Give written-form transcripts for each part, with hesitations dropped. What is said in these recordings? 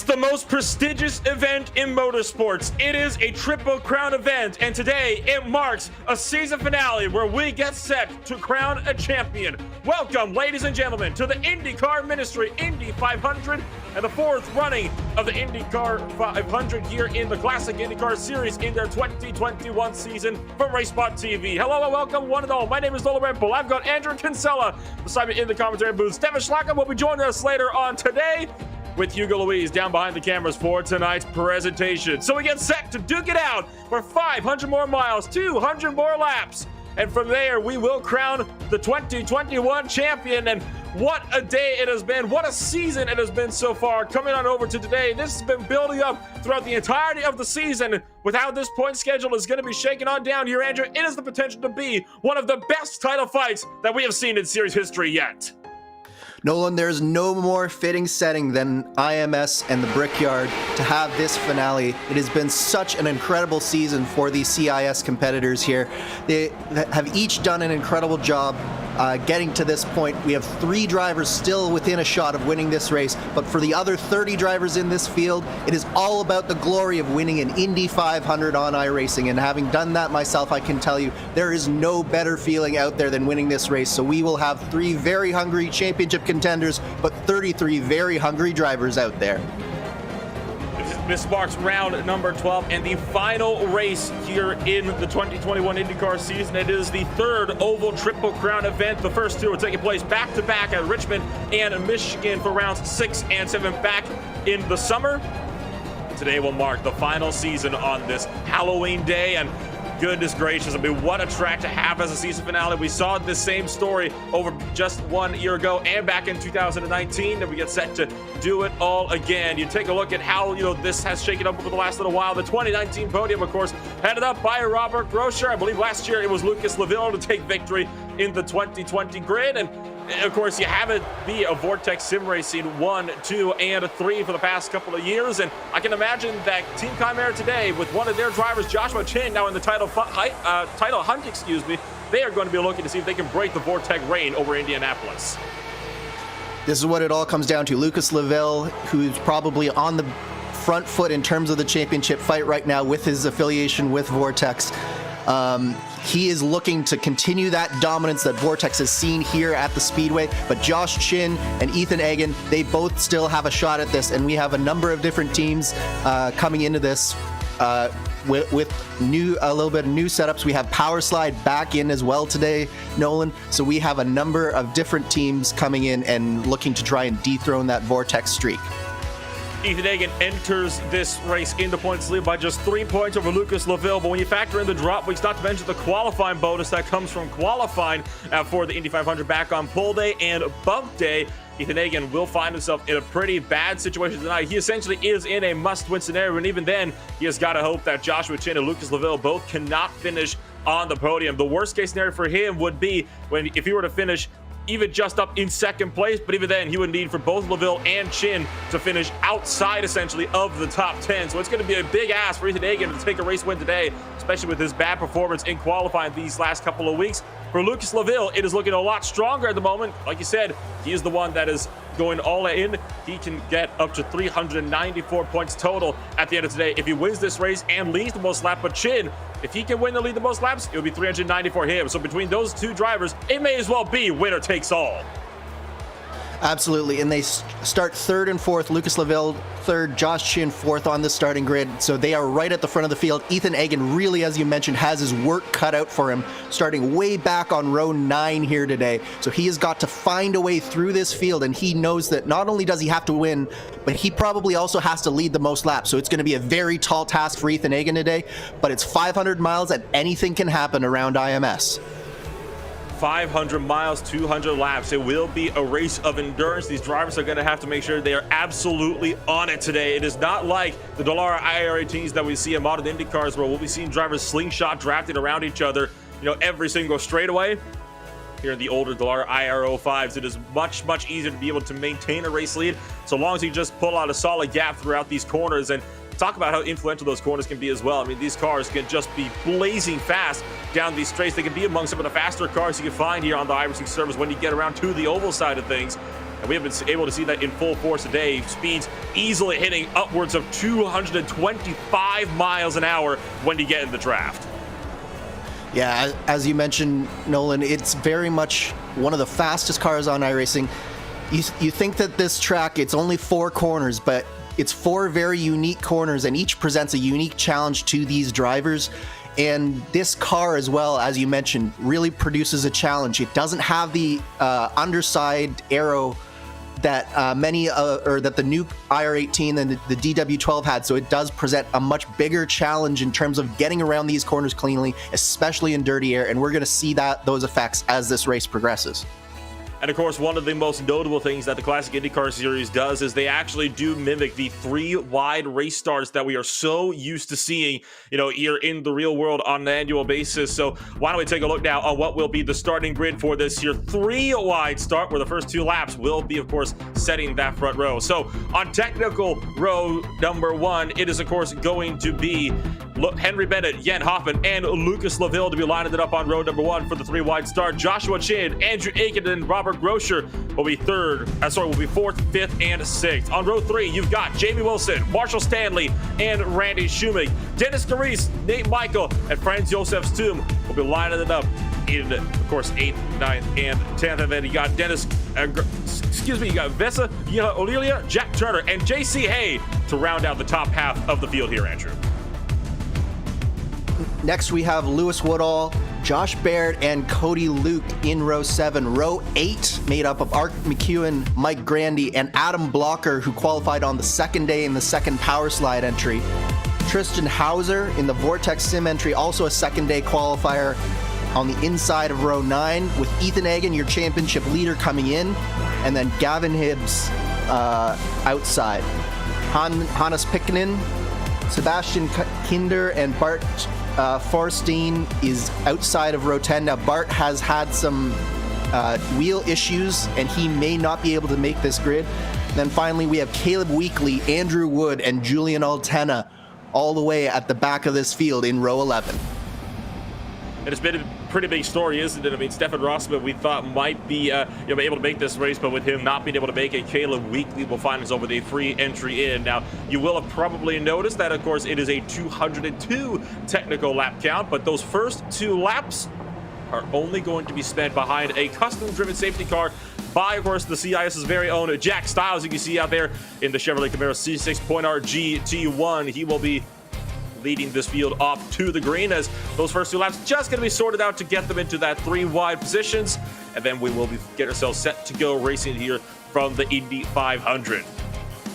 the most prestigious event in motorsports. It is a Triple Crown event, and today it marks a season finale where we get set to crown a champion. Welcome, ladies and gentlemen, to the IndyCar Ministry Indy 500 and the fourth running of the IndyCar 500 here in the Classic IndyCar Series in their 2021 season from RaceSpotTV. Hello and welcome, one and all. My name is Lola Red Bull. I've got Andrew Kinsella beside me in the commentary booth. Stefan Schlacka will be joining us later on today, with Hugo Louise down behind the cameras for tonight's presentation. So we get set to duke it out for 500 more miles, 200 more laps. And from there, we will crown the 2021 champion. And what a day it has been. What a season it has been so far. Coming on over to today, this has been building up throughout the entirety of the season. With how this point schedule is going to be shaken on down here, Andrew, it has the potential to be one of the best title fights that we have seen in series history yet. Nolan, there's no more fitting setting than IMS and the Brickyard to have this finale. It has been such an incredible season for these CIS competitors here. They have each done an incredible job getting to this point. We have 3 drivers still within a shot of winning this race, but for the other 30 drivers in this field, it is all about the glory of winning an Indy 500 on iRacing, and having done that myself, I can tell you there is no better feeling out there than winning this race. So we will have 3 very hungry championship contenders, but 33 very hungry drivers out there. This marks round number 12 and the final race here in the 2021 IndyCar season. It is the third Oval Triple Crown event. The first 2 are taking place back-to-back at Richmond and Michigan for rounds 6 and 7 back in the summer. Today will mark the final season on this Halloween day, and goodness gracious, I mean, what a track to have as a season finale. We saw this same story over just 1 year ago and back in 2019, and we get set to do it all again. You take a look at how, this has shaken up over the last little while. The 2019 podium, of course, headed up by Robert Groscher. I believe last year it was Lucas Laville to take victory in the 2020 grid, and of course, you have it be a Vortex Sim Racing 1, 2, and 3 for the past couple of years. And I can imagine that Team Chimera today, with one of their drivers, Joshua Chin, now in the title hunt, they are going to be looking to see if they can break the Vortex reign over Indianapolis. This is what it all comes down to. Lucas Laville, who's probably on the front foot in terms of the championship fight right now with his affiliation with Vortex. He is looking to continue that dominance that Vortex has seen here at the Speedway, but Josh Chin and Ethan Egan, they both still have a shot at this, and we have a number of different teams coming into this with a little bit of new setups. We have Powerslide back in as well today, Nolan, so we have a number of different teams coming in and looking to try and dethrone that Vortex streak. Ethan Egan enters this race in the points lead by just 3 points over Lucas Laville. But when you factor in the drop weeks, not to mention the qualifying bonus that comes from qualifying for the Indy 500 back on pole day and bump day, Ethan Egan will find himself in a pretty bad situation tonight. He essentially is in a must-win scenario, and even then, he has got to hope that Joshua Chin and Lucas Laville both cannot finish on the podium. The worst-case scenario for him would be if he were to finish even just up in second place, but even then he would need for both Laville and Chin to finish outside essentially of the top 10. So it's going to be a big ask for Ethan Egan to take a race win today, especially with his bad performance in qualifying these last couple of weeks. For Lucas Laville, it is looking a lot stronger at the moment. Like you said, he is the one that is going all in. He can get up to 394 points total at the end of today if he wins this race and leads the most laps. But Chin, if he can win and lead the most laps, it will be 390 for him. So between those 2 drivers, it may as well be winner takes all. Absolutely, and they start 3rd and 4th. Lucas Laville 3rd, Josh Chin 4th on the starting grid, so they are right at the front of the field. Ethan Egan really, as you mentioned, has his work cut out for him, starting way back on row 9 here today. So he has got to find a way through this field, and he knows that not only does he have to win, but he probably also has to lead the most laps. So it's going to be a very tall task for Ethan Egan today, but it's 500 miles and anything can happen around IMS. 500 miles, 200 laps. It will be a race of endurance. These drivers are going to have to make sure they are absolutely on it today. It is not like the Dallara IR18s that we see in modern IndyCars where we'll be seeing drivers slingshot drafting around each other, every single straightaway. Here in the older Dallara IR05s, it is much, much easier to be able to maintain a race lead so long as you just pull out a solid gap throughout these corners. And talk about how influential those corners can be as well. I mean, these cars can just be blazing fast down these straights. They can be among some of the faster cars you can find here on the iRacing service when you get around to the oval side of things. And we have been able to see that in full force today. Speeds easily hitting upwards of 225 miles an hour when you get in the draft. Yeah, as you mentioned, Nolan, it's very much one of the fastest cars on iRacing. You think that this track, it's only 4 corners, but it's 4 very unique corners, and each presents a unique challenge to these drivers. And this car, as well, as you mentioned, really produces a challenge. It doesn't have the underside aero that that the new IR18 and the DW12 had, so it does present a much bigger challenge in terms of getting around these corners cleanly, especially in dirty air, and we're going to see those effects as this race progresses. And of course, one of the most notable things that the Classic IndyCar Series does is they actually do mimic the 3 wide race starts that we are so used to seeing, here in the real world on an annual basis. So why don't we take a look now on what will be the starting grid for this here 3 wide start, where the first 2 laps will be, of course, setting that front row. So on technical row number 1, it is, of course, going to be Henry Bennett, Jen Hoffman, and Lucas Laville to be lining it up on row number 1 for the 3 wide start. Joshua Chin, Andrew Aiken, and Robert Groscher will be 4th, 5th, and 6th. On row 3, you've got Jamie Wilson, Marshall Stanley, and Randy Schumich. Dennis Carisse, Nate Michael, and Franz Josef Stum will be lining it up in, of course, 8th, 9th, and 10th. And then you got you got Vesa, Olilia, Jack Turner, and JC Hay to round out the top half of the field here, Andrew. Next, we have Lewis Woodall, Josh Baird, and Cody Luke in row 7. Row 8, made up of Art McEwen, Mike Grandy, and Adam Blocker, who qualified on the second day in the second power slide entry. Tristan Hauser in the Vortex Sim entry, also a second day qualifier on the inside of row 9, with Ethan Egan, your championship leader, coming in, and then Gavin Hibbs outside. Hannes Pikkinen, Sebastian Kinder, and Bart Forstein is outside of row 10. Now, Bart has had some wheel issues, and he may not be able to make this grid. And then finally, we have Caleb Weekly, Andrew Wood, and Julian Altena all the way at the back of this field in row 11. And it's been a pretty big story, isn't it? I mean, Stefan Rossman, we thought might be able to make this race, but with him not being able to make it, Caleb Weekly will find himself with a free entry in. Now, you will have probably noticed that, of course, it is a 202 technical lap count, but those first 2 laps are only going to be spent behind a custom-driven safety car by, of course, the CIS's very own Jack Stiles, you can see out there in the Chevrolet Camaro C6.R GT1. He will be leading this field off to the green, as those first 2 laps just going to be sorted out to get them into that 3 wide positions, and then we will get ourselves set to go racing here from the Indy 500.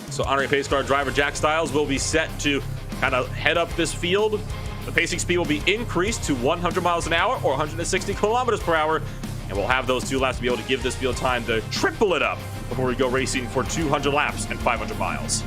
So honorary pace car driver Jack Stiles will be set to kind of head up this field. The pacing speed will be increased to 100 miles an hour or 160 kilometers per hour, and we'll have those 2 laps to be able to give this field time to triple it up before we go racing for 200 laps and 500 miles.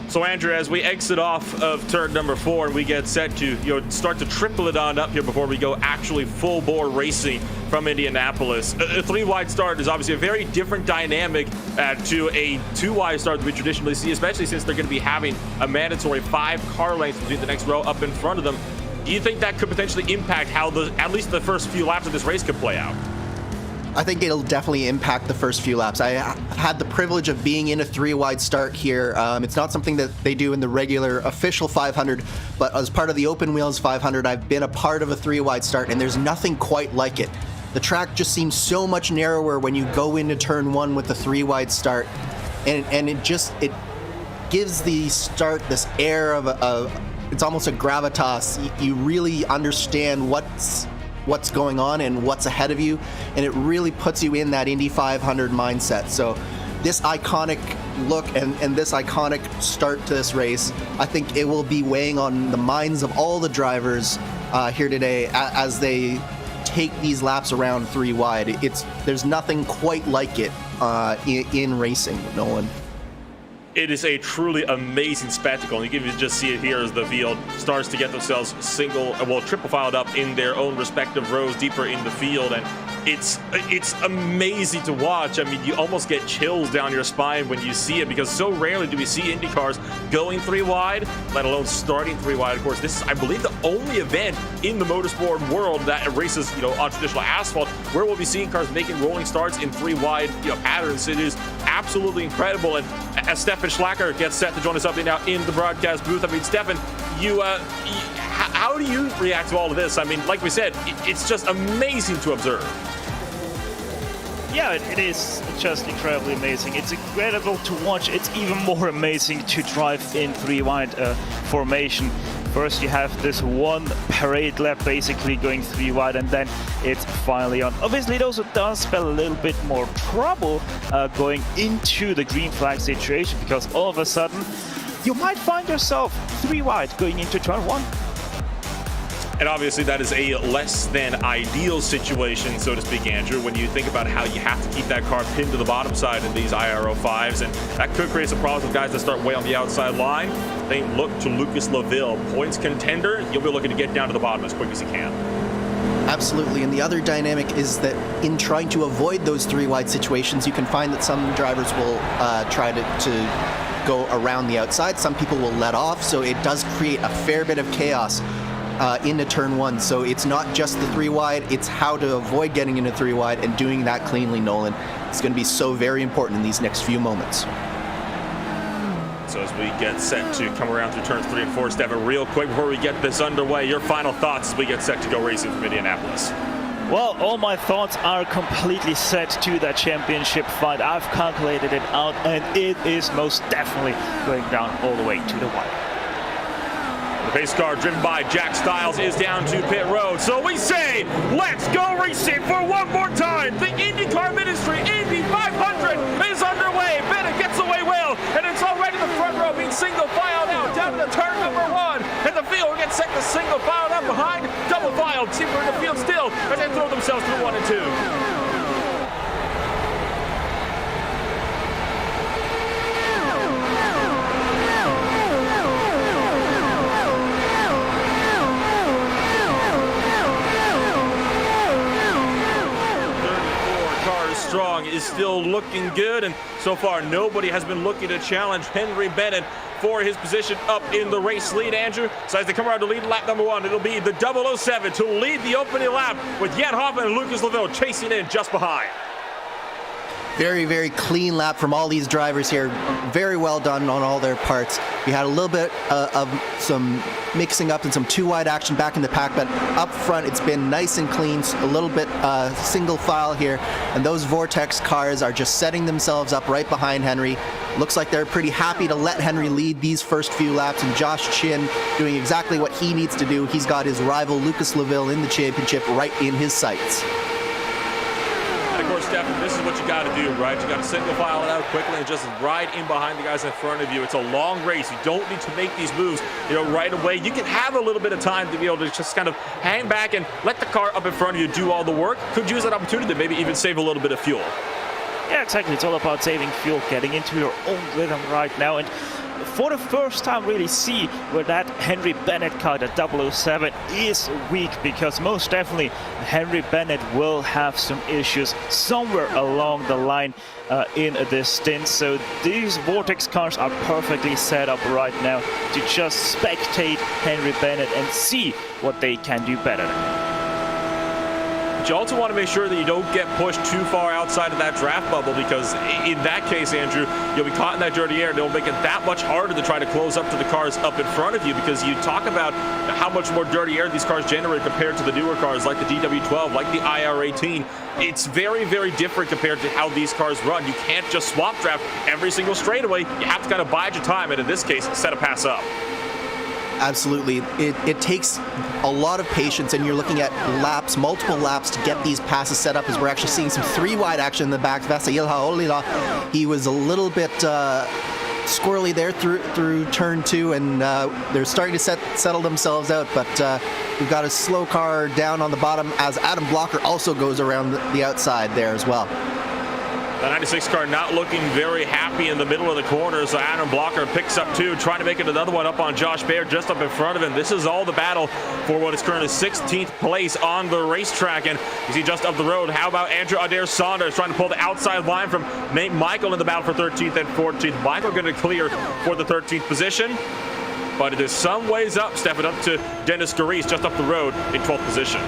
So Andrew, as we exit off of turn number 4 and we get set to start to triple it on up here before we go actually full bore racing from Indianapolis, a 3 wide start is obviously a very different dynamic to a 2 wide start that we traditionally see, especially since they're going to be having a mandatory 5 car lengths between the next row up in front of them. Do you think that could potentially impact how at least the first few laps of this race could play out? I think it'll definitely impact the first few laps. I had the privilege of being in a 3 wide start here. It's not something that they do in the regular official 500, but as part of the Open Wheels 500, I've been a part of a 3 wide start, and there's nothing quite like it. The track just seems so much narrower when you go into turn 1 with the 3 wide start, and it gives the start this air of it's almost a gravitas. You really understand what's going on and what's ahead of you, and it really puts you in that Indy 500 mindset. So this iconic look and this iconic start to this race, I think it will be weighing on the minds of all the drivers here today as they take these laps around 3 wide. There's nothing quite like it in racing, Nolan. It is a truly amazing spectacle, and you can just see it here as the field starts to get themselves triple filed up in their own respective rows deeper in the field. And it's amazing to watch. I mean, you almost get chills down your spine when you see it, because so rarely do we see Indy cars going 3 wide, let alone starting 3 wide. Of course, this is, I believe, the only event in the motorsport world that races, on traditional asphalt where we'll be seeing cars making rolling starts in 3 wide, patterns. It is absolutely incredible. And as Stefan Schlacker gets set to join us up now in the broadcast booth, I mean, Stefan, how do you react to all of this? I mean, like we said, it's just amazing to observe. Yeah, it is just incredibly amazing. It's incredible to watch. It's even more amazing to drive in 3 wide formation. First you have this one parade lap basically going 3 wide, and then it's finally on. Obviously it also does spell a little bit more trouble going into the green flag situation, because all of a sudden you might find yourself 3 wide going into turn 1. And obviously that is a less than ideal situation, so to speak, Andrew, when you think about how you have to keep that car pinned to the bottom side of these IRO 5s, and that could create some problems with guys that start way on the outside line. They look to Lucas Laville, points contender. You'll be looking to get down to the bottom as quick as you can. Absolutely, and the other dynamic is that in trying to avoid those 3 wide situations, you can find that some drivers will try to go around the outside. Some people will let off, so it does create a fair bit of chaos into turn 1. So it's not just the 3 wide, it's how to avoid getting into 3 wide and doing that cleanly, Nolan. It's going to be so very important in these next few moments. So as we get set to come around through turns 3 and 4, Stefan, real quick before we get this underway, your final thoughts as we get set to go racing from Indianapolis. Well, all my thoughts are completely set to that championship fight. I've calculated it out, and it is most definitely going down all the way to the wire. The pace car driven by Jack Stiles is down to pit road. So we say, let's go racing for one more time. The IndyCar Ministry Indy 500 is underway. Bennett gets away well, and it's already the front row being single file now down to the turn number 1. And the field gets set to single file up behind, double file. Team are in the field still as they throw themselves through 1 and 2. Strong is still looking good, and so far nobody has been looking to challenge Henry Bennett for his position up in the race lead, Andrew. So as they come around to lead lap number 1, it'll be the 007 to lead the opening lap, with Jan Hoffman and Lucas Laville chasing in just behind. Very, very clean lap from all these drivers here. Very well done on all their parts. We had a little bit of some mixing up and some 2 wide action back in the pack, but up front it's been nice and clean, a little bit single file here, and those Vortex cars are just setting themselves up right behind Henry. Looks like they're pretty happy to let Henry lead these first few laps, and Josh Chin doing exactly what he needs to do. He's got his rival Lucas Laville in the championship right in his sights. Of course, Stefan, this is what you got to do, right? You got to single file it out quickly and just ride in behind the guys in front of you. It's a long race. You don't need to make these moves, right away. You can have a little bit of time to be able to just kind of hang back and let the car up in front of you do all the work. Could use that opportunity to maybe even save a little bit of fuel. Yeah, exactly. It's all about saving fuel, getting into your own rhythm right now, and for the first time really see where that Henry Bennett car, the 007, is weak, because most definitely Henry Bennett will have some issues somewhere along the line in this stint. So these Vortex cars are perfectly set up right now to just spectate Henry Bennett and see what they can do better. But you also want to make sure that you don't get pushed too far outside of that draft bubble, because in that case, Andrew, you'll be caught in that dirty air, and it'll make it that much harder to try to close up to the cars up in front of you, because you talk about how much more dirty air these cars generate compared to the newer cars like the DW12, like the IR18. It's very, very different compared to how these cars run. You can't just swap draft every single straightaway. You have to kind of bide your time, and in this case, set a pass up. Absolutely. It takes a lot of patience, and you're looking at laps, multiple laps to get these passes set up, as we're actually seeing some 3 wide action in the back. Vasail Haolila, he was a little bit squirrely there through turn 2, and they're starting to settle themselves out, but we've got a slow car down on the bottom as Adam Blocker also goes around the outside there as well. The 96 car not looking very happy in the middle of the corner, so Adam Blocker picks up 2, trying to make it another one up on Josh Baird just up in front of him. This is all the battle for what is currently 16th place on the racetrack, and you see just up the road, how about Andrew Adair Saunders trying to pull the outside line from Nate Michael in the battle for 13th and 14th. Michael going to clear for the 13th position, but it is some ways up, stepping up to Dennis Garis just up the road in 12th position.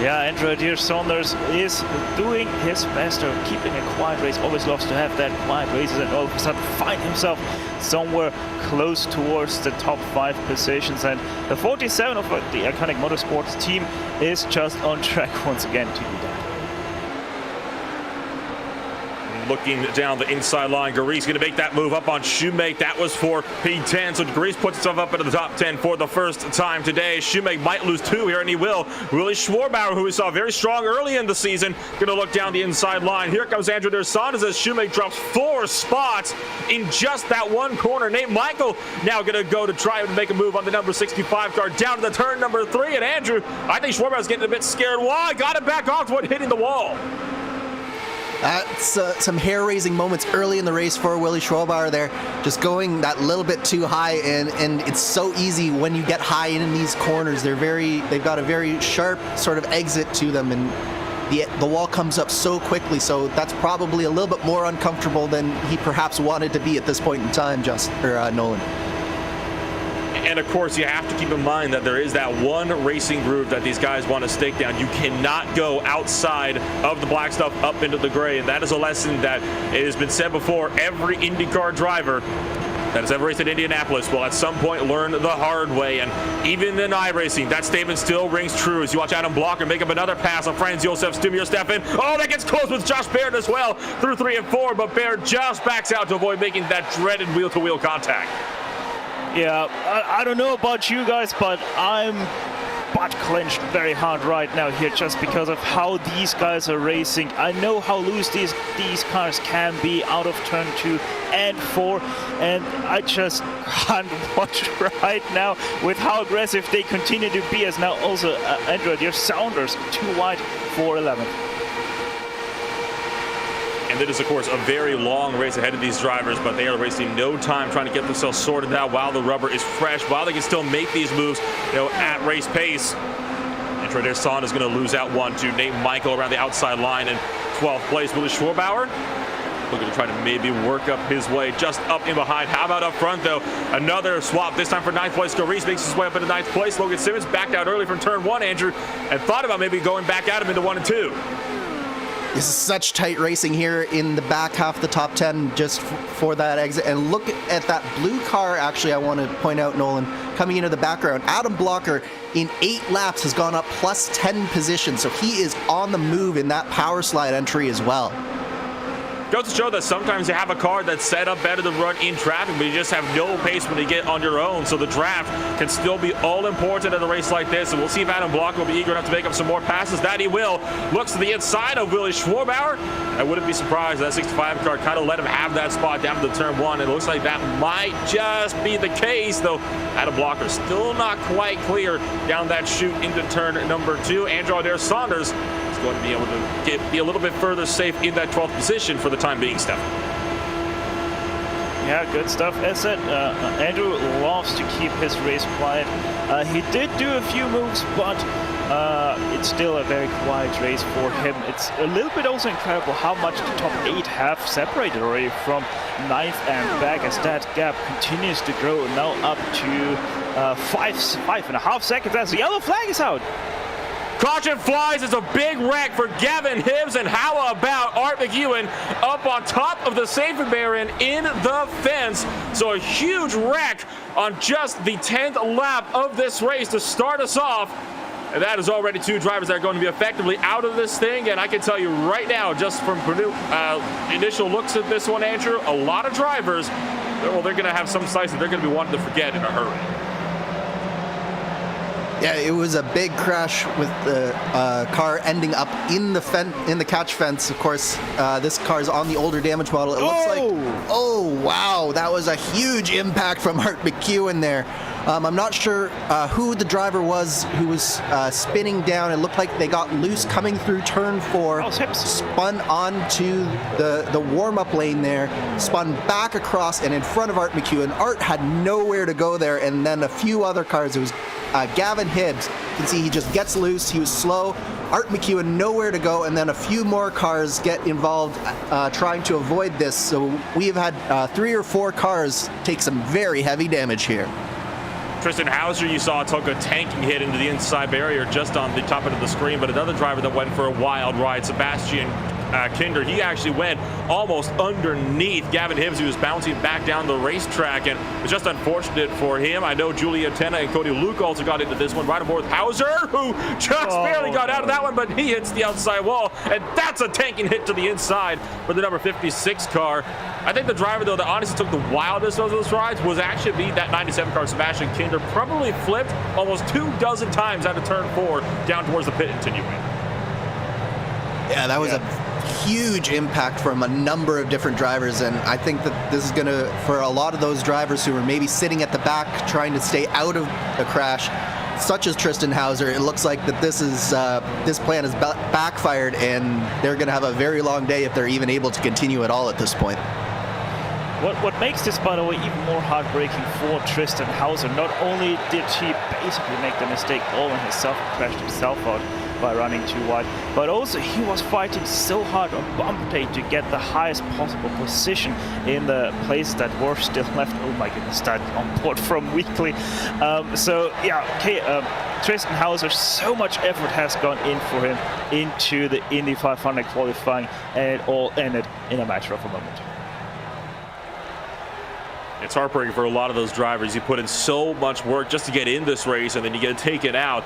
Yeah, Andrew Adair Saunders is doing his best of keeping a quiet race. Always loves to have that quiet races and all of a sudden find himself somewhere close towards the top 5 positions. And the 47 of the Iconic Motorsports team is just on track once again to do that. Looking down the inside line, Garis going to make that move up on Shoemake. That was for P10, so Garis puts himself up into the top 10 for the first time today. Shoemake might lose 2 here, and he will. Willie Schwarbauer, who we saw very strong early in the season, going to look down the inside line. Here comes Andrew Adair Saunders as Shoemake drops 4 spots in just that one corner. Nate Michael now going to go to try and make a move on the number 65 car down to the turn number 3, and Andrew, I think Schwarbauer's getting a bit scared. Why? Got it back off when hitting the wall. That's some hair-raising moments early in the race for Willie Schwarbauer there, just going that little bit too high, and it's so easy when you get high in these corners. They've got a very sharp sort of exit to them, and the wall comes up so quickly, so that's probably a little bit more uncomfortable than he perhaps wanted to be at this point in time, Nolan. And of course, you have to keep in mind that there is that one racing groove that these guys want to stake down. You cannot go outside of the black stuff up into the gray, and that is a lesson that it has been said before. Every IndyCar driver that has ever raced at Indianapolis will at some point learn the hard way, and even in iRacing, that statement still rings true as you watch Adam Blocker make up another pass on Franz Josef Stefan. Oh, that gets close with Josh Baird as well through 3 and 4, but Baird just backs out to avoid making that dreaded wheel-to-wheel contact. Yeah, I don't know about you guys, but I'm butt clenched very hard right now here just because of how these guys are racing. I know how loose these cars can be out of turn 2 and 4, and I just can't watch right now with how aggressive they continue to be, as now also Andrew Adair Saunders too wide for 11th. And it is, of course, a very long race ahead of these drivers, but they are wasting no time trying to get themselves sorted out while the rubber is fresh, while they can still make these moves, at race pace. Andrew Adair Saunders is going to lose out 1 to Nate Michael around the outside line in 12th place. Willie Schwarbauer looking to try to maybe work up his way just up in behind. How about up front, though? Another swap, this time for 9th place. Garis makes his way up into 9th place. Logan Simmons backed out early from turn 1, Andrew, and thought about maybe going back at him into 1 and 2. This is such tight racing here in the back half of the top 10 just for that exit. And look at that blue car, actually, I want to point out, Nolan, coming into the background. Adam Blocker in 8 laps has gone up plus 10 positions, so he is on the move in that power slide entry as well. Goes to show that sometimes you have a car that's set up better to run in traffic, but you just have no pace when you get on your own. So the draft can still be all important in a race like this. And we'll see if Adam Block will be eager enough to make up some more passes. That he will. Looks to the inside of Willie Schwarbauer. I wouldn't be surprised that 65 car kind of let him have that spot down to the turn 1. It looks like that might just be the case, though. Adam Blocker still not quite clear down that chute into turn number 2. Andrew Adair Saunders is going to be able to be a little bit further safe in that 12th position for the time being, Steph. Yeah, good stuff. As said, Andrew loves to keep his race quiet. He did do a few moves, but it's still a very quiet race for him. It's a little bit also incredible how much the top 8 have separated already from 9th and back, as that gap continues to grow, now up to 5.5 seconds as the yellow flag is out. Caution flies. It's a big wreck for Gavin Hibbs, and how about Art McEwen up on top of the safety barrier and in the fence. So a huge wreck on just the 10th lap of this race to start us off. And that is already 2 drivers that are going to be effectively out of this thing. And I can tell you right now, just from initial looks at this one, Andrew, a lot of drivers, they're going to have some sites that they're going to be wanting to forget in a hurry. Yeah, it was a big crash with the car ending up in the catch fence. Of course, this car is on the older damage model. It looks like, oh wow, that was a huge impact from Art McEwen there. I'm not sure who the driver was who was spinning down. It looked like they got loose coming through turn 4, spun onto the warm-up lane there, spun back across and in front of Art McEwen. Art had nowhere to go there, and then a few other cars. It was Gavin Hibbs. You can see he just gets loose. He was slow. Art McEwen nowhere to go, and then a few more cars get involved trying to avoid this. So we have had 3 or 4 cars take some very heavy damage here. Tristan Hauser, you saw, took a tanking hit into the inside barrier just on the top end of the screen, but another driver that went for a wild ride, Sebastian Kinder, he actually went almost underneath Gavin Hibbs, who was bouncing back down the racetrack, and it was just unfortunate for him. I know Julia Tenna and Cody Luke also got into this one, right aboard Hauser, who just barely got out of that one, but he hits the outside wall, and that's a tanking hit to the inside for the number 56 car. I think the driver, though, that honestly took the wildest of those rides was actually that 97 car, Sebastian Kinder. Probably flipped almost 24 times out of turn 4 down towards the pit continuing. Yeah, that was a huge impact from a number of different drivers, and I think that this is going to, for a lot of those drivers who are maybe sitting at the back trying to stay out of a crash, such as Tristan Hauser, it looks like that this plan has backfired, and they're going to have a very long day if they're even able to continue at all at this point. What makes this, by the way, even more heartbreaking for Tristan Hauser, not only did he basically make the mistake all on himself and crashed himself out by running too wide, but also he was fighting so hard on bump day to get the highest possible position in the places that were still left. Oh my goodness, that on board from Weekly. Tristan Hauser, so much effort has gone in for him into the Indy 500 qualifying, and it all ended in a matter of a moment. It's heartbreaking for a lot of those drivers. You put in so much work just to get in this race, and then you get taken out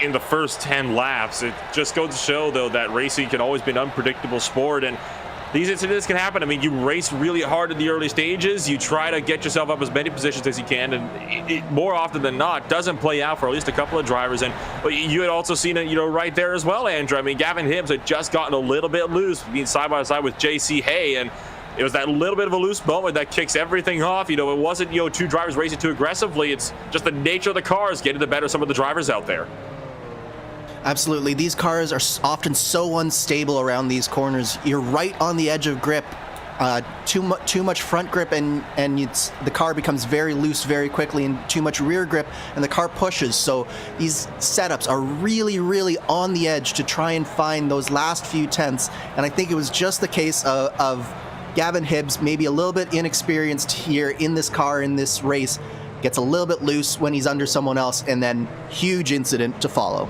in the first 10 laps. It just goes to show, though, that racing can always be an unpredictable sport, and these incidents can happen. I mean, you race really hard in the early stages. You try to get yourself up as many positions as you can, and it more often than not doesn't play out for at least a couple of drivers. And you had also seen it, right there as well, Andrew. I mean, Gavin Hibbs had just gotten a little bit loose, being side by side with JC Hay, and it was that little bit of a loose moment that kicks everything off. It wasn't, 2 drivers racing too aggressively. It's just the nature of the cars getting the better of some of the drivers out there. Absolutely. These cars are often so unstable around these corners. You're right on the edge of grip. Too much front grip, and the car becomes very loose very quickly, and too much rear grip, and the car pushes. So these setups are really, really on the edge to try and find those last few tenths. And I think it was just the case of Gavin Hibbs, maybe a little bit inexperienced here in this car, in this race, gets a little bit loose when he's under someone else, and then huge incident to follow.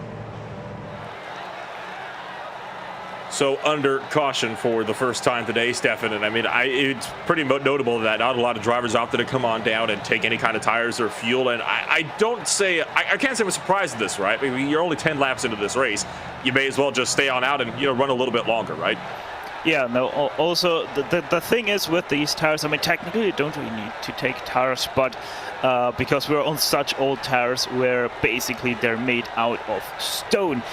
So under caution for the first time today, Stefan, and I mean, it's pretty notable that not a lot of drivers opted to come on down and take any kind of tires or fuel, and I can't say I'm surprised at this, right? I mean, you're only 10 laps into this race. You may as well just stay on out and, run a little bit longer, right? Yeah, no, also the thing is with these tires, I mean, technically you don't really need to take tires, but because we're on such old tires where basically they're made out of stone,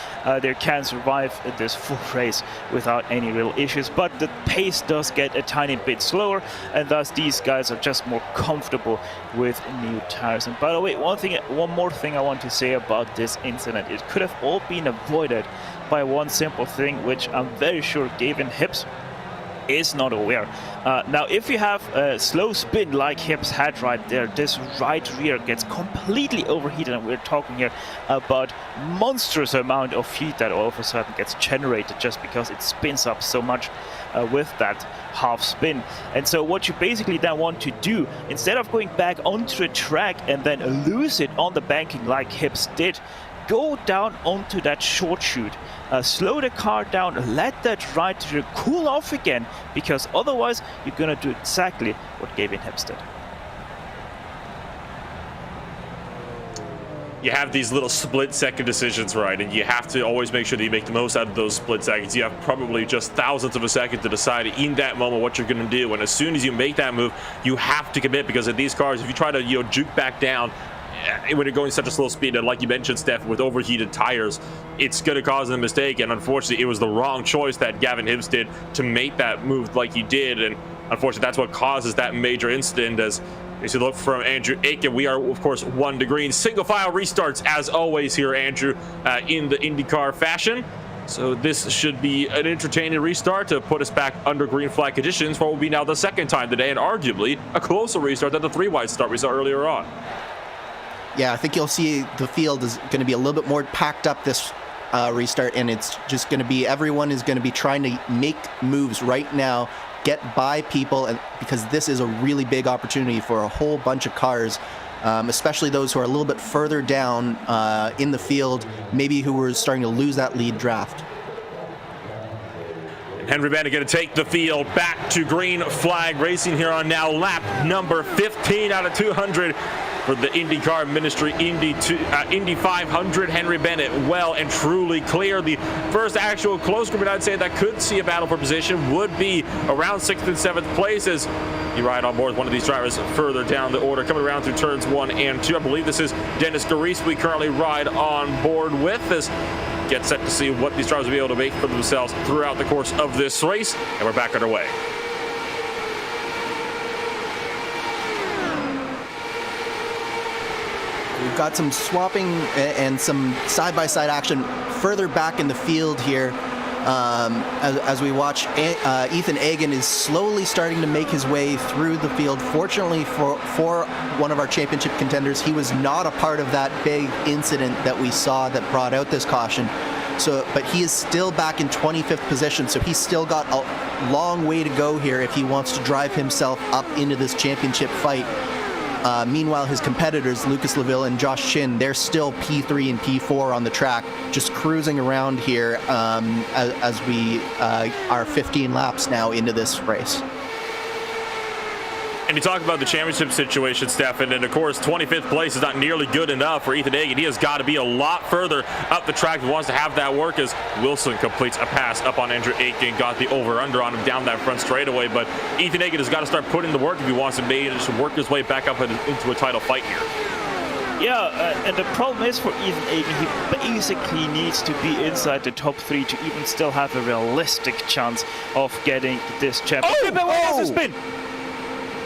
they can survive this full race without any real issues, but the pace does get a tiny bit slower, and thus these guys are just more comfortable with new tires. And by the way, one more thing I want to say about this incident, it could have all been avoided by one simple thing, which I'm very sure Gavin Hibbs is not aware. Now, if you have a slow spin like Hibbs had right there, this right rear gets completely overheated, and we're talking here about monstrous amount of heat that all of a sudden gets generated just because it spins up so much with that half spin. And so what you basically then want to do, instead of going back onto the track and then lose it on the banking like Hibbs did, go down onto that short chute, slow the car down, let that right rear cool off again, because otherwise you're going to do exactly what Gavin Hibbs did. You have these little split-second decisions, right? And you have to always make sure that you make the most out of those split seconds. You have probably just thousandths of a second to decide in that moment what you're going to do. And as soon as you make that move, you have to commit, because of these cars, if you try to juke back down, when you're going such a slow speed, and like you mentioned, Steph, with overheated tires, it's going to cause a mistake. And unfortunately, it was the wrong choice that Gavin Hibbs did to make that move like he did. And unfortunately, that's what causes that major incident, as As you look from Andrew Aiken, we are, of course, 1 to green. Single file restarts, as always, here, Andrew, in the IndyCar fashion. So this should be an entertaining restart to put us back under green flag conditions for what will be now the second time today, and arguably a closer restart than the 3-wide start we saw earlier on. Yeah, I think you'll see the field is going to be a little bit more packed up this restart, and it's just going to be, everyone is going to be trying to make moves right now, get by people, and because this is a really big opportunity for a whole bunch of cars, especially those who are a little bit further down in the field, maybe who were starting to lose that lead draft. Henry Bennett going to take the field back to green flag racing here on now lap number 15 out of 200 for the IndyCar Ministry Indy 500. Henry Bennett well and truly clear. The first actual close group, I'd say, that could see a battle for position would be around 6th and 7th place as you ride on board one of these drivers further down the order, coming around through turns 1 and 2. I believe this is Dennis Garis we currently ride on board with as get set to see what these drivers will be able to make for themselves throughout the course of this race, and we're back underway. We've got some swapping and some side-by-side action further back in the field here. As we watch, Ethan Agan is slowly starting to make his way through the field. Fortunately for one of our championship contenders, he was not a part of that big incident that we saw that brought out this caution. But he is still back in 25th position, so he's still got a long way to go here if he wants to drive himself up into this championship fight. Meanwhile, his competitors, Lucas Laville and Josh Chin, they're still P3 and P4 on the track, just cruising around here as we are 15 laps now into this race. And you talk about the championship situation, Stefan, and of course 25th place is not nearly good enough for Ethan Agan. He has got to be a lot further up the track if he wants to have that work as Wilson completes a pass up on Andrew Aiken, got the over-under on him down that front straightaway, but Ethan Agan has got to start putting the work if he wants to work his way back up into a title fight here. Yeah, and the problem is for Ethan Agan, he basically needs to be inside the top 3 to even still have a realistic chance of getting this championship. Oh! Spin!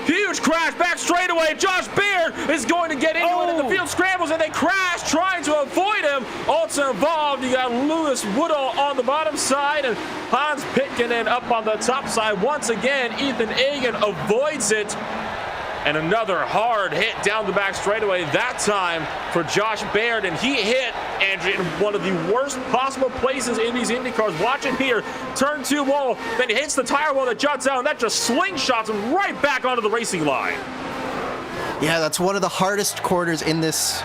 Huge crash back straightaway. Josh Beard is going to get into it, and the field scrambles, and they crash trying to avoid him. Also involved, you got Lewis Woodall on the bottom side, and Hans Pitkinen up on the top side. Once again, Ethan Agan avoids it. And another hard hit down the back straightaway, that time for Josh Baird, and he hit Andrew in one of the worst possible places in these Indy cars. Watch it here, turn 2 wall, then he hits the tire wall that juts out, and that just slingshots him right back onto the racing line. Yeah, that's one of the hardest quarters in this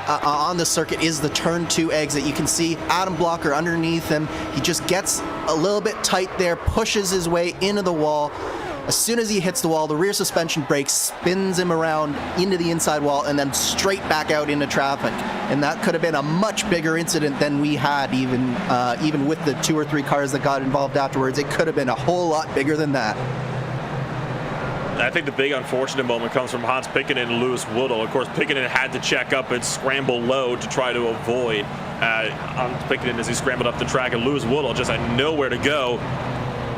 on the circuit is the turn 2 exit. You can see Adam Blocker underneath him. He just gets a little bit tight there, pushes his way into the wall. As soon as he hits the wall, the rear suspension brake spins him around into the inside wall and then straight back out into traffic. And that could have been a much bigger incident than we had, even with the 2 or 3 cars that got involved afterwards. It could have been a whole lot bigger than that. I think the big unfortunate moment comes from Hans Pitkinen and Lewis Woodall. Of course, Pitkinen had to check up and scramble low to try to avoid Hans Pitkinen as he scrambled up the track, and Lewis Woodall just had nowhere to go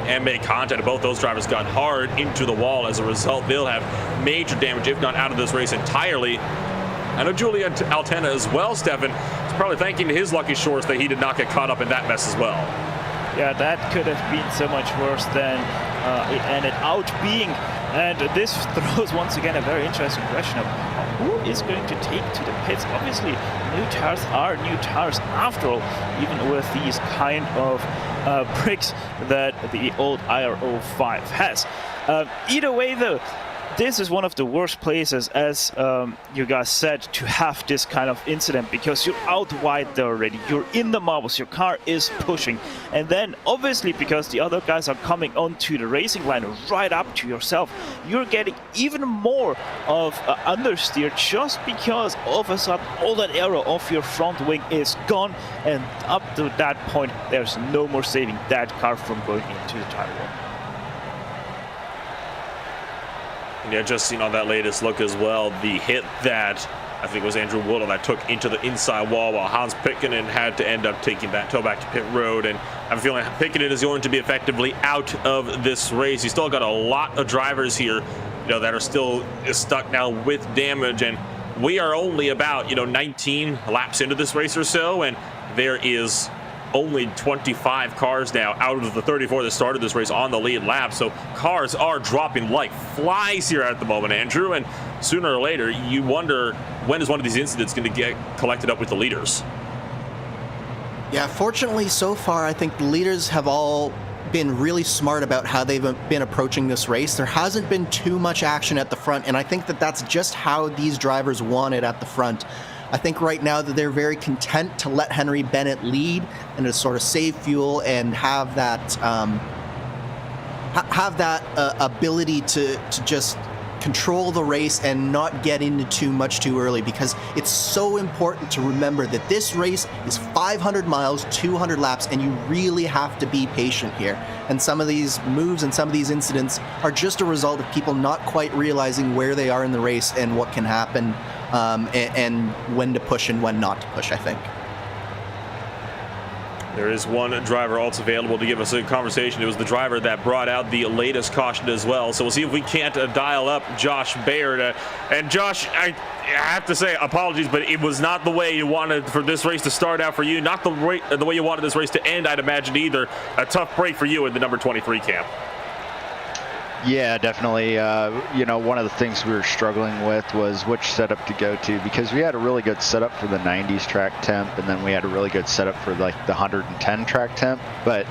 and made contact. Both those drivers got hard into the wall. As a result, they'll have major damage, if not out of this race entirely. I know Julian Altena as well, Stefan, is probably thanking his lucky shorts that he did not get caught up in that mess as well. Yeah, that could have been so much worse than it ended out being. And this throws once again a very interesting question of who is going to take to the pits. Obviously, new tires are new tires after all, even with these kind of bricks that the old IR05 has. Either way, though, this is one of the worst places, as you guys said, to have this kind of incident, because you're out wide there already, you're in the marbles, your car is pushing, and then obviously because the other guys are coming onto the racing line right up to yourself, you're getting even more of understeer just because all of a sudden all that aero of your front wing is gone, and up to that point there's no more saving that car from going into the tire wall. Yeah, just seen on that latest look as well, the hit that I think it was Andrew Woodall that took into the inside wall, while Hans Pitkinen had to end up taking that tow back to pit road. And I'm feeling Pitkinen is going to be effectively out of this race. He's still got a lot of drivers here that are still stuck now with damage. And we are only about 19 laps into this race or so, and there is only 25 cars now out of the 34 that started this race on the lead lap. So cars are dropping like flies here at the moment, Andrew, and sooner or later you wonder, when is one of these incidents going to get collected up with the leaders? Yeah, fortunately so far I think the leaders have all been really smart about how they've been approaching this race. There hasn't been too much action at the front, and I think that that's just how these drivers want it at the front. I think right now that they're very content to let Henry Bennett lead and to sort of save fuel and have that ability to just control the race and not get into too much too early, because it's so important to remember that this race is 500 miles, 200 laps, and you really have to be patient here. And some of these moves and some of these incidents are just a result of people not quite realizing where they are in the race and what can happen, and when to push and when not to push, I think. There is one driver also available to give us a conversation. It was the driver that brought out the latest caution as well. So we'll see if we can't dial up Josh Baird. And Josh, I have to say, apologies, but it was not the way you wanted for this race to start out for you. Not the way you wanted this race to end, I'd imagine, either. A tough break for you in the number 23 camp. Yeah, definitely. One of the things we were struggling with was which setup to go to, because we had a really good setup for the 90s track temp, and then we had a really good setup for like the 110 track temp. But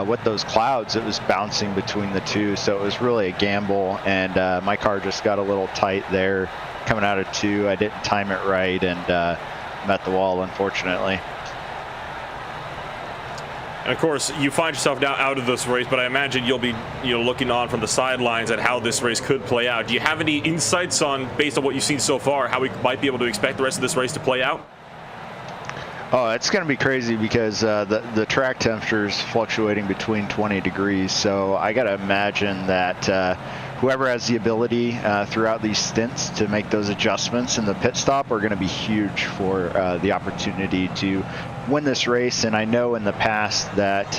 with those clouds, it was bouncing between the two, so it was really a gamble. And my car just got a little tight there coming out of 2. I didn't time it right and met the wall, unfortunately. And of course, you find yourself now out of this race, but I imagine you'll be looking on from the sidelines at how this race could play out. Do you have any insights on, based on what you've seen so far, how we might be able to expect the rest of this race to play out? Oh, it's going to be crazy because the track temperature is fluctuating between 20 degrees. So I got to imagine that whoever has the ability throughout these stints to make those adjustments in the pit stop are going to be huge for the opportunity to win this race. And I know in the past that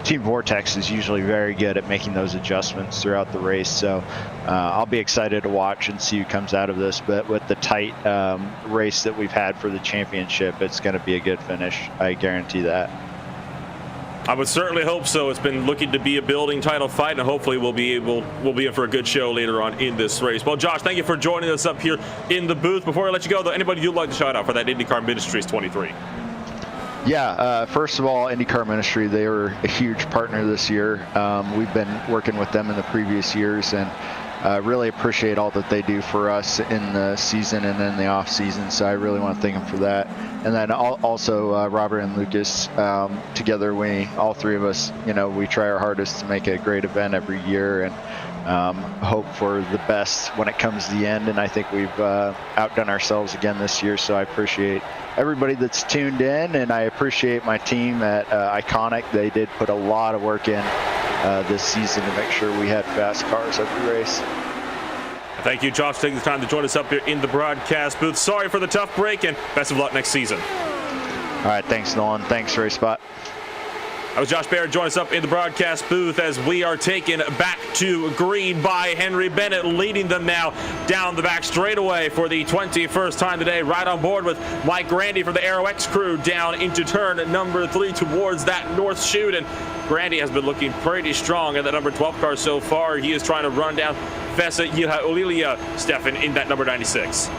Team Vortex is usually very good at making those adjustments throughout the race. So I'll be excited to watch and see who comes out of this. But with the tight race that we've had for the championship, it's going to be a good finish. I guarantee that. I would certainly hope so. It's been looking to be a building title fight, and hopefully we'll be in for a good show later on in this race. Well, Josh, thank you for joining us up here in the booth. Before I let you go, though, anybody you'd like to shout out for that IndyCar Ministries 23? Yeah, first of all, IndyCar Ministry, they were a huge partner this year. We've been working with them in the previous years, and really appreciate all that they do for us in the season and in the off season. So I really want to thank them for that. And then also Robert and Lucas, together, all three of us, we try our hardest to make a great event every year, and hope for the best when it comes to the end. And I think we've outdone ourselves again this year. So I appreciate everybody that's tuned in, and I appreciate my team at Iconic. They did put a lot of work in this season to make sure we had fast cars every race. Thank you, Josh, for taking the time to join us up here in the broadcast booth. Sorry for the tough break, and best of luck next season. All right, thanks, Nolan. Thanks, RaceSpot. That was Josh Baird. Join us up in the broadcast booth as we are taken back to green by Henry Bennett, leading them now down the back straightaway for the 21st time today. Right on board with Mike Grandy from the Aero X crew down into turn number 3 towards that north chute. And Grandy has been looking pretty strong at that number 12 car so far. He is trying to run down Fessa Olilia Stefan in that number 96.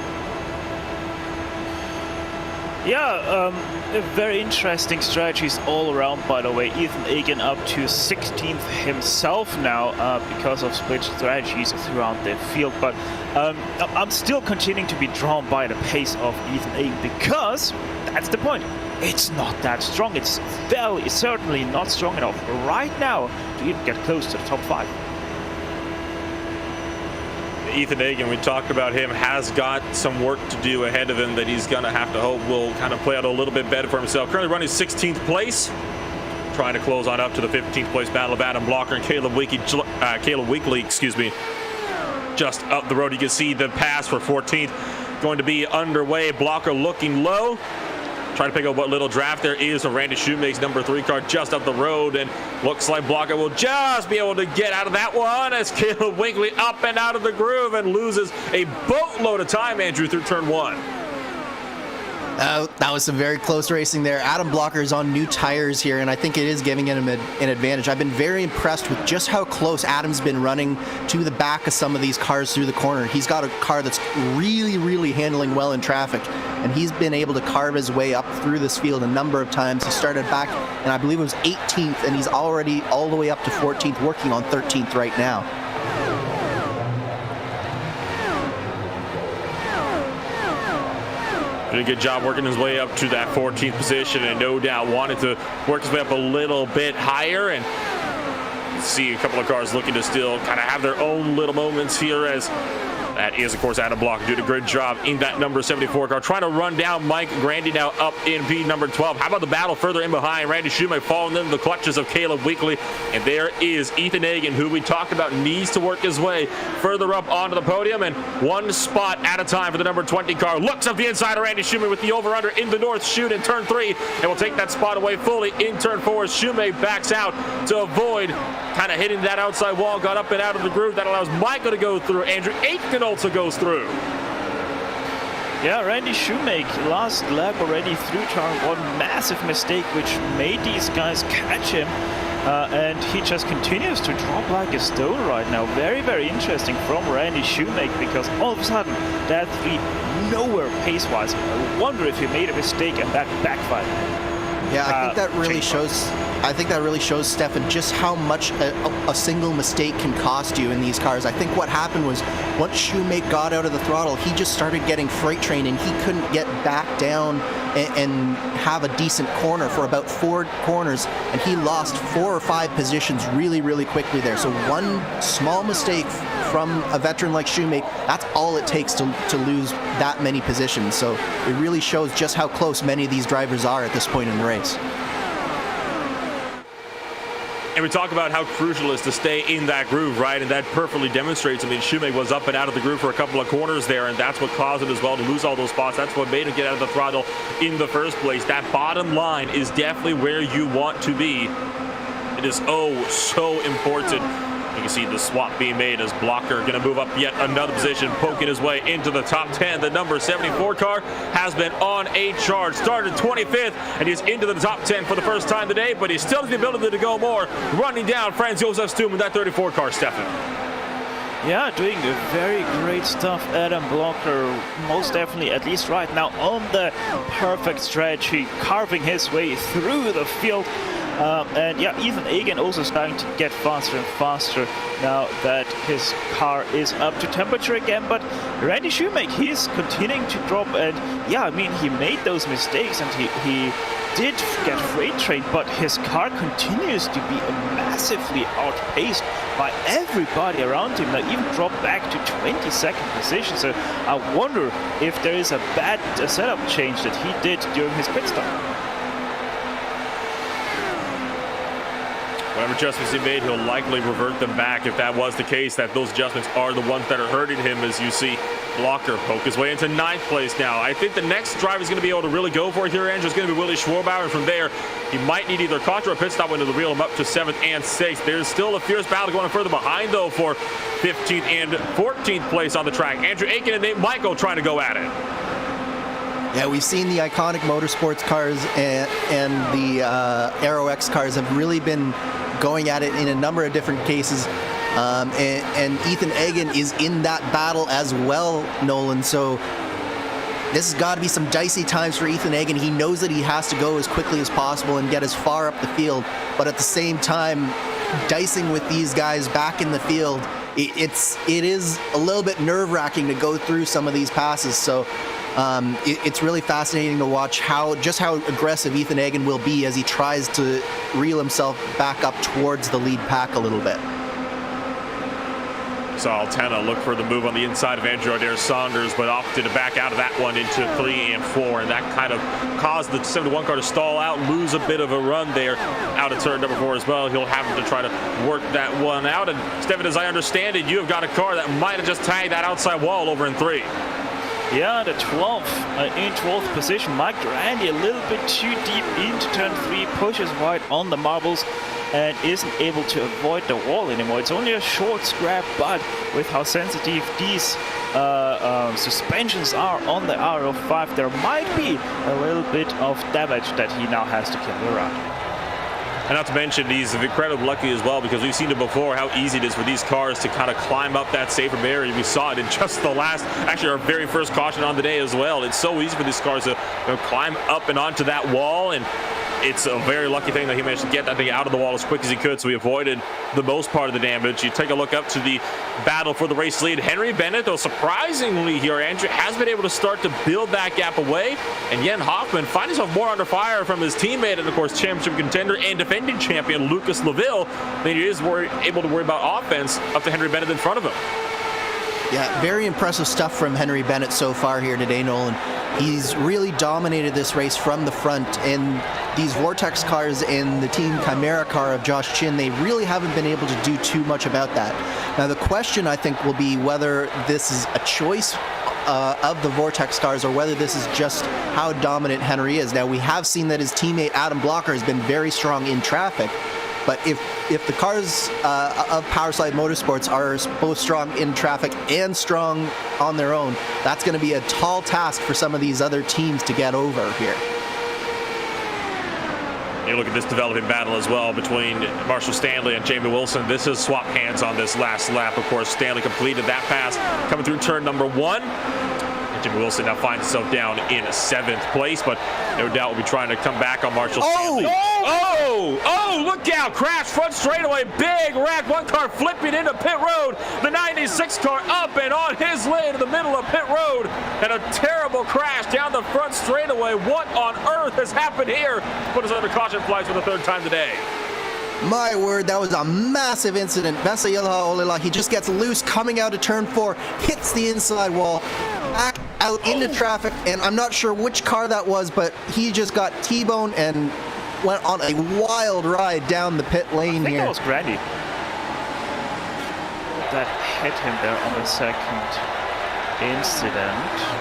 Yeah, very interesting strategies all around, by the way. Ethan Egan up to 16th himself now because of split strategies throughout the field. But I'm still continuing to be drawn by the pace of Ethan Egan, because that's the point. It's not that strong. It's certainly not strong enough right now to even get close to the top 5. Ethan Egan, we talked about him, has got some work to do ahead of him that he's going to have to hope will kind of play out a little bit better for himself. Currently running 16th place, trying to close on up to the 15th place battle of Adam Blocker and Caleb Weekly, just up the road. You can see the pass for 14th going to be underway. Blocker looking low. trying to pick up what little draft there is from Randy Shoemake's number 3 car just up the road, and looks like Blocker will just be able to get out of that one as Caleb Winkley up and out of the groove and loses a boatload of time, Andrew, through turn 1. That was some very close racing there. Adam Blocker is on new tires here, and I think it is giving him an advantage. I've been very impressed with just how close Adam's been running to the back of some of these cars through the corner. He's got a car that's really, really handling well in traffic, and he's been able to carve his way up through this field a number of times. He started back, and I believe it was 18th, and he's already all the way up to 14th, working on 13th right now. Did a good job working his way up to that 14th position, and no doubt wanted to work his way up a little bit higher. And see a couple of cars looking to still kind of have their own little moments here, as that is, of course, Adam Blocker doing a good job in that number 74 car, trying to run down Mike Grandy now up in P number 12. How about the battle further in behind? Randy Shoemake falling into the clutches of Caleb Winkley, and there is Ethan Hagen, who we talked about needs to work his way further up onto the podium, and one spot at a time for the number 20 car. Looks up the inside of Randy Shoemake with the over-under in the north chute in turn 3, and will take that spot away fully in turn 4 as Shoemake backs out to avoid kind of hitting that outside wall, got up and out of the groove. That allows Michael to go through. Andrew Aitken also goes through. Yeah, Randy Shoemake last lap already through turn 1, massive mistake which made these guys catch him, and he just continues to drop like a stone right now. Very, very interesting from Randy Shoemake, because all of a sudden that 3 nowhere pace-wise. I wonder if he made a mistake and that backfired. Yeah, I think that really shows. I think that really shows, Stefan, just how much a single mistake can cost you in these cars. I think what happened was once Shoemake got out of the throttle, he just started getting freight trained, and he couldn't get back down and have a decent corner for about 4 corners, and he lost 4 or 5 positions really, really quickly there. So one small mistake from a veteran like Shoemake, that's all it takes to lose that many positions. So it really shows just how close many of these drivers are at this point in the race. And we talk about how crucial it is to stay in that groove, right? And that perfectly demonstrates. I mean, Shoemake was up and out of the groove for a couple of corners there, and that's what caused it as well to lose all those spots. That's what made him get out of the throttle in the first place. That bottom line is definitely where you want to be. It is oh so important. You can see the swap being made as Blocker going to move up yet another position, poking his way into the top 10. The number 74 car has been on a charge. Started 25th, and he's into the top 10 for the first time today, but he still has the ability to go more. Running down Franz Josef Stum in that 34 car, Stefan. Yeah, doing very great stuff. Adam Blocker, most definitely, at least right now, on the perfect strategy, carving his way through the field. And yeah, Ethan Hagen also starting to get faster and faster now that his car is up to temperature again. But Randy Shoemake, he's continuing to drop, and yeah, I mean, he made those mistakes and he did get freight trained, but his car continues to be massively outpaced by everybody around him. Now even dropped back to 22nd position. So I wonder if there is a bad setup change that he did during his pit stop. Whatever adjustments he made, he'll likely revert them back if that was the case, that those adjustments are the ones that are hurting him, as you see Blocker poke his way into 9th place now. I think the next driver is going to be able to really go for it here, Andrew, is going to be Willie Schwarbauer, and from there, he might need either contra or pit stop window to reel him up to 7th and 6th. There's still a fierce battle going further behind, though, for 15th and 14th place on the track. Andrew Aitken and Nate Michael trying to go at it. Yeah, we've seen the iconic motorsports cars and the Aero X cars have really been going at it in a number of different cases. And Ethan Hagen is in that battle as well, Nolan. So this has got to be some dicey times for Ethan Hagen. He knows that he has to go as quickly as possible and get as far up the field. But at the same time, dicing with these guys back in the field, it is a little bit nerve-wracking to go through some of these passes. So it's really fascinating to watch just how aggressive Ethan Hagen will be as he tries to reel himself back up towards the lead pack a little bit. Saw Altena look for the move on the inside of Andrew Adair Saunders, but opted to back out of that one into 3 and 4, and that kind of caused the 71 car to stall out, lose a bit of a run there out of turn number 4 as well. He'll have to try to work that one out. And Stefan, as I understand it, you have got a car that might have just tagged that outside wall over in 3. Yeah, the 12th, in 12th position. Mike Durante a little bit too deep into turn 3, pushes wide on the marbles and isn't able to avoid the wall anymore. It's only a short scrap, but with how sensitive these suspensions are on the RO5, there might be a little bit of damage that he now has to carry around. And not to mention, he's incredibly lucky as well, because we've seen it before, how easy it is for these cars to kind of climb up that safer barrier. We saw it in just the last, actually our very first caution on the day as well. It's so easy for these cars to climb up and onto that wall, and it's a very lucky thing that he managed to get that thing out of the wall as quick as he could, so he avoided the most part of the damage. You take a look up to the battle for the race lead. Henry Bennett, though, surprisingly here, Andrew, has been able to start to build that gap away, and Jen Hoffman finding himself more under fire from his teammate and, of course, championship contender and defending champion Lucas Laville than he is able to worry about offense up to Henry Bennett in front of him. Yeah, very impressive stuff from Henry Bennett so far here today, Nolan. He's really dominated this race from the front, and these Vortex cars and the Team Chimera car of Josh Chin, they really haven't been able to do too much about that. Now, the question, I think, will be whether this is a choice of the Vortex cars or whether this is just how dominant Henry is. Now, we have seen that his teammate Adam Blocker has been very strong in traffic, but if the cars of Powerslide Motorsports are both strong in traffic and strong on their own, that's going to be a tall task for some of these other teams to get over here. You look at this developing battle as well between Marshall Stanley and Jamie Wilson. This has swapped hands on this last lap. Of course, Stanley completed that pass coming through turn number 1. Jimmy Wilson now finds himself down in 7th place, but no doubt will be trying to come back on Marshall Stanley. Oh, look out. Crash front straightaway. Big wreck. One car flipping into pit road. The 96 car up and on his lane in the middle of pit road. And a terrible crash down the front straightaway. What on earth has happened here? Put us under caution flags for the 3rd time today. My word, that was a massive incident. Vesa Ilha Olila, he just gets loose coming out of turn 4, hits the inside wall, back out into traffic, and I'm not sure which car that was, but he just got T-boned and went on a wild ride down the pit lane here. I think that was Grandy that hit him there on the 2nd incident.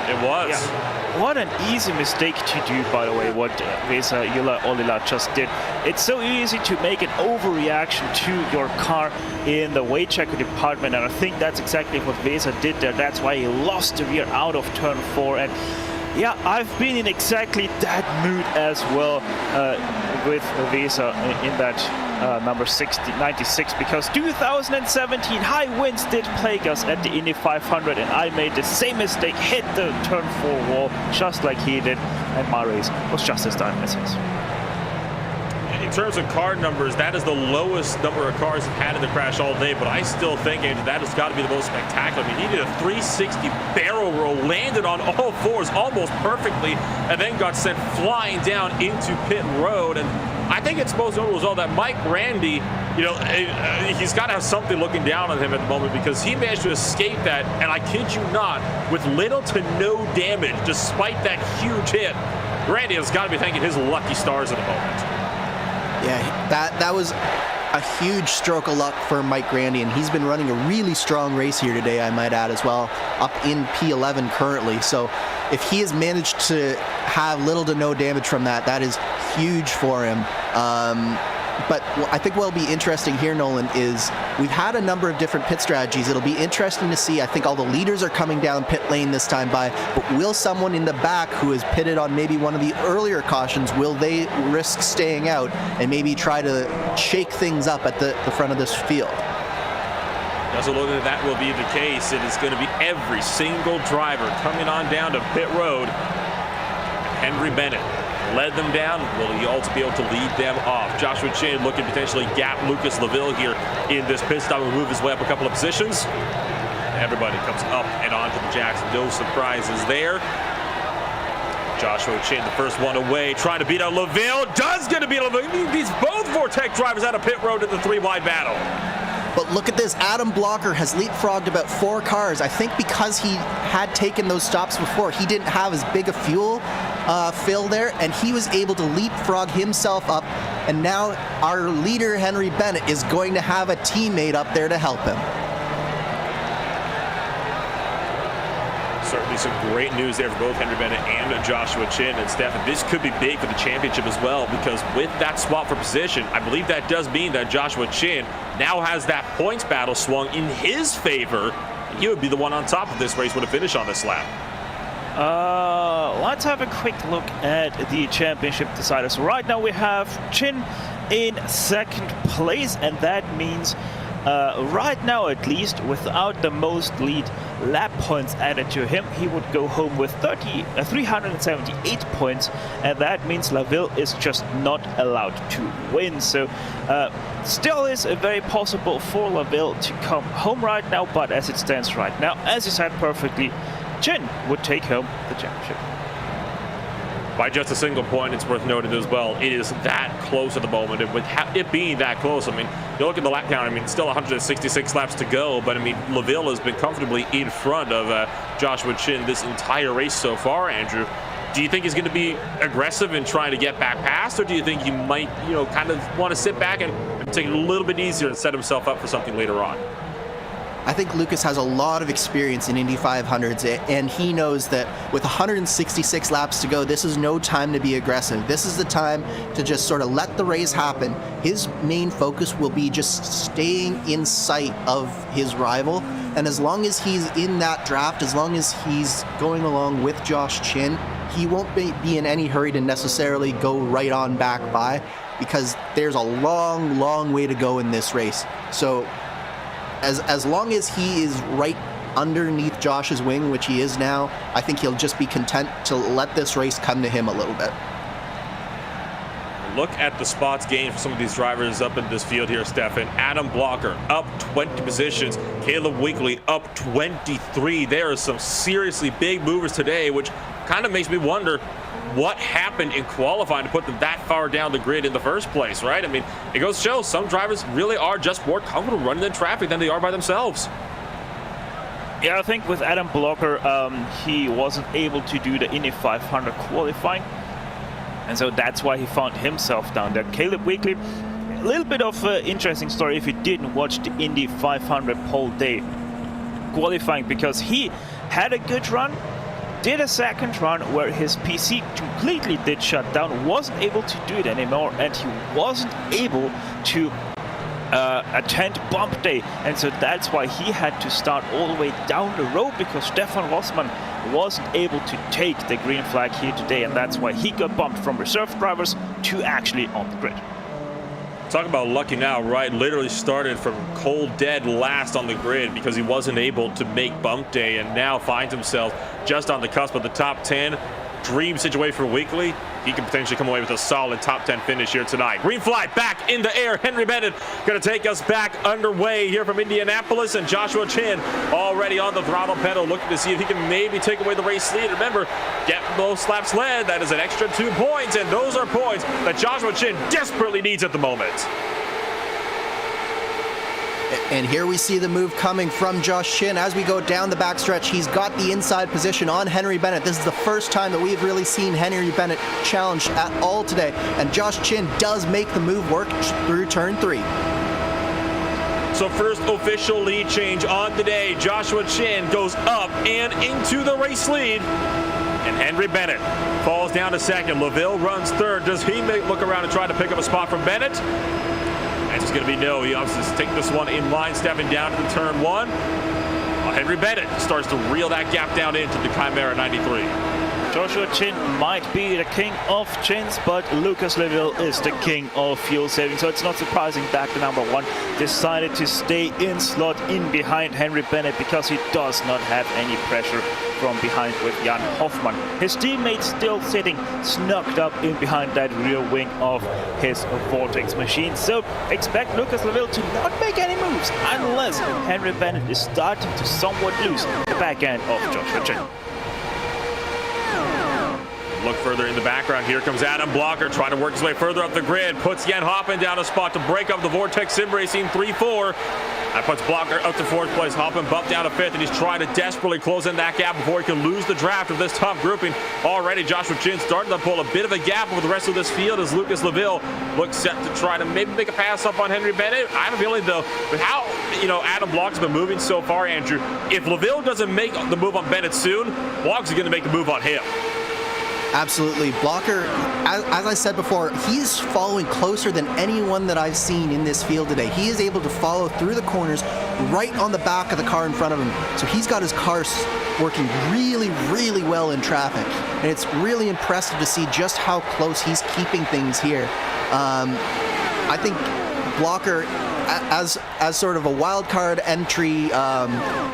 It was. Yeah. What an easy mistake to do, by the way, what Vesa Ilha Olila just did. It's so easy to make an overreaction to your car in the weight checker department, and I think that's exactly what Vesa did there. That's why he lost the rear out of turn 4. And yeah, I've been in exactly that mood as well with Vesa in that number 96, because 2017 high winds did plague us at the Indy 500, and I made the same mistake, hit the turn 4 wall just like he did, and my race was just as done as his. In terms of car numbers, that is the lowest number of cars he's had in the crash all day, but I still think, Andrew, that has got to be the most spectacular. I mean, he did a 360 barrel roll, landed on all 4s almost perfectly, and then got sent flying down into pit road. And I think it's most notable as well that Mike Randy, he's got to have something looking down on him at the moment, because he managed to escape that, and I kid you not, with little to no damage, despite that huge hit. Randy has got to be thanking his lucky stars at the moment. Yeah, that was a huge stroke of luck for Mike Grandy, and he's been running a really strong race here today, I might add as well, up in P11 currently. So if he has managed to have little to no damage from that, that is huge for him. But I think what'll be interesting here, Nolan, is we've had a number of different pit strategies. It'll be interesting to see. I think all the leaders are coming down pit lane this time by, but will someone in the back who is pitted on maybe one of the earlier cautions, will they risk staying out and maybe try to shake things up at the front of this field? Doesn't look like that will be the case. It is going to be every single driver coming on down to pit road. Henry Bennett led them down. Will he also be able to lead them off? Joshua Chin looking to potentially gap Lucas Laville here in this pit stop and move his way up a couple of positions. Everybody comes up and onto the Jackson. No surprises there. Joshua Chin, the first one away, trying to beat out Laville. Does get to beat Laville. He beats both Vortex drivers out of pit road in the 3-wide battle. But look at this, Adam Blocker has leapfrogged about 4 cars. I think because he had taken those stops before, he didn't have as big a fuel fill there, and he was able to leapfrog himself up, and now our leader, Henry Bennett, is going to have a teammate up there to help him. Certainly some great news there for both Henry Bennett and Joshua Chin. And Stefan, this could be big for the championship as well, because with that swap for position, I believe that does mean that Joshua Chin now has that points battle swung in his favor. He would be the one on top of this race with a finish on this lap. Let's have a quick look at the championship deciders. Right now we have Chin in second place, and that means right now, at least, without the most lead lap points added to him, he would go home with 378 points, and that means Laville is just not allowed to win. So still is very possible for Laville to come home right now, but as it stands right now, as you said perfectly, Chin would take home the championship. By just a single point, it's worth noting as well, it is that close at the moment. And with it being that close, I mean, you look at the lap count, I mean, still 166 laps to go, but I mean, Laville has been comfortably in front of Joshua Chin this entire race so far, Andrew. Do you think he's going to be aggressive in trying to get back past, or do you think he might, you know, kind of want to sit back and take it a little bit easier and set himself up for something later on? I think Lucas has a lot of experience in Indy 500s, and he knows that with 166 laps to go, this is no time to be aggressive. This is the time to just sort of let the race happen. His main focus will be just staying in sight of his rival, and as long as he's in that draft, as long as he's going along with Josh Chin, he won't be in any hurry to necessarily go right on back by, because there's a long, long way to go in this race. So as long as he is right underneath Josh's wing, which he is now, I think he'll just be content to let this race come to him a little bit. Look at the spots gained for some of these drivers up in this field here, Stefan. Adam Blocker up 20 positions. Caleb Weekley up 23. There are some seriously big movers today, which kind of makes me wonder what happened in qualifying to put them that far down the grid in the first place, right? I mean, it goes to show some drivers really are just more comfortable running in traffic than they are by themselves. Yeah, I think with Adam Blocker, he wasn't able to do the Indy 500 qualifying, and so that's why he found himself down there. Caleb Weekley, a little bit of an interesting story if you didn't watch the Indy 500 pole day qualifying, because he had a good run, did a second run where his PC completely did shut down, wasn't able to do it anymore, and he wasn't able to attend bump day, and so that's why he had to start all the way down the road, because Stefan Rossmann wasn't able to take the green flag here today, and that's why he got bumped from reserve drivers to actually on the grid. Talk about lucky now, right? Literally started from cold dead last on the grid because he wasn't able to make bump day, and now finds himself just on the cusp of the top 10. Dream situation for Weekley. He can potentially come away with a solid top 10 finish here tonight. Green flag back in the air. Henry Bennett going to take us back underway here from Indianapolis, and Joshua Chin already on the throttle pedal, looking to see if he can maybe take away the race lead. Remember, get those laps led. That is an extra 2 points, and those are points that Joshua Chin desperately needs at the moment. And here we see the move coming from Josh Chin. As we go down the backstretch, he's got the inside position on Henry Bennett. This is the first time that we've really seen Henry Bennett challenged at all today. And Josh Chin does make the move work through turn 3. So first official lead change on the day. Joshua Chin goes up and into the race lead. And Henry Bennett falls down to second. Laville runs third. Does he look around and try to pick up a spot from Bennett? It's going to be no. He obviously take this one in line, stepping down to the turn 1. Henry Bennett starts to reel that gap down into the Chimera 93. Joshua Chin might be the king of chins, but Lucas Laville is the king of fuel saving. So it's not surprising that the number 1 decided to stay in slot in behind Henry Bennett, because he does not have any pressure from behind with Jan Hoffmann. His teammates still sitting snugged up in behind that rear wing of his Vortex machine. So expect Lucas Laville to not make any moves unless Henry Bennett is starting to somewhat lose the back end of Joshua Chin. Look further in the background. Here comes Adam Blocker trying to work his way further up the grid. Puts Jan Hoppen down a spot to break up the Vortex Sim Racing 3-4. That puts Blocker up to 4th place. Hoppen bumped down to 5th, and he's trying to desperately close in that gap before he can lose the draft of this top grouping. Already, Joshua Chin starting to pull a bit of a gap over the rest of this field as Lucas Laville looks set to try to maybe make a pass up on Henry Bennett. I have a feeling, though, with how Adam Block's been moving so far, Andrew, if Laville doesn't make the move on Bennett soon, Block's going to make the move on him. Absolutely. Blocker, as I said before, he's following closer than anyone that I've seen in this field today. He is able to follow through the corners right on the back of the car in front of him. So he's got his car working really, really well in traffic. And it's really impressive to see just how close he's keeping things here. I think Blocker, as sort of a wild card entry,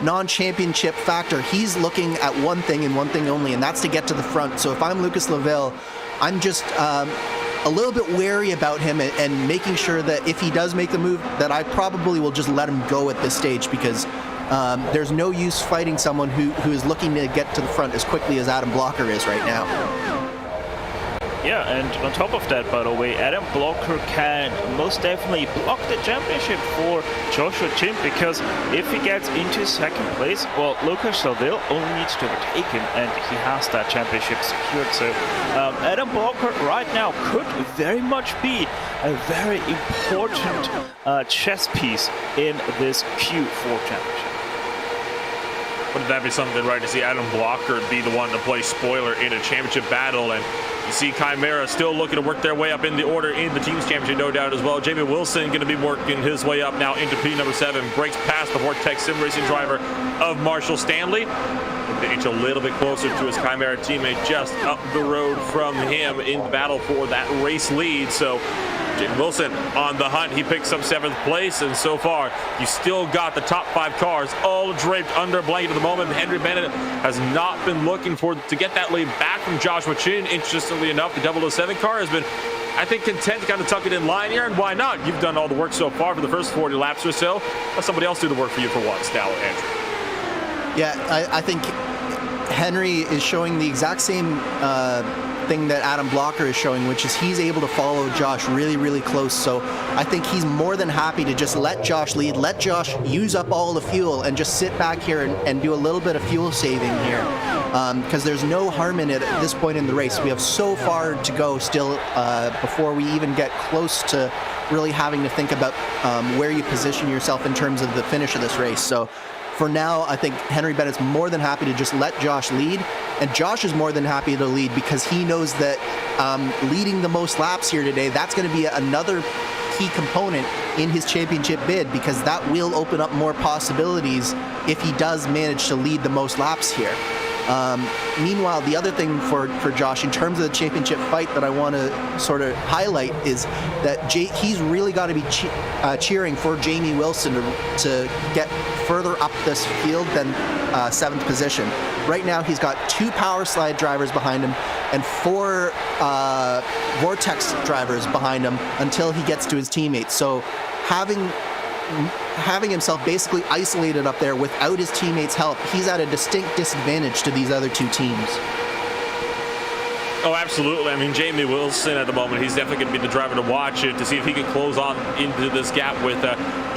non-championship factor, he's looking at one thing and one thing only, and that's to get to the front. So if I'm Lucas Laville, I'm just a little bit wary about him and making sure that if he does make the move, that I probably will just let him go at this stage, because there's no use fighting someone who is looking to get to the front as quickly as Adam Blocker is right now. Yeah, and on top of that, by the way, Adam Blocker can most definitely block the championship for Joshua Chin, because if he gets into 2nd place, well, Lucas Laville only needs to overtake him, and he has that championship secured. So Adam Blocker right now could very much be a very important chess piece in this Q4 championship. Wouldn't that be something, right, to see Adam Blocker be the one to play spoiler in a championship battle? And you see Chimera still looking to work their way up in the order in the team's championship, no doubt as well. Jamie Wilson going to be working his way up now into P number 7. Breaks past the Vortex Sim Racing driver of Marshall Stanley. To inch a little bit closer to his Chimera teammate just up the road from him in the battle for that race lead. So Jamie Wilson on the hunt. He picks up 7th place, and so far you still got the top 5 cars all draped under a blanket at the moment. Henry Bennett has not been looking to get that lead back from Joshua Chin. Interestingly enough, the 007 car has been, I think, content to kind of tuck it in line here, and why not? You've done all the work so far for the first 40 laps or so. Let somebody else do the work for you for once now, Andrew. Yeah, I think Henry is showing the exact same thing that Adam Blocker is showing, which is he's able to follow Josh really, really close. So I think he's more than happy to just let Josh lead, let Josh use up all the fuel, and just sit back here and do a little bit of fuel saving here. Because there's no harm in it at this point in the race. We have so far to go still before we even get close to really having to think about where you position yourself in terms of the finish of this race. So for now, I think Henry Bennett's more than happy to just let Josh lead, and Josh is more than happy to lead because he knows that leading the most laps here today, that's going to be another key component in his championship bid, because that will open up more possibilities if he does manage to lead the most laps here. Meanwhile, the other thing for Josh in terms of the championship fight that I want to sort of highlight is that he's really got to be cheering for Jamie Wilson to get further up this field than 7th position. Right now, he's got 2 power slide drivers behind him and 4 Vortex drivers behind him until he gets to his teammates. So having himself basically isolated up there without his teammates' help, he's at a distinct disadvantage to these other 2 teams. Oh, absolutely. I mean, Jamie Wilson at the moment, he's definitely going to be the driver to watch it to see if he can close on into this gap with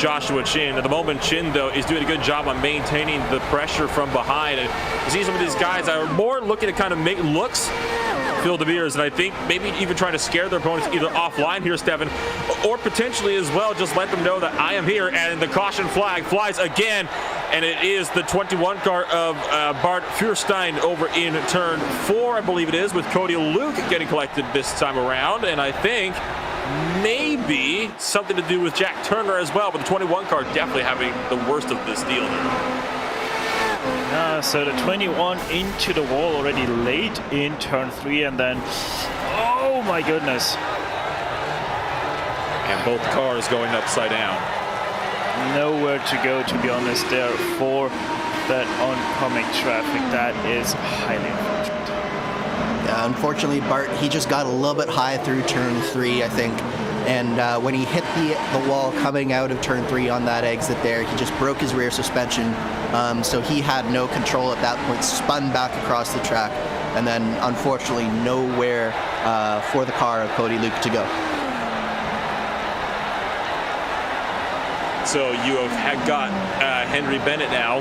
Joshua Chin. At the moment, Chin, though, is doing a good job on maintaining the pressure from behind. And you see some of these guys that are more looking to kind of make looks, fill the beers, and I think maybe even trying to scare their opponents either offline here, Stefan, or potentially as well just let them know that I am here, and the caution flag flies again, and it is the 21 car of Bart Feuerstein over in turn 4, I believe it is, with Cody Luke getting collected this time around, and I think maybe something to do with Jack Turner as well, but the 21 car definitely having the worst of this deal here. So the 21 into the wall already late in turn 3, and then, oh my goodness. And both cars going upside down. Nowhere to go, to be honest, there for that oncoming traffic. That is highly unfortunate. Yeah, unfortunately, Bart, he just got a little bit high through turn 3, I think. And when he hit the wall coming out of turn 3 on that exit there, he just broke his rear suspension. So he had no control at that point, spun back across the track. and then unfortunately nowhere for the car of Cody Luke to go. So you have got Henry Bennett now,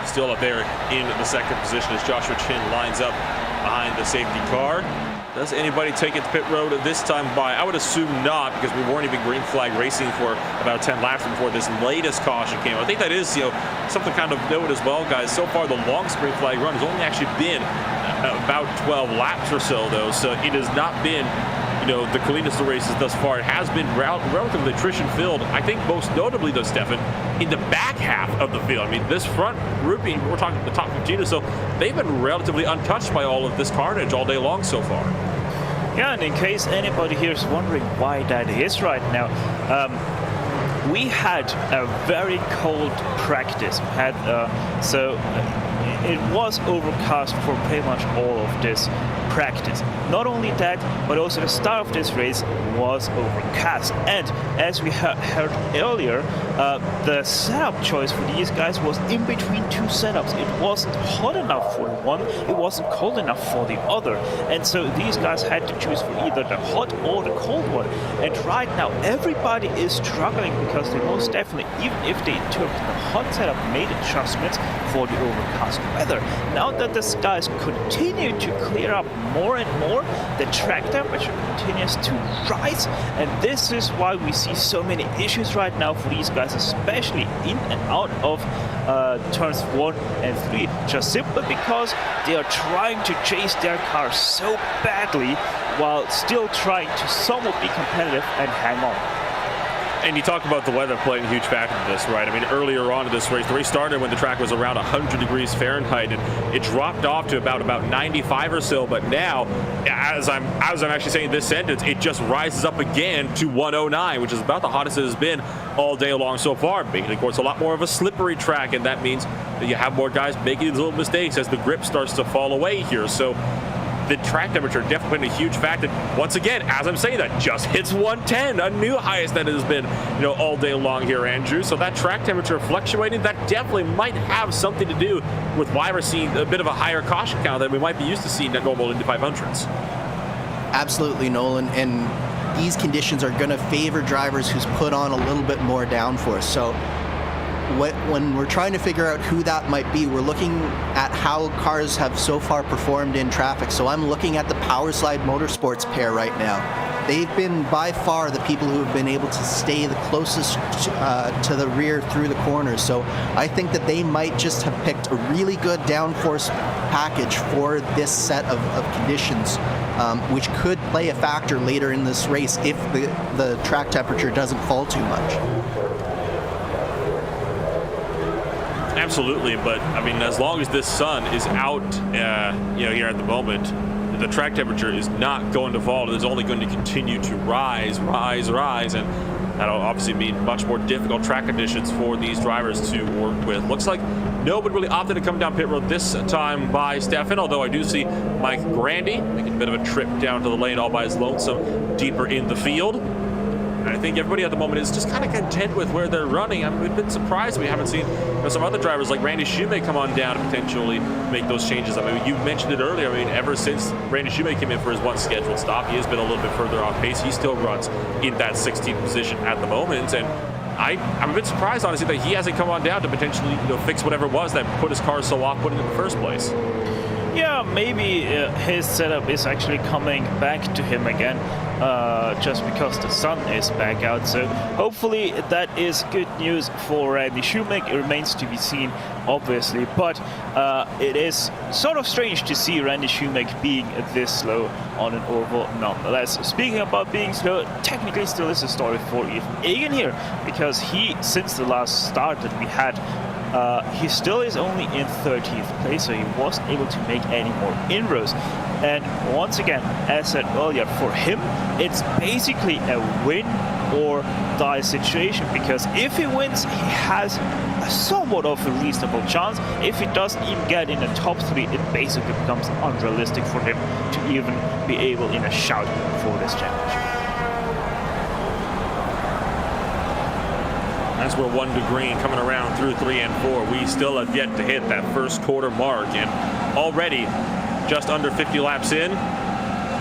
still up there in the second position as Joshua Chin lines up behind the safety car. Does anybody take it to pit road this time by? I would assume not, because we weren't even green flag racing for about 10 laps before this latest caution came. I think that is, something kind of note as well, guys. So far, the longest green flag run has only actually been about 12 laps or so, though. So it has not been, the cleanest of races thus far. It has been relatively attrition-filled. I think most notably, though, Stefan, in the back half of the field. I mean, this front grouping, we're talking the top 15, so they've been relatively untouched by all of this carnage all day long so far. Yeah, and in case anybody here is wondering why that is right now, we had a very cold practice. It was overcast for pretty much all of this practice. Not only that, but also the start of this race was overcast. And as we heard earlier, the setup choice for these guys was in between two setups. It wasn't hot enough for one, it wasn't cold enough for the other. And so these guys had to choose for either the hot or the cold one. And right now, everybody is struggling because they most definitely, even if they took the hot setup, made adjustments for the overcast weather. Now that the skies continue to clear up more and more, the track temperature continues to rise, and this is why we see so many issues right now for these guys, especially in and out of turns 1 and 3, just simply because they are trying to chase their car so badly while still trying to somewhat be competitive and hang on. And you talk about the weather playing a huge factor in this, right? I mean, earlier on in this race, the race started when the track was around 100 degrees Fahrenheit, and it dropped off to about 95 or so. But now, as I'm actually saying this sentence, it just rises up again to 109, which is about the hottest it has been all day long so far. Making, of course, a lot more of a slippery track, and that means that you have more guys making these little mistakes as the grip starts to fall away here. So the track temperature definitely been a huge factor. Once again, as I'm saying that, just hits 110, a new highest that it has been, all day long here, Andrew. So that track temperature fluctuating, that definitely might have something to do with why we're seeing a bit of a higher caution count than we might be used to seeing at normal Indy 500s. Absolutely, Nolan. And these conditions are going to favor drivers who's put on a little bit more downforce. So when we're trying to figure out who that might be, we're looking at how cars have so far performed in traffic. So I'm looking at the Powerslide Motorsports pair right now. They've been by far the people who have been able to stay the closest to the rear through the corners. So I think that they might just have picked a really good downforce package for this set of conditions, which could play a factor later in this race if the track temperature doesn't fall too much. Absolutely, but I mean, as long as this sun is out, here at the moment, the track temperature is not going to fall. It is only going to continue to rise, and that'll obviously mean much more difficult track conditions for these drivers to work with. Looks like nobody really opted to come down pit road this time by Stefan, although I do see Mike Grandy making a bit of a trip down to the lane all by his lonesome, deeper in the field. And I think everybody at the moment is just kind of content with where they're running. I'm a bit surprised we haven't seen some other drivers like Randy Shoemake come on down and potentially make those changes. I mean, you mentioned it earlier. I mean, ever since Randy Shoemake came in for his one scheduled stop, he has been a little bit further off pace. He still runs in that 16th position at the moment. And I'm a bit surprised, honestly, that he hasn't come on down to potentially fix whatever it was that put his car so off-putting in the first place. Yeah, maybe his setup is actually coming back to him again, just because the sun is back out. So hopefully that is good news for Randy Shoemake. It remains to be seen, obviously, but it is sort of strange to see Randy Shoemake being this slow on an oval nonetheless. Speaking about being slow, technically still is a story for Ethan Egan here, because he, since the last start that we had, he still is only in 13th place, so he wasn't able to make any more inroads. And once again, as said earlier, for him, it's basically a win or die situation, because if he wins, he has a somewhat of a reasonable chance. If he doesn't even get in the top 3, it basically becomes unrealistic for him to even be able in a shout for this championship. As we're 1 to green, coming around through 3 and 4, we still have yet to hit that first quarter mark, and already just under 50 laps in.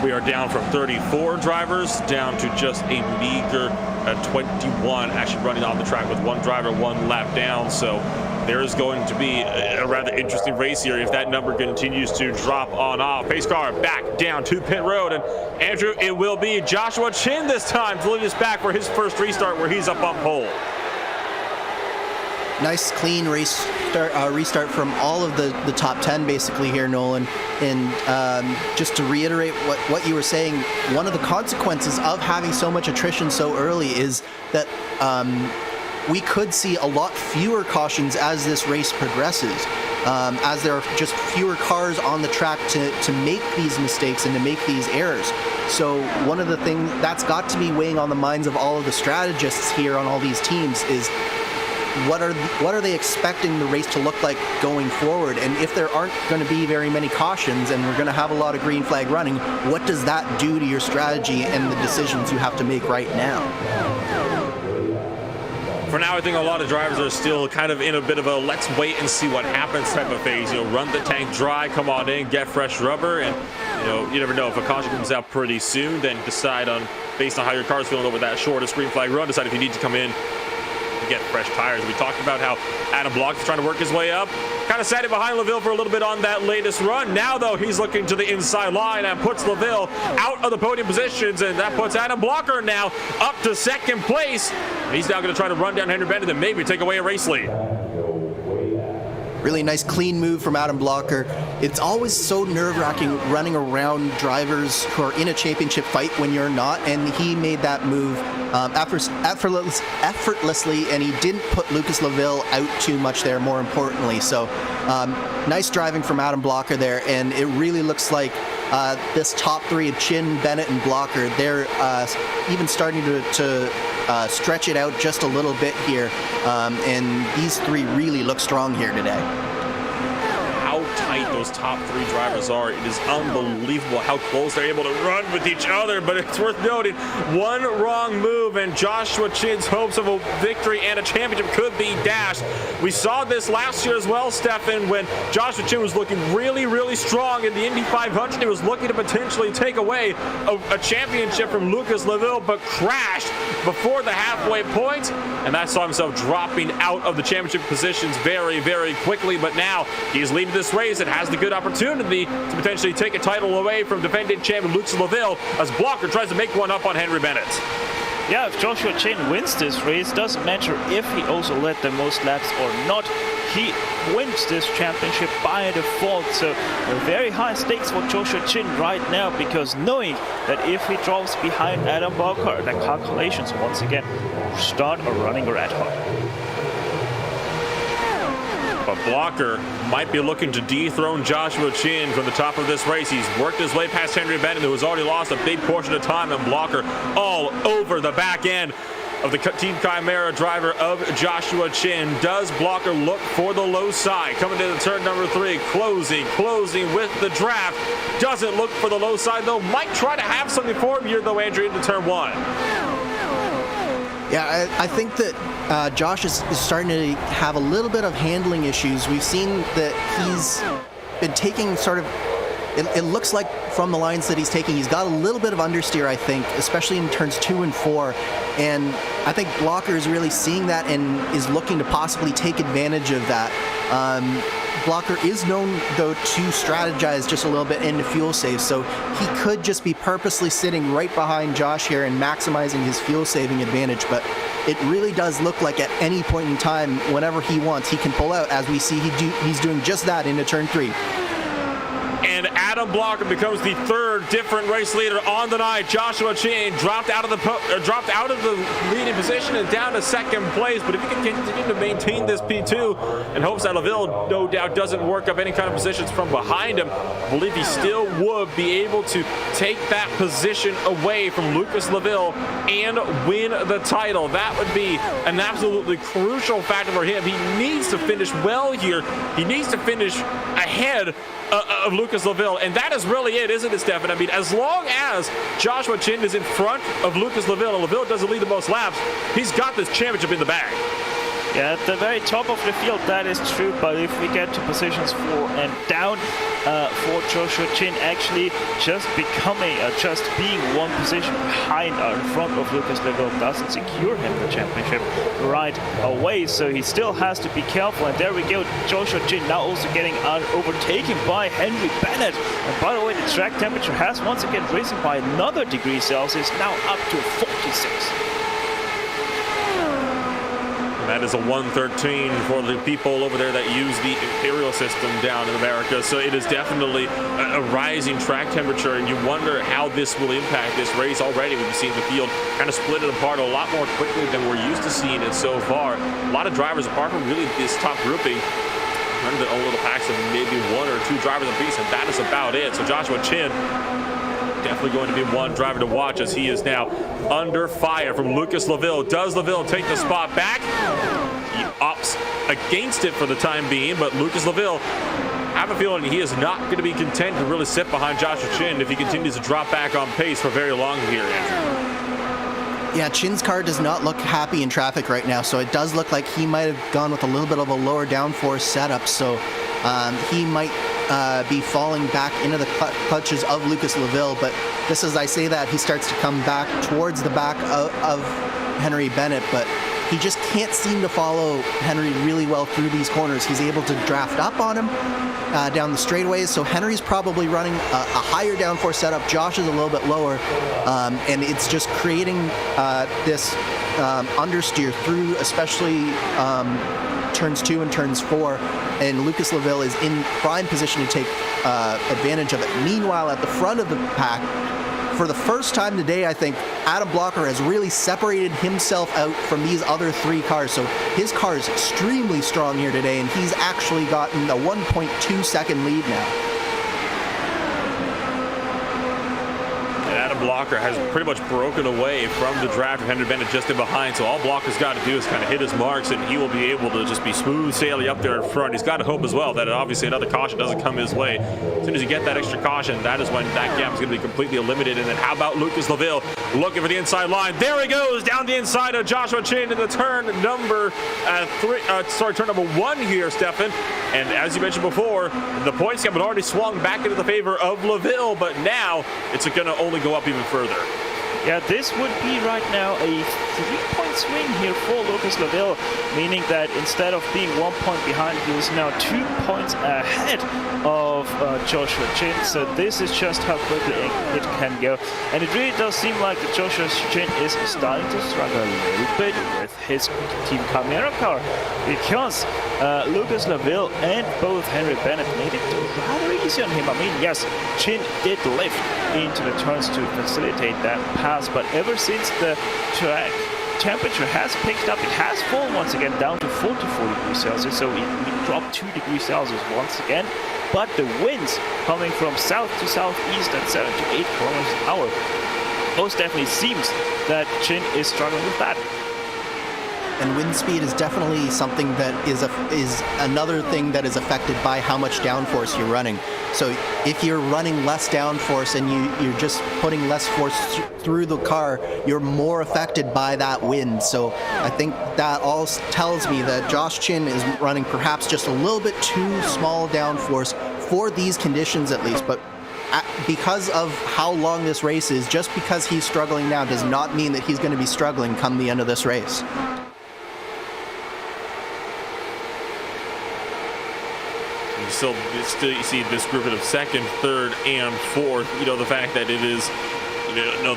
We are down from 34 drivers down to just a meager 21 actually running on the track with one driver 1 lap down. So there is going to be a rather interesting race here if that number continues to drop on off. Pace car back down to pit road, and Andrew, it will be Joshua Chin this time to lead us back for his first restart where he's up on pole. Nice clean restart from all of the top 10 basically here, Nolan. And just to reiterate what you were saying, one of the consequences of having so much attrition so early is that we could see a lot fewer cautions as this race progresses, as there are just fewer cars on the track to make these mistakes and to make these errors. So one of the things that's got to be weighing on the minds of all of the strategists here on all these teams is what are they expecting the race to look like going forward? And if there aren't going to be very many cautions and we're going to have a lot of green flag running, what does that do to your strategy and the decisions you have to make right now? For now, I think a lot of drivers are still kind of in a bit of a let's wait and see what happens type of phase. You know, run the tank dry, come on in, get fresh rubber, and you never know if a caution comes out pretty soon. Then decide on, based on how your car's feeling over that shortest green flag run, decide if you need to come in and get fresh tires. We talked about how Adam Block is trying to work his way up. Kind of sat it behind Laville for a little bit on that latest run. Now, though, he's looking to the inside line and puts Laville out of the podium positions, and that puts Adam Blocker now up to second place. He's now going to try to run down Henry Bennett and maybe take away a race lead. Really nice clean move from Adam Blocker. It's always so nerve-wracking running around drivers who are in a championship fight when you're not, and he made that move effortlessly, and he didn't put Lucas Laville out too much there, more importantly. So nice driving from Adam Blocker there, and it really looks like this top three of Chin, Bennett, and Blocker, they're even starting to stretch it out just a little bit here, and these three really look strong here today. How tight those top three drivers are. It is unbelievable how close they're able to run with each other, but it's worth noting, one wrong move and Joshua Chin's hopes of a victory and a championship could be dashed. We saw this last year as well, Stefan, when Joshua Chin was looking really, really strong in the Indy 500. He was looking to potentially take away a championship from Lucas Laville, but crashed before the halfway point, and that saw himself dropping out of the championship positions very, very quickly. But now he's leading this race and has the good opportunity to potentially take a title away from defending champion Lucas Laville as Blocker tries to make one up on Henry Bennett. Yeah, if Joshua Chin wins this race, doesn't matter if he also led the most laps or not, he wins this championship by default. So very high stakes for Joshua Chin right now, because knowing that if he drops behind Adam Blocker, the calculations once again start running red hot. But Blocker might be looking to dethrone Joshua Chin from the top of this race. He's worked his way past Henry Bennett, who has already lost a big portion of time, and Blocker all over the back end of the Team Chimera driver of Joshua Chin. Does Blocker look for the low side? Coming into turn number 3, closing with the draft. Doesn't look for the low side, though. Might try to have something for him here, though, Andrew, into turn 1. Yeah, I think that Josh is starting to have a little bit of handling issues. We've seen that he's been taking sort of, it looks like from the lines that he's taking, he's got a little bit of understeer, I think, especially in turns 2 and 4. And I think Blocker is really seeing that and is looking to possibly take advantage of that. Blocker is known, though, to strategize just a little bit into fuel save, so he could just be purposely sitting right behind Josh here and maximizing his fuel saving advantage. But it really does look like at any point in time, whenever he wants, he can pull out, as we see he's doing just that into turn 3. And Adam Blocker becomes the third different race leader on the night. Joshua Chin dropped out of the leading position and down to second place. But if he can continue to maintain this P2 in hopes that Laville no doubt doesn't work up any kind of positions from behind him, I believe he still would be able to take that position away from Lucas Laville and win the title. That would be an absolutely crucial factor for him. He needs to finish well here. He needs to finish ahead of Lucas Laville, and that is really it, isn't it, Stefan? I mean, as long as Joshua Chin is in front of Lucas Laville and Laville doesn't lead the most laps, he's got this championship in the bag. Yeah, at the very top of the field, that is true, but if we get to positions 4 and down, for Joshua Chin actually just being one position behind or in front of Lucas Leville doesn't secure him the championship right away, so he still has to be careful. And there we go, Joshua Chin now also getting overtaken by Henry Bennett. And by the way, the track temperature has once again risen by another degree Celsius, now up to 46. That is a 113 for the people over there that use the Imperial system down in America. So it is definitely a rising track temperature, and you wonder how this will impact this race. Already we've seen the field kind of split it apart a lot more quickly than we're used to seeing it so far. A lot of drivers, apart from really this top grouping, run their own little packs of maybe 1 or 2 drivers apiece, and that is about it. So Joshua Chin definitely going to be one driver to watch, as he is now under fire from Lucas Leville. Does Leville take the spot back? He opts against it for the time being, but Lucas Leville, I have a feeling he is not going to be content to really sit behind Joshua Chin if he continues to drop back on pace for very long here, Andrew. Yeah, Chin's car does not look happy in traffic right now, so it does look like he might have gone with a little bit of a lower downforce setup, so he might be falling back into the clutches of Lucas Leville. But just as I say that, he starts to come back towards the back of Henry Bennett, but he just can't seem to follow Henry really well through these corners. He's able to draft up on him down the straightaways, so Henry's probably running a higher downforce setup. Josh is a little bit lower, and it's just creating this understeer through especially turns 2 and turns 4, and Lucas Leville is in prime position to take advantage of it. Meanwhile, at the front of the pack, for the first time today, I think Adam Blocker has really separated himself out from these other 3 cars. So his car is extremely strong here today, and he's actually gotten a 1.2 second lead now. Blocker has pretty much broken away from the draft of Henry Bennett just in behind, so all Blocker's got to do is kind of hit his marks, and he will be able to just be smooth sailing up there in front. He's got to hope as well that obviously another caution doesn't come his way. As soon as you get that extra caution, that is when that gap is going to be completely eliminated. And then how about Lucas Leville looking for the inside line? There he goes down the inside of Joshua Chin in the turn number turn number 1 here, Stefan. And as you mentioned before, the points have already swung back into the favor of Leville, but now it's going to only go up even further. Yeah, this would be right now a 3-point swing here for Lucas Leville, meaning that instead of being 1 point behind, he is now 2 points ahead of Joshua Chin. So this is just how quickly it can go. And it really does seem like that Joshua Chin is starting to struggle a little bit with his Team Camaro car, because Lucas Leville and both Henry Bennett made it rather easy on him. I mean, yes, Chin did lift into the turns to facilitate that pass, but ever since the track temperature has picked up, it has fallen once again down to 44 degrees Celsius, so we dropped 2 degrees Celsius once again. But the winds coming from south to southeast at 7 to 8 kilometers an hour, most definitely seems that Chin is struggling with that. And wind speed is definitely something that is another thing that is affected by how much downforce you're running. So if you're running less downforce and you're just putting less force through the car, you're more affected by that wind. So I think that all tells me that Josh Chin is running perhaps just a little bit too small downforce for these conditions at least. But because of how long this race is, just because he's struggling now does not mean that he's going to be struggling come the end of this race. Still, you see this group of 2nd, 3rd, and 4th. You know, the fact that it is,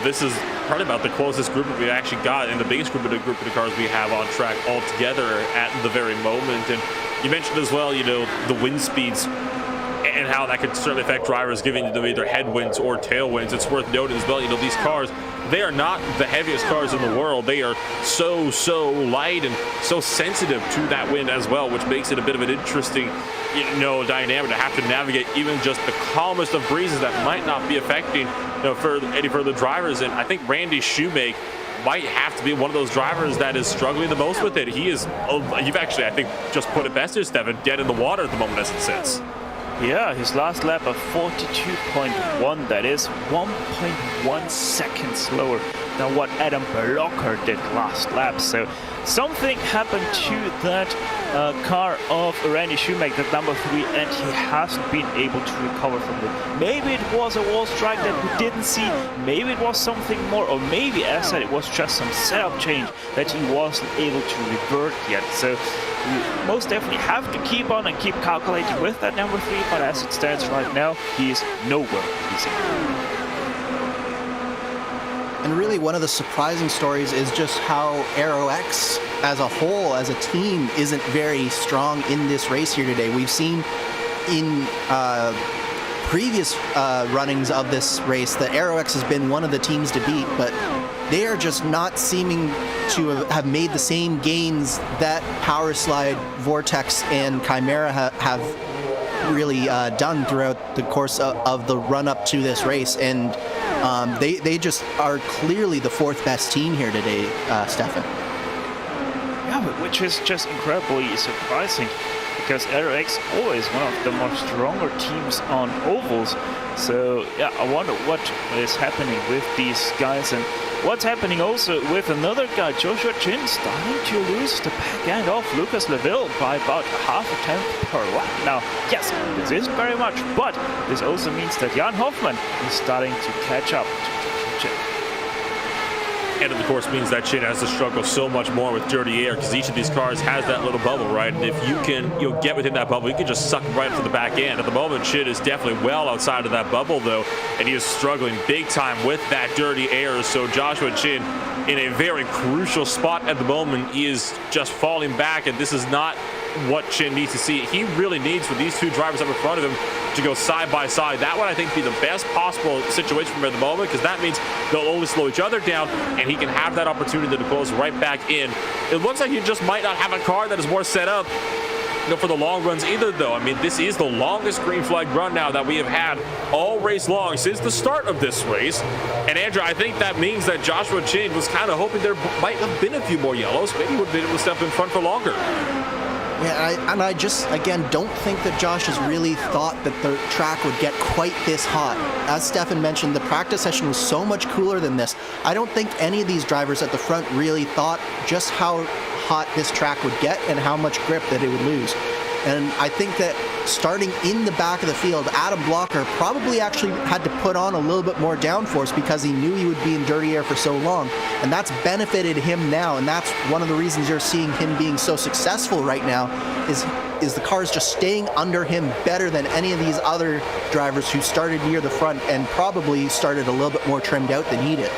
this is probably about the closest group we've actually got, and the biggest group of the cars we have on track altogether at the very moment. And you mentioned as well, the wind speeds and how that could certainly affect drivers giving them either headwinds or tailwinds. It's worth noting as well, these cars, they are not the heaviest cars in the world. They are so light and so sensitive to that wind as well, which makes it a bit of an interesting, dynamic to have to navigate even just the calmest of breezes that might not be affecting, any further drivers. And I think Randy Shoemake might have to be one of those drivers that is struggling the most with it. He is, you've actually, I think, just put it best here, Stefan, dead in the water at the moment as it sits. Yeah, his last lap of 42.1, that is 1.1 seconds slower than what Adam Blocker did last lap. So something happened to that car of Randy Shoemaker, number 3, and he hasn't been able to recover from it. Maybe it was a wall strike that we didn't see, maybe it was something more, or maybe, as I said, it was just some setup change that he wasn't able to revert yet. So we most definitely have to keep on and keep calculating with that number 3, but as it stands right now, he is nowhere to be seen. And really, one of the surprising stories is just how Aero X as a whole, as a team, isn't very strong in this race here today. We've seen in previous runnings of this race that Aero X has been one of the teams to beat, but they are just not seeming to have made the same gains that Powerslide, Vortex, and Chimera have really done throughout the course of the run-up to this race. And they just are clearly the 4th best team here today, Stefan. Yeah, but which is just incredibly surprising, because Aero X always one of the more stronger teams on ovals. So yeah, I wonder what is happening with these guys, and what's happening also with another guy, Joshua Chin, starting to lose the back end of Lucas Leville by about half a tenth per lap. Now, yes, this isn't very much, but this also means that Jan Hoffman is starting to catch up to Chin. And of course means that Chin has to struggle so much more with dirty air, because each of these cars has that little bubble, right? And if you'll get within that bubble, you can just suck right up to the back end. At the moment, Chin is definitely well outside of that bubble, though, and he is struggling big time with that dirty air. So Joshua Chin in a very crucial spot at the moment. He is just falling back, and this is not what Chin needs to see. He really needs for these 2 drivers up in front of him to go side by side. That would, I think, be the best possible situation for him at the moment, because that means they'll only slow each other down, and he can have that opportunity to close right back in. It looks like he just might not have a car that is more set up, for the long runs either, though. I mean, this is the longest green flag run now that we have had all race long since the start of this race. And Andrew, I think that means that Joshua Chin was kind of hoping there might have been a few more yellows. Maybe he would have been able to step in front for longer. Yeah, I just, again, don't think that Josh has really thought that the track would get quite this hot. As Stefan mentioned, the practice session was so much cooler than this. I don't think any of these drivers at the front really thought just how hot this track would get and how much grip that it would lose. And I think that starting in the back of the field, Adam Blocker probably actually had to put on a little bit more downforce because he knew he would be in dirty air for so long. And that's benefited him now. And that's one of the reasons you're seeing him being so successful right now is the cars just staying under him better than any of these other drivers who started near the front and probably started a little bit more trimmed out than he did.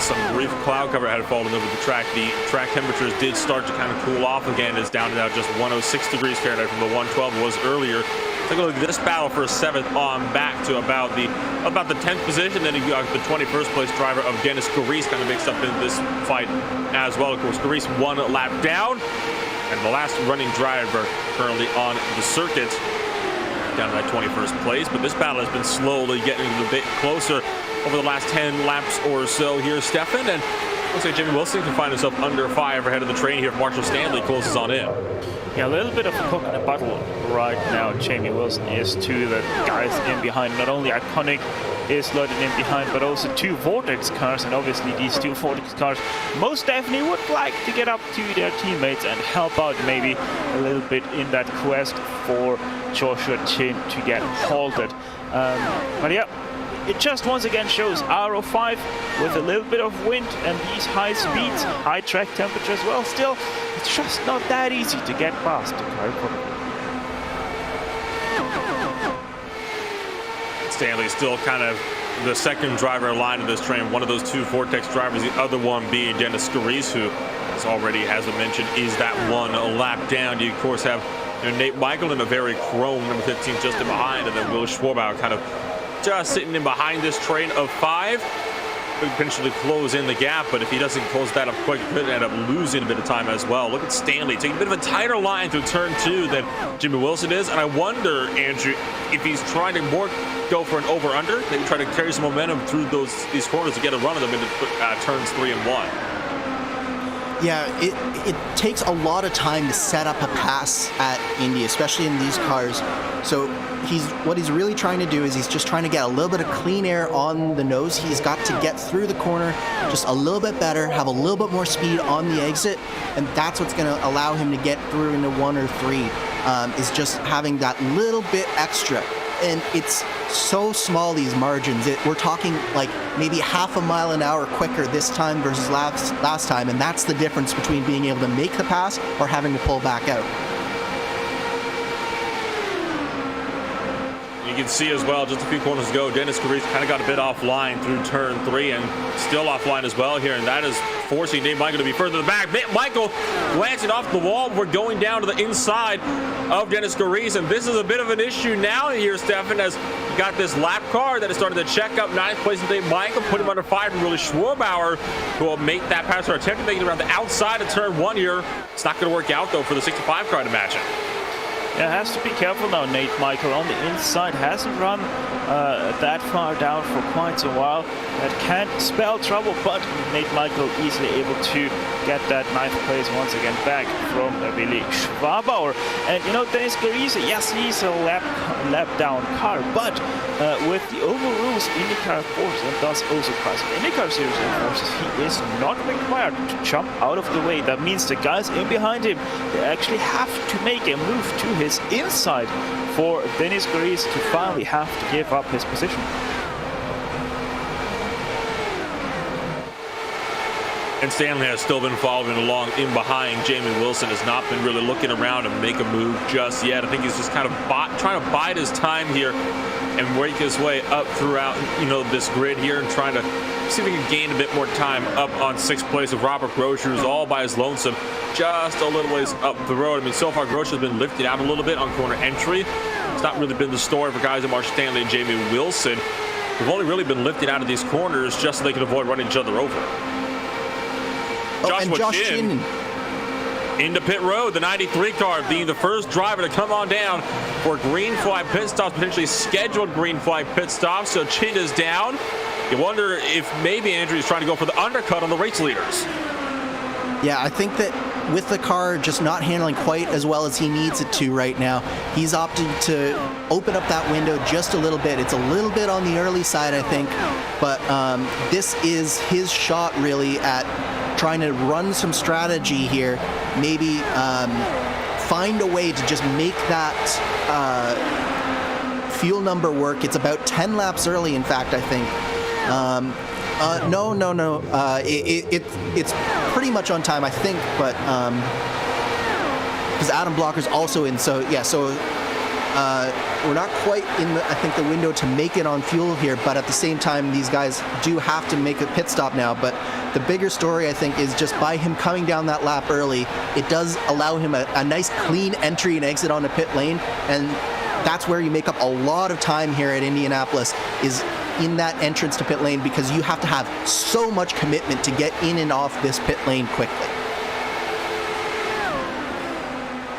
Some brief cloud cover had fallen over the track. The track temperatures did start to kind of cool off again. It's down to now just 106 degrees Fahrenheit from the 112 was earlier. Take a look at this battle for 7th on back to about the 10th position. Then you got the 21st place driver of Dennis Garis kind of mixed up in this fight as well. Of course, Garis 1 lap down, and the last running driver currently on the circuit down to that 21st place. But this battle has been slowly getting a bit closer over the last 10 laps or so here, Stefan, and looks like Jamie Wilson can find himself under 5 ahead of the train here if Marshall Stanley closes on in. Yeah, a little bit of a hook in the battle right now. Jamie Wilson is to the guys in behind. Not only Iconic is loaded in behind, but also 2 Vortex cars, and obviously these 2 Vortex cars most definitely would like to get up to their teammates and help out maybe a little bit in that quest for Joshua Chin to get halted. But yeah, it just once again shows RO5 with a little bit of wind and these high speeds, high track temperature as well. Still, it's just not that easy to get past the car. Stanley still kind of the second driver aligned to this train. One of those 2 Vortex drivers, the other one being Dennis Garis, who as already has been mentioned is that 1 lap down. You of course have Nate Michael in a very chrome number 15 just in behind, and then Will Schwarbauer kind of just sitting in behind this train of 5. Could potentially close in the gap, but if he doesn't close that up quick, he could end up losing a bit of time as well. Look at Stanley taking a bit of a tighter line through turn 2 than Jimmy Wilson is, and I wonder, Andrew, if he's trying to more go for an over-under, maybe try to carry some momentum through these corners to get a run of them into turns 3 and 1. Yeah, it takes a lot of time to set up a pass at Indy, especially in these cars. So what he's really trying to do is he's just trying to get a little bit of clean air on the nose. He's got to get through the corner just a little bit better, have a little bit more speed on the exit, and that's what's going to allow him to get through into 1 or 3, is just having that little bit extra. And it's so small, these margins. We're talking like maybe half a mile an hour quicker this time versus last time, and that's the difference between being able to make the pass or having to pull back out. You can see as well, just a few corners ago, Dennis Carrice kind of got a bit offline through turn 3 and still offline as well here, and that is forcing Nate Michael to be further back. Michael glancing off the wall. We're going down to the inside of Dennis Carrice, and this is a bit of an issue now here, Stefan, as you got this lap car that is starting to check up 9th place in Nate Michael, put him under fire from really Schwarbauer, who will make that pass or attempt to make it around the outside of turn 1 here. It's not going to work out, though, for the 65 car to match it. Yeah, has to be careful now. Nate Michael on the inside hasn't run that far down for quite a while. That can spell trouble, but Nate Michael easily able to get that 9th place once again back from Willi Schwarbauer. And you know, Dennis Carrice, yes, he's a lap down car, but with the overrules IndyCar forces, and thus also classic IndyCar series enforces, he is not required to jump out of the way. That means the guys in behind him, they actually have to make a move to his inside for Dennis Carrice to finally have to give up his position. And Stanley has still been following along in behind. Jamie Wilson has not been really looking around to make a move just yet. I think he's just kind of trying to bide his time here and work his way up throughout, you know, this grid here, and trying to see if he can gain a bit more time up on 6th place with Robert Groscher, who's all by his lonesome, just a little ways up the road. I mean, so far Groscher's been lifted out a little bit on corner entry. It's not really been the story for guys like Mark Stanley and Jamie Wilson, who've only really been lifted out of these corners just so they can avoid running each other over. Josh Chin into pit road, the 93 car being the first driver to come on down for green flag pit stops, potentially scheduled green flag pit stops. So Chin is down. You wonder if maybe Andrew is trying to go for the undercut on the race leaders. Yeah, I think that with the car just not handling quite as well as he needs it to right now, he's opted to open up that window just a little bit. It's a little bit on the early side, I think, but this is his shot really at trying to run some strategy here, maybe find a way to just make that fuel number work. It's about 10 laps early, in fact, I think. No. It's pretty much on time, I think, but because Adam Blocker's also in, so yeah, so we're not quite in the, I think, the window to make it on fuel here, but at the same time, these guys do have to make a pit stop now. But the bigger story, I think, is just by him coming down that lap early, it does allow him a nice clean entry and exit on the pit lane, and that's where you make up a lot of time here at Indianapolis, is in that entrance to pit lane, because you have to have so much commitment to get in and off this pit lane quickly.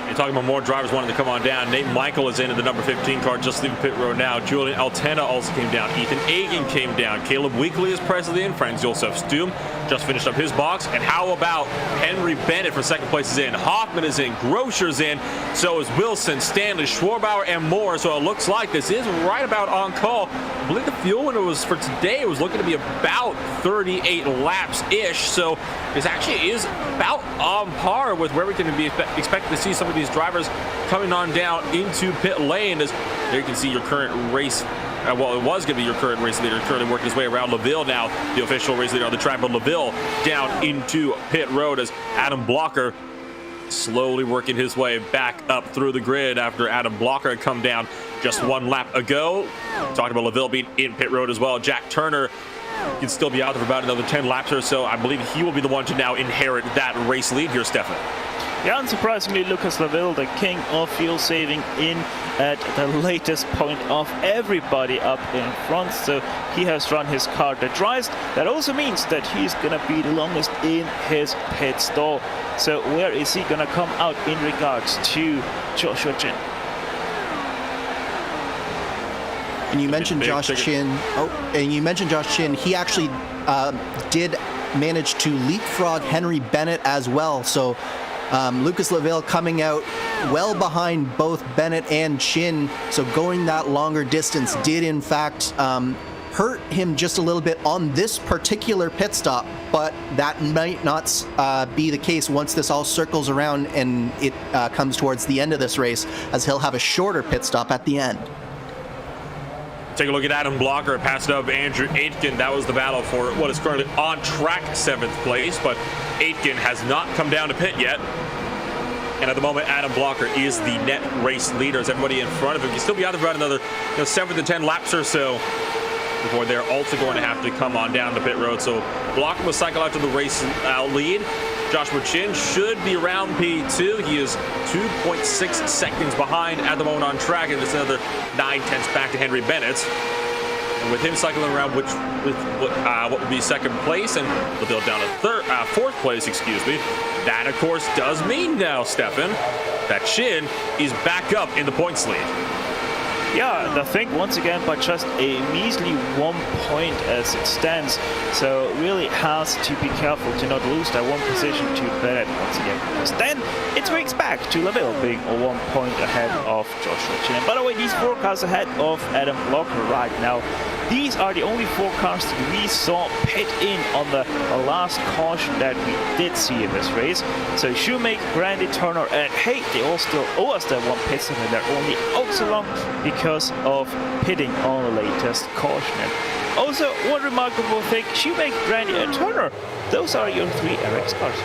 You're talking about more drivers wanting to come on down. Nate Michael is in the number 15 car, just leaving pit road now. Julian Altena also came down. Ethan Agan came down. Caleb Weekly is presently in. Franz Josef Stum just finished up his box. And how about Henry Bennett for 2nd place is in. Hoffman is in. Groscher's in. So is Wilson, Stanley, Schwarbauer, and more. So it looks like this is right about on call. I believe the fuel window was for today was looking to be about 38 laps-ish. So this actually is about on par with where we can be expecting to see some of these drivers coming on down into pit lane. As there you can see your current race, well, it was going to be your current race leader, currently working his way around LaVille now, the official race leader on the track, but LaVille down into pit road as Adam Blocker slowly working his way back up through the grid after Adam Blocker had come down just 1 lap ago. Talking about LaVille being in pit road as well. Jack Turner can still be out there for about another 10 laps or so. I believe he will be the one to now inherit that race lead here, Stefan. Yeah, unsurprisingly, Lucas LaVille, the king of fuel saving, in at the latest point of everybody up in front. So he has run his car the driest. That also means that he's going to be the longest in his pit stall. So where is he going to come out in regards to Joshua Chin? And you mentioned Josh Chin. He actually did manage to leapfrog Henry Bennett as well. So Lucas Laville coming out well behind both Bennett and Chin, so going that longer distance did in fact hurt him just a little bit on this particular pit stop, but that might not be the case once this all circles around and it comes towards the end of this race, as he'll have a shorter pit stop at the end. Take a look at Adam Blocker, passed up Andrew Aitken. That was the battle for what is currently on track 7th place, but Aitken has not come down to pit yet. And at the moment, Adam Blocker is the net race leader, as everybody in front of him. He'll still be out there about another 7 to 10 laps or so before they're also going to have to come on down the pit road. So Blocker will cycle out to the race lead. Joshua Chin should be around P2. He is 2.6 seconds behind at the moment on track, and it's another 9/10 back to Henry Bennett. And with him cycling around, with what would be 2nd place, and Laville down to 4th place, excuse me. That, of course, does mean now, Stefan, that Chin is back up in the points lead. Yeah, the thing once again by just a measly 1 point as it stands. So really has to be careful to not lose that 1 position to Bennett once again, because then it swings back to Laville being a 1 point ahead of Joshua Chin. And by the way, these 4 cars ahead of Adam Blocker right now, these are the only 4 cars that we saw pit in on the last caution that we did see in this race. So Shoemaker, Randy Turner, and hey, they all still owe us that 1 pit stop, and they're only out so long because of pitting on the latest caution. And also, one remarkable thing, Shoemaker, Randy, and Turner, those are your 3 RX cars.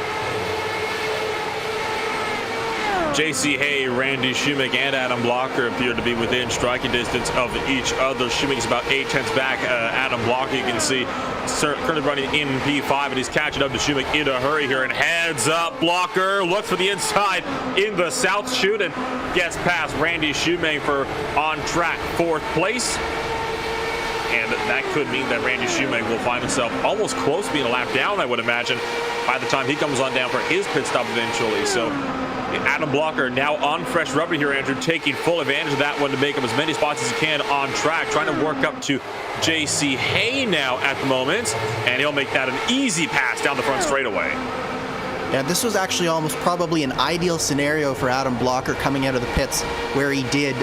JC Hay, Randy Shoemaker, and Adam Blocker appear to be within striking distance of each other. Shoemaker's about 8/10 back. Adam Blocker, you can see, currently running in P5, and he's catching up to Shoemaker in a hurry here. And heads up, Blocker looks for the inside in the south chute and gets past Randy Shoemaker on track 4th place. And that could mean that Randy Shoemaker will find himself almost close to being a lap down, I would imagine, by the time he comes on down for his pit stop eventually. So Adam Blocker now on fresh rubber here, Andrew, taking full advantage of that one to make up as many spots as he can on track, trying to work up to JC Hay now at the moment, and he'll make that an easy pass down the front straightaway. Yeah, this was actually almost probably an ideal scenario for Adam Blocker coming out of the pits where he did.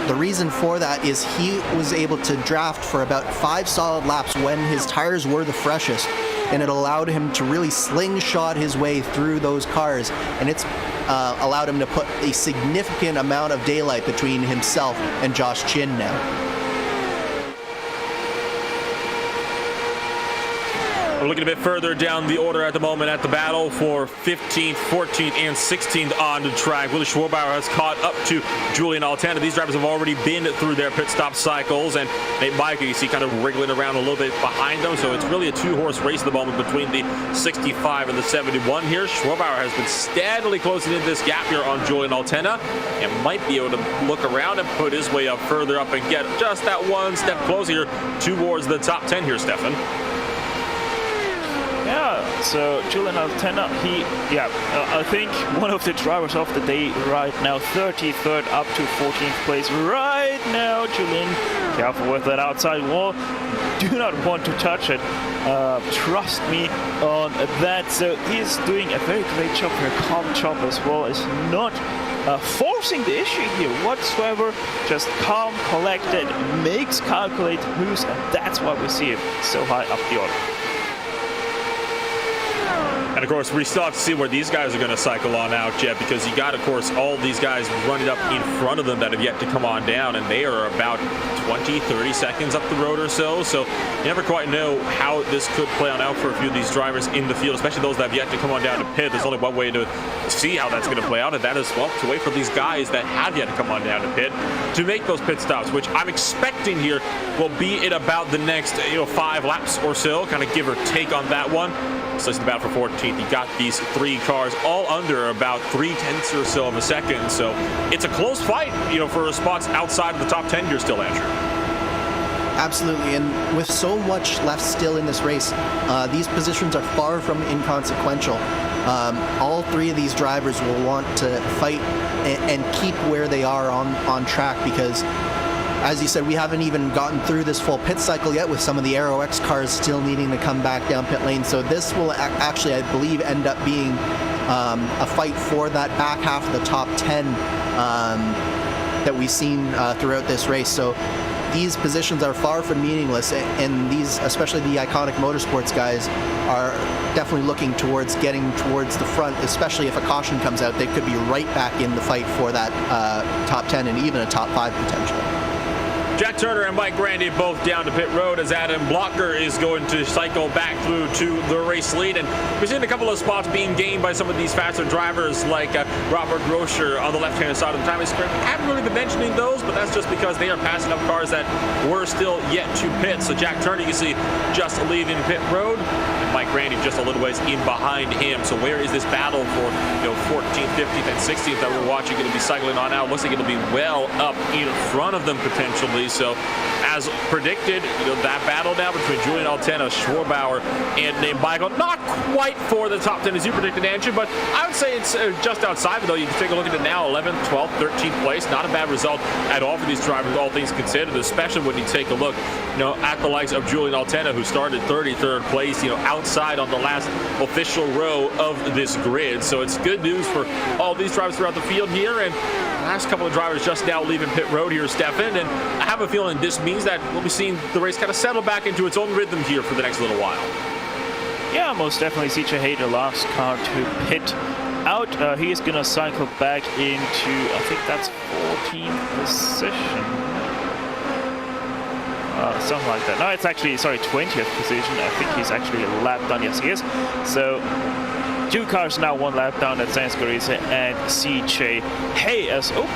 The reason for that is he was able to draft for about 5 solid laps when his tires were the freshest, and it allowed him to really slingshot his way through those cars, and it's allowed him to put a significant amount of daylight between himself and Josh Chin now. We're looking a bit further down the order at the moment at the battle for 15th, 14th, and 16th on the track. Willie Schwarbauer has caught up to Julian Altana. These drivers have already been through their pit stop cycles, and Nate Micah, you see, kind of wriggling around a little bit behind them. So it's really a 2-horse race at the moment between the 65 and the 71 here. Schwarbauer has been steadily closing in this gap here on Julian Altana, and might be able to look around and put his way up further up and get just that 1 step closer towards the top 10 here, Stefan. Yeah, so Julian Altana, I think one of the drivers of the day right now, 33rd up to 14th place right now. Julian, careful with that outside wall. Do not want to touch it. Trust me on that. So he's doing a very great job here, calm job as well. Is not forcing the issue here whatsoever. Just calm, collected, makes calculated moves, and that's why we see him so high up the order. And of course, we still have to see where these guys are going to cycle on out yet, because you got, of course, all these guys running up in front of them that have yet to come on down, and they are about 20, 30 seconds up the road or so. So you never quite know how this could play on out for a few of these drivers in the field, especially those that have yet to come on down to pit. There's only one way to see how that's going to play out, and that is, well, to wait for these guys that have yet to come on down to pit to make those pit stops, which I'm expecting here will be in about the next 5 laps or so, kind of give or take on that one. So it's the battle for 14th. You got these 3 cars all under about 3/10 or so of a second. So it's a close fight, for spots outside of the top 10 here still, Andrew. Absolutely, and with so much left still in this race, these positions are far from inconsequential. All 3 of these drivers will want to fight and keep where they are on track, because as you said, we haven't even gotten through this full pit cycle yet, with some of the Aero X cars still needing to come back down pit lane. So this will actually, I believe, end up being a fight for that back half of the top 10 that we've seen throughout this race. So these positions are far from meaningless, and these, especially the iconic motorsports guys, are definitely looking towards getting towards the front, especially if a caution comes out. They could be right back in the fight for that top 10 and even a top 5 potential. Jack Turner and Mike Grandy both down to pit road as Adam Blocker is going to cycle back through to the race lead. And we've seen a couple of spots being gained by some of these faster drivers like Robert Groscher on the left-hand side of the timing script. We haven't really been mentioning those, but that's just because they are passing up cars that were still yet to pit. So Jack Turner, you can see, just leaving pit road. And Mike Grandy just a little ways in behind him. So where is this battle for 14th, 15th, and 16th that we're watching going to be cycling on now? It looks like it'll be well up in front of them potentially. So, as predicted, that battle now between Julian Altena, Schwarbauer, and Michael, not quite for the top 10 as you predicted, Andrew, but I would say it's just outside of it, though. You can take a look at it now, 11th, 12th, 13th place. Not a bad result at all for these drivers, all things considered, especially when you take a look, at the likes of Julian Altena, who started 33rd place, outside on the last official row of this grid. So it's good news for all these drivers throughout the field here, and last couple of drivers just now leaving pit road here, Stefan, and I have a feeling this means that we'll be seeing the race kind of settle back into its own rhythm here for the next little while. Yeah, most definitely CJ Hay, the last car to pit out. He is going to cycle back into, I think that's 14th position. Something like that. No, it's actually, 20th position. I think he's actually a lap down. Yes, he is. So 2 cars now 1 lap down at Sanskarice and CJ Hay.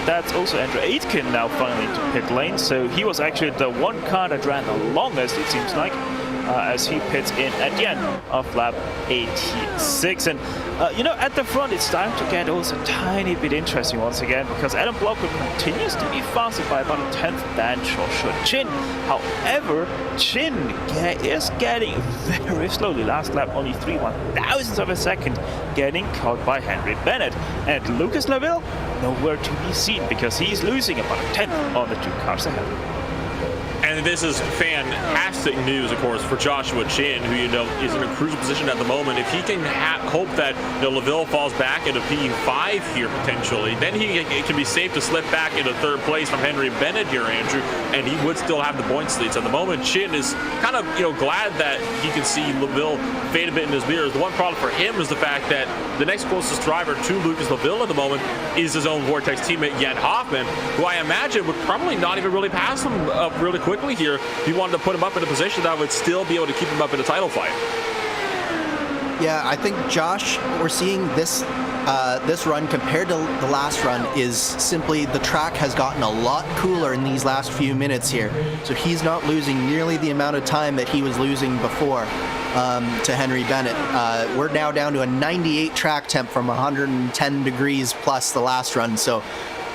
That's also Andrew Aitken now finally into pit lane. So he was actually the 1 car that ran the longest, it seems like, as he pits in at the end of lap 86. And at the front it's starting to get also a tiny bit interesting once again, because Adam Blocker continues to be faster by about a 10th than Joshua Chin. However, Chin is getting very slowly. Last lap only 3/1000ths of a second, getting caught by Henry Bennett. And Lucas Laville nowhere to be seen because he's losing about a 10th on the 2 cars ahead. And this is fantastic news, of course, for Joshua Chin, who, is in a crucial position at the moment. If he can hope that Laville falls back into P5 here potentially, then it can be safe to slip back into 3rd place from Henry Bennett here, Andrew, and he would still have the points lead. So at the moment, Chin is kind of, glad that he can see Laville fade a bit in his mirrors. The one problem for him is the fact that the next closest driver to Lucas Laville at the moment is his own Vortex teammate, Jan Hoffman, who I imagine would probably not even really pass him up really quickly here if you wanted to put him up in a position that would still be able to keep him up in a title fight. Yeah, I think Josh, we're seeing this run compared to the last run is simply the track has gotten a lot cooler in these last few minutes here. So he's not losing nearly the amount of time that he was losing before to Henry Bennett. We're now down to a 98 track temp from 110 degrees plus the last run. So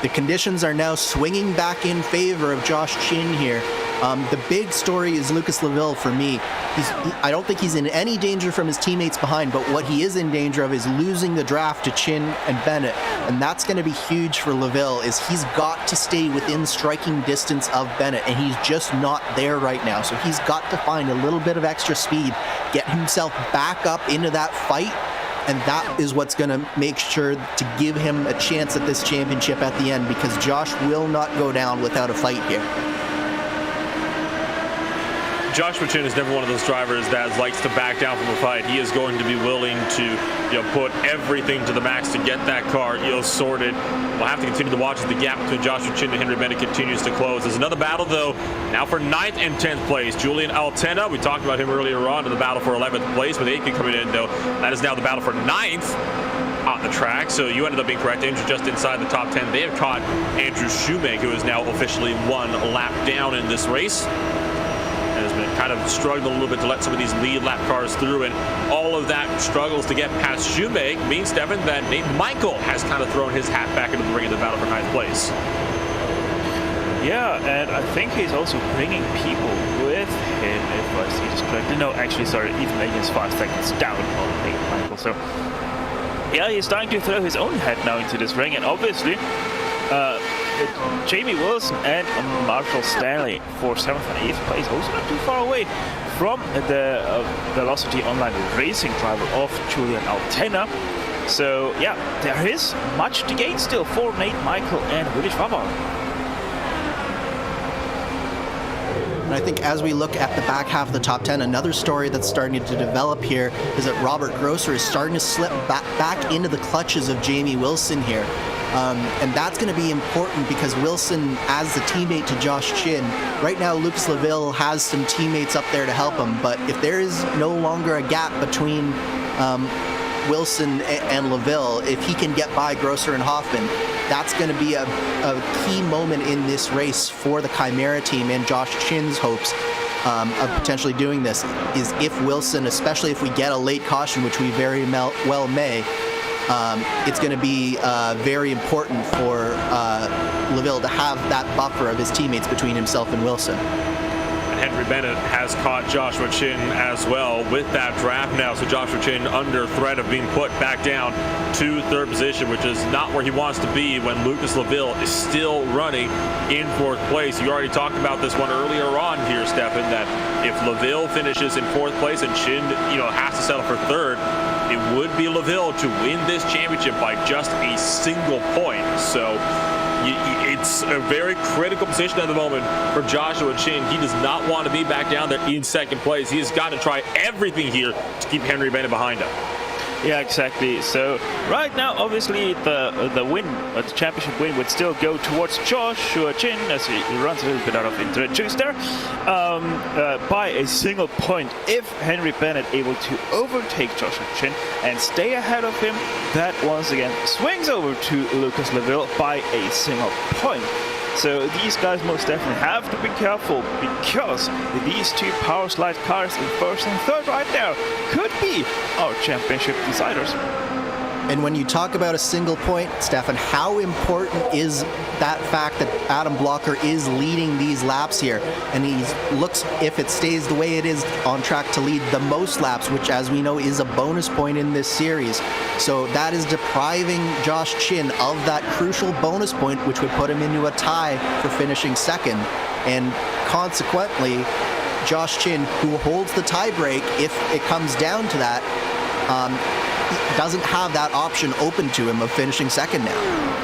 the conditions are now swinging back in favor of Josh Chin here. The big story is Lucas Laville for me. I don't think he's in any danger from his teammates behind, but what he is in danger of is losing the draft to Chin and Bennett. And that's going to be huge for Laville, is he's got to stay within striking distance of Bennett, and he's just not there right now. So he's got to find a little bit of extra speed, get himself back up into that fight, and that is what's going to make sure to give him a chance at this championship at the end, because Josh will not go down without a fight here. Joshua Chin is never one of those drivers that likes to back down from a fight. He is going to be willing to, put everything to the max to get that car, sorted. We'll have to continue to watch as the gap between Joshua Chin and Henry Bennett continues to close. There's another battle, though, now for 9th and 10th place. Julian Altena, we talked about him earlier on in the battle for 11th place, with Aitken coming in, though. That is now the battle for 9th on the track. So you ended up being correct, Andrew, just inside the top 10. They have caught Andrew Shoemake, who is now officially 1 lap down in this race. Has been kind of struggling a little bit to let some of these lead lap cars through, and all of that struggles to get past Shoemake means, Stefan, that Nate Michael has kind of thrown his hat back into the ring in the battle for 9th place. Yeah, and I think he's also bringing people with him, if I see this correctly. No, actually, sorry, Ethan Lane is 5 seconds down on Nate Michael. So, yeah, he's starting to throw his own head now into this ring, and obviously, Jamie Wilson and Marshall Stanley for 7th and 8th place, also not too far away from the Velocity Online racing driver of Julian Altena. So yeah, there is much to gain still for Nate, Michael, and Willy Schwaber. And I think as we look at the back half of the top 10, another story that's starting to develop here is that Robert Grosser is starting to slip back into the clutches of Jamie Wilson here. And that's going to be important because Wilson, as the teammate to Josh Chin, right now Lucas Laville has some teammates up there to help him, but if there is no longer a gap between Wilson and Laville, if he can get by Grosser and Hoffman, that's going to be a key moment in this race for the Chimera team and Josh Chin's hopes of potentially doing this, is if Wilson, especially if we get a late caution, which we very well may, it's going to be very important for Laville to have that buffer of his teammates between himself and Wilson. Henry Bennett has caught Joshua Chin as well with that draft now. So Joshua Chin under threat of being put back down to third position, which is not where he wants to be when Lucas Laville is still running in fourth place. You already talked about this one earlier on here, Stefan, that if Laville finishes in fourth place and Chin, has to settle for third, it would be Laville to win this championship by just a single point. So it's a very critical position at the moment for Joshua Chin. He does not want to be back down there in second place. He has got to try everything here to keep Henry Bennett behind him. Yeah, exactly. So right now, obviously, the win, the championship win, would still go towards Joshua Chin as he runs a little bit out of juice there by a single point. If Henry Bennett able to overtake Joshua Chin and stay ahead of him, that once again swings over to Lucas Laville by a single point. So these guys most definitely have to be careful, because these two power slide cars in first and third right now could be our championship deciders. And when you talk about a single point, Stefan, how important is that fact that Adam Blocker is leading these laps here? And he looks, if it stays the way it is, on track to lead the most laps, which, as we know, is a bonus point in this series. So that is depriving Josh Chin of that crucial bonus point, which would put him into a tie for finishing second. And consequently, Josh Chin, who holds the tie break if it comes down to that, doesn't have that option open to him of finishing second now.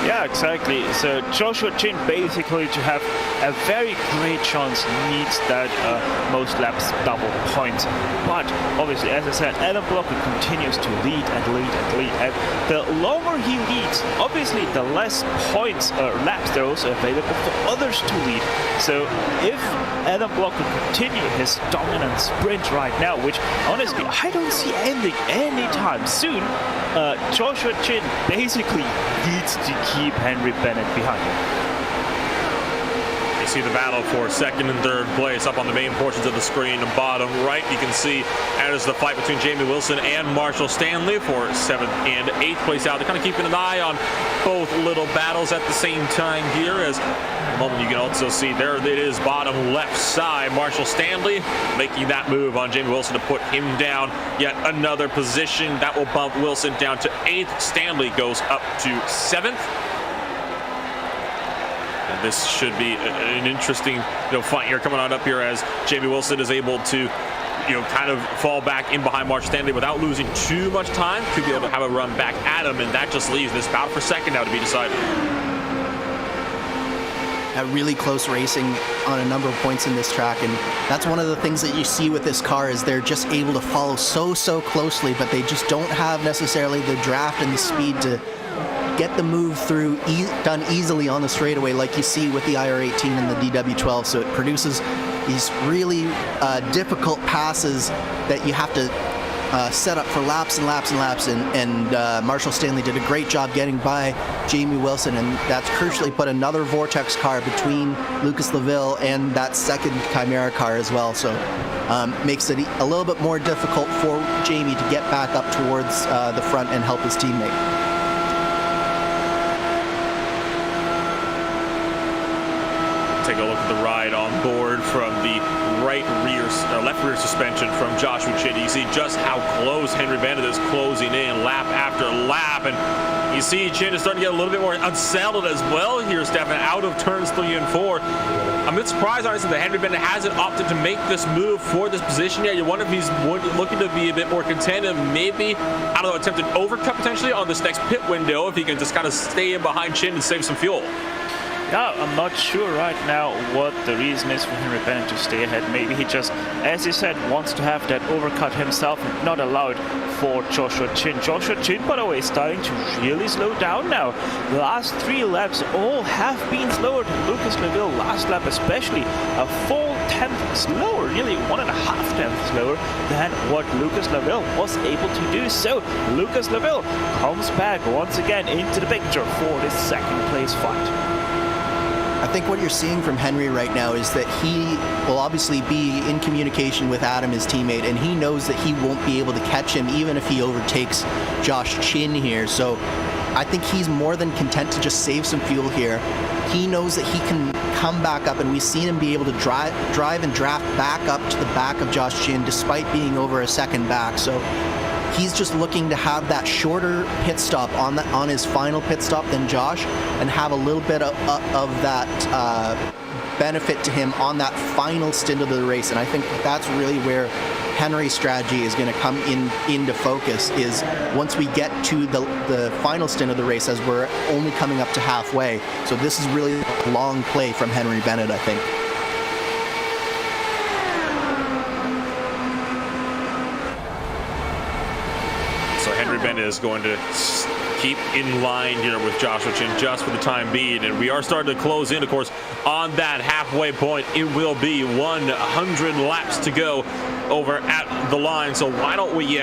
Yeah, exactly. So Joshua Chin, basically to have a very great chance, needs that most laps double point. But obviously, as I said, Adam Blocker continues to lead and lead and lead. And the longer he leads, obviously, the less points or laps there are also available for others to lead. So if Adam Blocker continue his dominant sprint right now, which honestly I don't see ending anytime soon, Joshua Chin basically needs to keep Henry Bennett behind him. You see the battle for second and third place up on the main portions of the screen. Bottom right, you can see that is the fight between Jamie Wilson and Marshall Stanley for 7th and 8th place out. They're kind of keeping an eye on both little battles at the same time here. As the moment you can also see there it is, bottom left side, Marshall Stanley making that move on Jamie Wilson to put him down yet another position. That will bump Wilson down to 8th. Stanley goes up to 7th. And this should be an interesting fight here coming on up here, as Jamie Wilson is able to kind of fall back in behind Marshall Stanley without losing too much time to be able to have a run back at him, and that just leaves this battle for second now to be decided. Really close racing on a number of points in this track, and that's one of the things that you see with this car, is they're just able to follow so closely, but they just don't have necessarily the draft and the speed to get the move through done easily on the straightaway, like you see with the IR18 and the DW12. So it produces these really difficult passes that you have to set up for laps and laps and laps, and Marshall Stanley did a great job getting by Jamie Wilson, and that's crucially put another Vortex car between Lucas Laville and that second Chimera car as well. So makes it a little bit more difficult for Jamie to get back up towards the front and help his teammate. Take a look at the ride on board from the left rear suspension from Joshua Chin. You see just how close Henry Bennett is closing in lap after lap, and you see Chin is starting to get a little bit more unsettled as well here, Stefan, out of turns 3 and 4. I'm a bit surprised, honestly, that Henry Bennett hasn't opted to make this move for this position yet. You wonder if he's looking to be a bit more content and maybe, I don't know, attempt an overcut potentially on this next pit window if he can just kind of stay in behind Chin and save some fuel. Yeah, I'm not sure right now what the reason is for Henry Bennett to stay ahead. Maybe he just, as you said, wants to have that overcut himself and not allowed for Joshua Chin. Joshua Chin, by the way, is starting to really slow down now. The last 3 laps all have been slower than Lucas Leville. Last lap especially, a full 10th slower, nearly 1.5 tenths slower than what Lucas Leville was able to do. So Lucas Leville comes back once again into the picture for this second place fight. I think what you're seeing from Henry right now is that he will obviously be in communication with Adam, his teammate, and he knows that he won't be able to catch him even if he overtakes Josh Chin here. So I think he's more than content to just save some fuel here. He knows that he can come back up, and we've seen him be able to drive and draft back up to the back of Josh Chin despite being over a second back. So he's just looking to have that shorter pit stop on his final pit stop than Josh, and have a little bit of that benefit to him on that final stint of the race. And I think that's really where Henry's strategy is going to come into focus, is once we get to the final stint of the race, as we're only coming up to halfway. So this is really a long play from Henry Bennett, I think. Henry Bennett is going to keep in line here with Joshua Chin just for the time being, and we are starting to close in, of course, on that halfway point. It will be 100 laps to go over at the line, so why don't we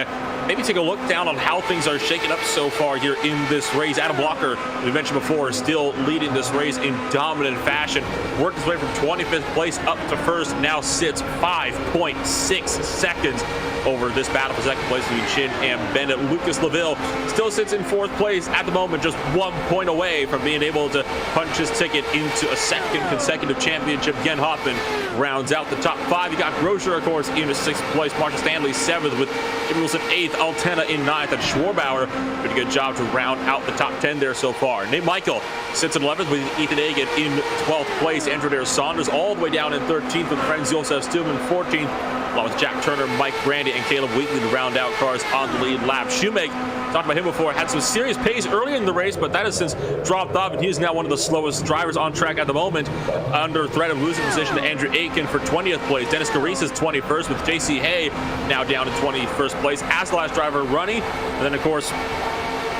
maybe take a look down on how things are shaking up so far here in this race. Adam Blocker, we mentioned before, is still leading this race in dominant fashion. Worked his way from 25th place up to first, now sits 5.6 seconds over this battle for second place between Chin and Bennett. Lucas Leville still sits in 4th place at the moment, just 1 point away from being able to punch his ticket into a second consecutive championship. Jen Hoffman rounds out the top 5. You got Groscher, of course, in 6th place. Marshall Stanley 7th, with Jimmy Wilson 8th, Altena in 9th, and Schwarbauer did a good job to round out the top 10 there so far. Nate Michael sits in 11th with Ethan Agan in 12th place. Andrew Dare Saunders all the way down in 13th with Franz Josef Stillman 14th, along with Jack Turner, Mike Brandy, and Caleb Wheatley to round out cars on the lead lap. Shoemake, talked about him before, had some serious pace early in the race, but that has since dropped off, and he is now one of the slowest drivers on track at the moment, under threat of losing position to Andrew Aiken for 20th place. Dennis Garis is 21st, with JC Hay now down in 21st place as the last driver running. And then, of course,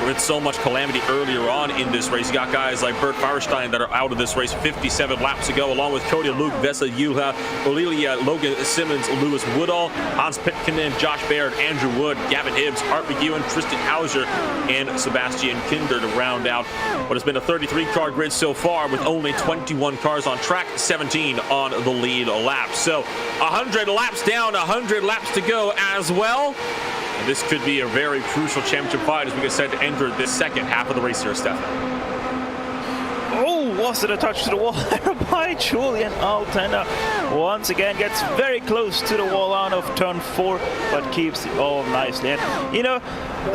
with so much calamity earlier on in this race, you got guys like Bert Firestein that are out of this race 57 laps ago, along with Cody Luke, Vesa Yuha, Olilia, Logan Simmons, Lewis Woodall, Hans Pitkinen, Josh Baird, Andrew Wood, Gavin Hibbs, Art McEwen, Tristan Hauser, and Sebastian Kinder to round out what has been a 33-car grid so far, with only 21 cars on track, 17 on the lead lap. So 100 laps down, 100 laps to go as well. And this could be a very crucial championship fight as we get set to enter this second half of the race here, Stefan. Oh, was it a touch to the wall there by Julian Altena? Once again gets very close to the wall out of turn 4, but keeps it all nicely. And, you know,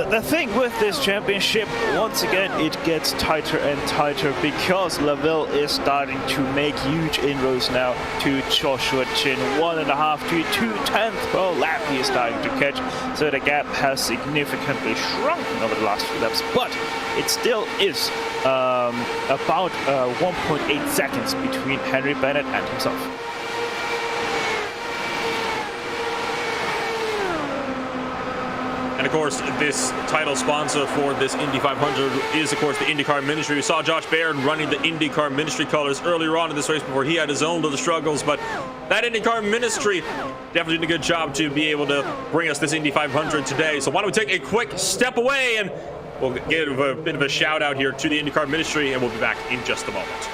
the thing with this championship, once again, it gets tighter and tighter because Laville is starting to make huge inroads now to Joshua Chin. 1.5 to 2/10 per lap he is starting to catch. So the gap has significantly shrunken over the last few laps, but it still is about 1.8 seconds between Henry Bennett and himself. And of course, this title sponsor for this Indy 500 is, of course, the IndyCar Ministry. We saw Josh Baird running the IndyCar Ministry colors earlier on in this race before he had his own little struggles, but that IndyCar Ministry definitely did a good job to be able to bring us this Indy 500 today. So why don't we take a quick step away, and we'll give a bit of a shout out here to the IndyCar Ministry, and we'll be back in just a moment.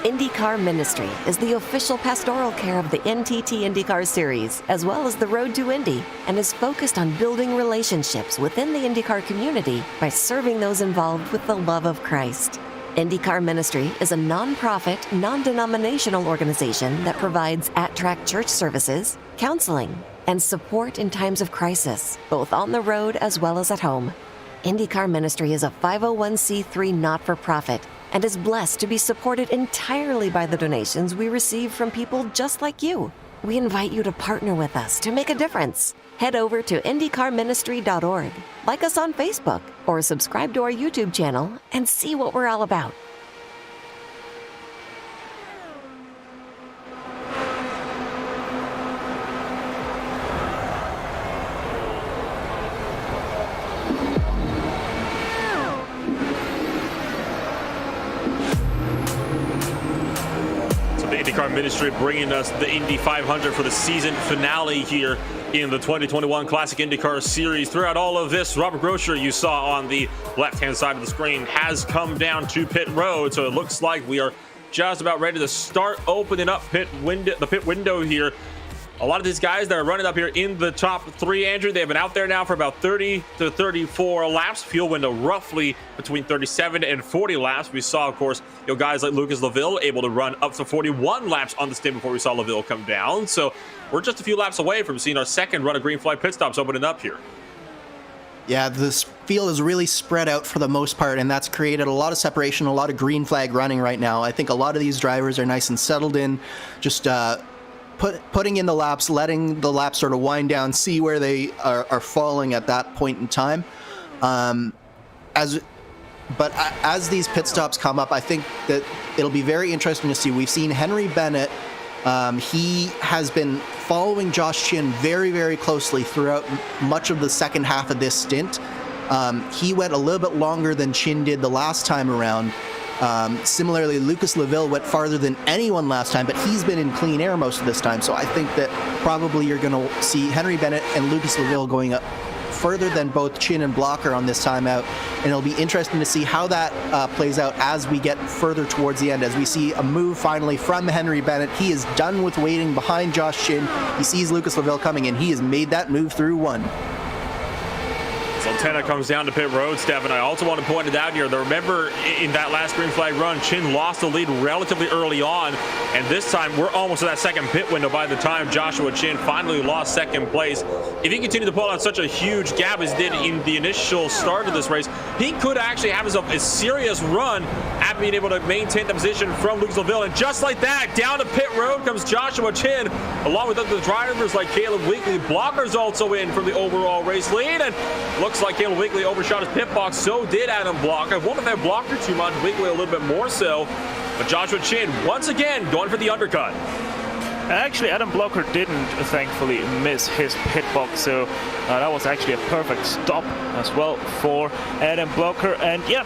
IndyCar Ministry is the official pastoral care of the NTT IndyCar Series, as well as the Road to Indy, and is focused on building relationships within the IndyCar community by serving those involved with the love of Christ. IndyCar Ministry is a non-profit, non-denominational organization that provides at-track church services, counseling, and support in times of crisis, both on the road as well as at home. IndyCar Ministry is a 501c3 not-for-profit and is blessed to be supported entirely by the donations we receive from people just like you. We invite you to partner with us to make a difference. Head over to IndyCarMinistry.org, like us on Facebook, or subscribe to our YouTube channel and see what we're all about. IndyCar Ministry bringing us the Indy 500 for the season finale here in the 2021 Classic IndyCar Series. Throughout all of this, Robert Groscher, you saw on the left-hand side of the screen, has come down to pit road, so it looks like we are just about ready to start opening up the pit window here. A lot of these guys that are running up here in the top three, Andrew, they've been out there now for about 30 to 34 laps. Fuel window roughly between 37 and 40 laps. We saw, of course, guys like Lucas Laville able to run up to 41 laps on the stint before we saw Laville come down. So we're just a few laps away from seeing our second run of green flag pit stops opening up here. Yeah, this field is really spread out for the most part, and that's created a lot of separation, a lot of green flag running right now. I think a lot of these drivers are nice and settled in, just putting in the laps, letting the laps sort of wind down, see where they are falling at that point in time. As these pit stops come up, I think that it'll be very interesting to see. We've seen Henry Bennett. He has been following Josh Chin very, very closely throughout much of the second half of this stint. He went a little bit longer than Chin did the last time around. Similarly, Lucas Laville went farther than anyone last time, but he's been in clean air most of this time. So I think that probably you're going to see Henry Bennett and Lucas Laville going up further than both Chin and Blocker on this time out. And it'll be interesting to see how that plays out as we get further towards the end, as we see a move finally from Henry Bennett. He is done with waiting behind Josh Chin. He sees Lucas Laville coming, and he has made that move through one. Santana comes down to pit road, Steph, and I also want to point it out here. Remember, in that last green flag run, Chin lost the lead relatively early on, and this time we're almost at that second pit window by the time Joshua Chin finally lost second place. If he continued to pull out such a huge gap as did in the initial start of this race, he could actually have himself a serious run at being able to maintain the position from Lucas Laville. And just like that, down to pit road comes Joshua Chin, along with other drivers like Caleb Weekly. Blocker's also in for the overall race lead, and looks like Caleb Weekly overshot his pit box. So did Adam Blocker. I wonder if that Blocker too much, Weekly a little bit more so. But Joshua Chin, once again, going for the undercut. Actually, Adam Blocker didn't, thankfully, miss his pit box, so that was actually a perfect stop as well for Adam Blocker. And yeah,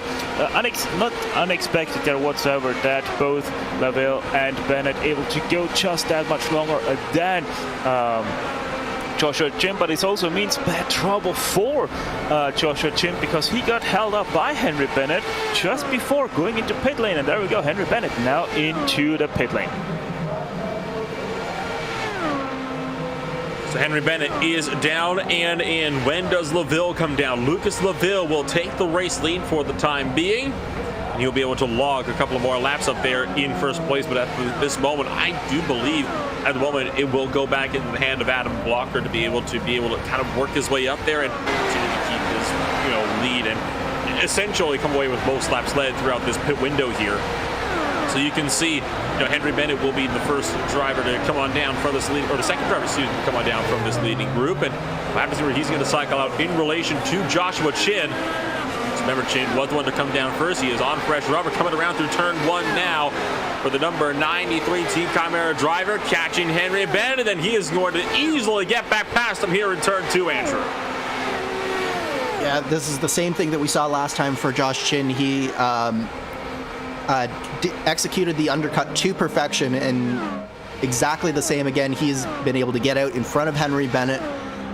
not unexpected there whatsoever that both Laville and Bennett able to go just that much longer than Joshua Chin, but it also means bad trouble for Joshua Chin, because he got held up by Henry Bennett just before going into pit lane. And there we go, Henry Bennett now into the pit lane. So Henry Bennett is down and in. When does Laville come down? Lucas Laville will take the race lead for the time being, and he'll be able to log a couple of more laps up there in first place. But at this moment, I do believe at the moment it will go back into the hand of Adam Blocker to be able to kind of work his way up there and continue to keep his lead and essentially come away with most laps led throughout this pit window here. So you can see, Henry Bennett will be the first driver to come on down from this lead, or the second driver, to come on down from this leading group. And we'll have to see where he's going to cycle out in relation to Joshua Chin. So remember, Chin was the one to come down first. He is on fresh rubber, coming around through turn one now for the number 93 Team Chimera driver, catching Henry Bennett, and then he is going to easily get back past him here in turn two, Andrew. Yeah, this is the same thing that we saw last time for Josh Chin. He executed the undercut to perfection, and exactly the same again. He's been able to get out in front of Henry Bennett.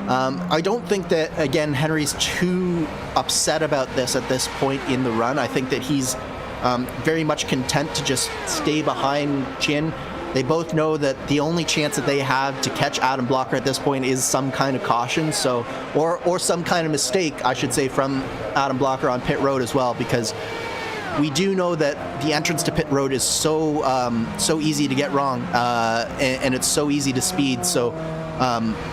I don't think that, again, Henry's too upset about this at this point in the run. I think that he's very much content to just stay behind Chin. They both know that the only chance that they have to catch Adam Blocker at this point is some kind of caution, so or some kind of mistake, I should say, from Adam Blocker on pit road as well, because we do know that the entrance to pit road is so easy to get wrong, and it's so easy to speed. So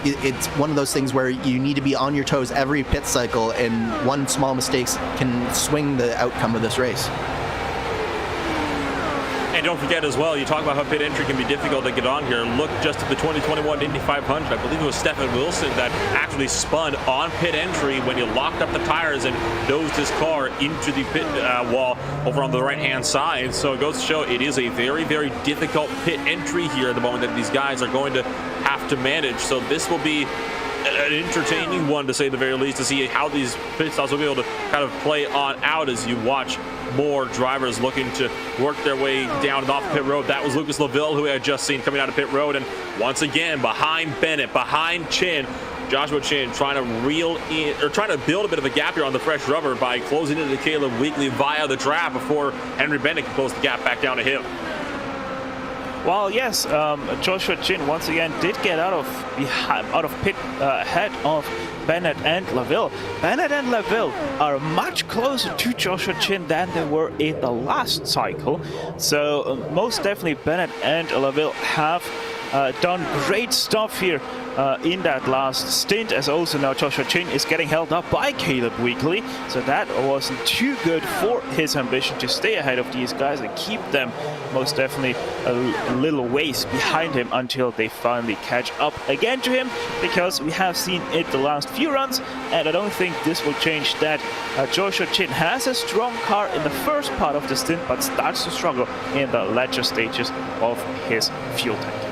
it's one of those things where you need to be on your toes every pit cycle, and one small mistake can swing the outcome of this race. And don't forget as well, you talk about how pit entry can be difficult to get on here. Look just at the 2021 Indy 500. I believe it was Stefan Wilson that actually spun on pit entry when he locked up the tires and nosed his car into the pit wall over on the right-hand side. So it goes to show it is a very, very difficult pit entry here at the moment that these guys are going to have to manage. So this will be an entertaining one, to say the very least, to see how these pit stops will be able to kind of play on out as you watch more drivers looking to work their way down and off pit road. That was Lucas Laville, who we had just seen coming out of pit road, and once again behind Bennett, behind Chin. Joshua Chin trying to reel in, or trying to build a bit of a gap here on the fresh rubber by closing into Caleb Weekly via the trap before Henry Bennett can close the gap back down to him. Well, yes, Joshua Chin once again did get out of pit ahead of Bennett and Laville. Bennett and Laville are much closer to Joshua Chin than they were in the last cycle. So most definitely Bennett and Laville have done great stuff here in that last stint, as also now Joshua Chin is getting held up by Caleb Weekly, so that wasn't too good for his ambition to stay ahead of these guys and keep them most definitely a little ways behind him until they finally catch up again to him, because we have seen it the last few runs, and I don't think this will change that. Joshua Chin has a strong car in the first part of the stint, but starts to struggle in the latter stages of his fuel tank.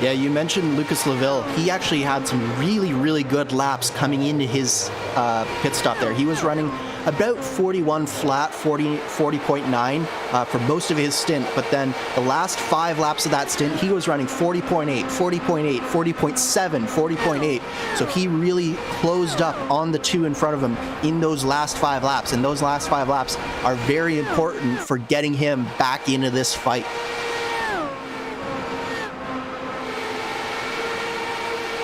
Yeah, you mentioned Lucas Laville. He actually had some really, really good laps coming into his pit stop there. He was running about 41 flat, 40.9 for most of his stint, but then the last 5 laps of that stint, he was running 40.8, 40.8, 40.7, 40.8. So he really closed up on the 2 in front of him in those last 5 laps, and those last 5 laps are very important for getting him back into this fight.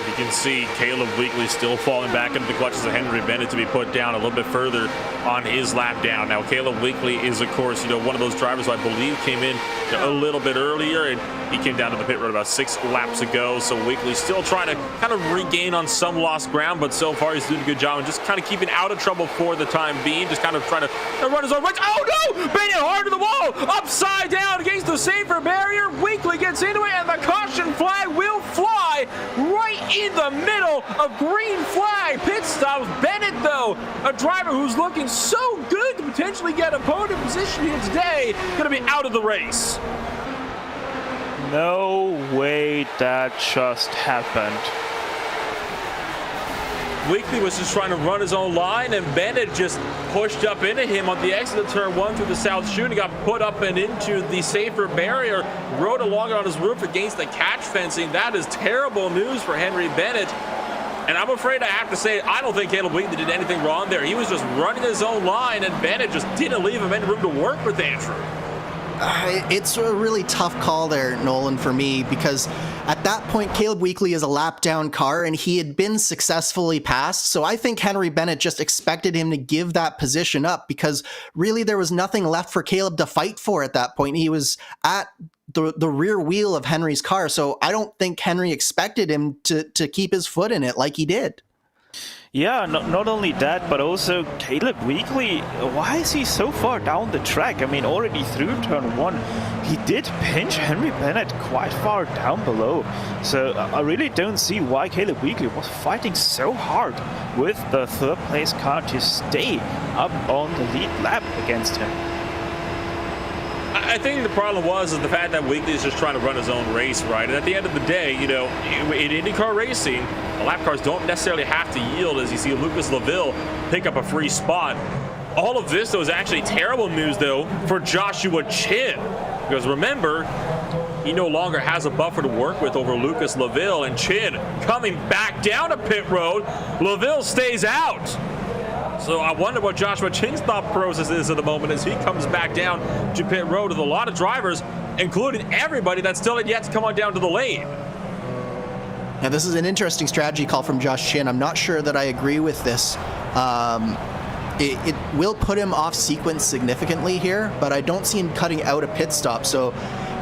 You can see Caleb Weekly still falling back into the clutches of Henry Bennett to be put down a little bit further on his lap down. Now, Caleb Weekly is, of course, one of those drivers who I believe came in a little bit earlier, and he came down to the pit road about 6 laps ago. So Weekly still trying to kind of regain on some lost ground, but so far he's doing a good job and just kind of keeping out of trouble for the time being, just kind of trying to run his own race. Oh no! Bennett hard to the wall, upside down against the safer barrier. Weekly gets into it, and the caution flag will fly right in the middle of green flag pit stop. Bennett, though, a driver who's looking so good to potentially get a podium position here today, going to be out of the race. No way that just happened. Weekly was just trying to run his own line, and Bennett just pushed up into him on the exit of turn 1 through the south chute. He got put up and into the safer barrier, rode along it on his roof against the catch fencing. That is terrible news for Henry Bennett. And I'm afraid I have to say, I don't think Caleb Weekly did anything wrong there. He was just running his own line, and Bennett just didn't leave him any room to work with Andrew. It's a really tough call there, Nolan, for me, because at that point, Caleb Weekly is a lap down car, and he had been successfully passed. So I think Henry Bennett just expected him to give that position up, because really there was nothing left for Caleb to fight for at that point. He was at the rear wheel of Henry's car. So I don't think Henry expected him to keep his foot in it like he did. Yeah, not only that, but also Caleb Weekly, why is he so far down the track? I mean, already through turn 1, he did pinch Henry Bennett quite far down below. So I really don't see why Caleb Weekly was fighting so hard with the 3rd place car to stay up on the lead lap against him. I think the problem is the fact that Weekly is just trying to run his own race, right? And at the end of the day, in IndyCar racing, the lap cars don't necessarily have to yield, as you see Lucas Laville pick up a free spot. All of this, though, is actually terrible news, though, for Joshua Chin. Because remember, he no longer has a buffer to work with over Lucas Laville, and Chin coming back down to pit road. Laville stays out. So I wonder what Joshua Chin's thought process is at the moment as he comes back down to pit road with a lot of drivers, including everybody that's still yet to come on down to the lane. Now, this is an interesting strategy call from Josh Chin. I'm not sure that I agree with this. It will put him off sequence significantly here, but I don't see him cutting out a pit stop. So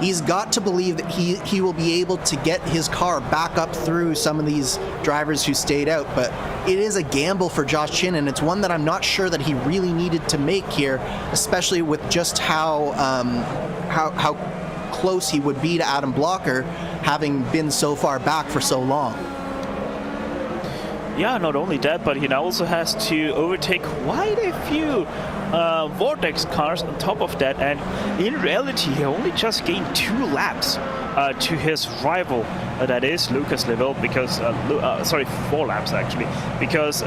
he's got to believe that he will be able to get his car back up through some of these drivers who stayed out. But it is a gamble for Josh Chin, and it's one that I'm not sure that he really needed to make here, especially with just how close he would be to Adam Blocker, having been so far back for so long. Yeah, not only that, but he now also has to overtake quite a few Vortex cars on top of that, and in reality he only just gained 2 laps to his rival, that is Lucas Leville, because 4 laps actually, because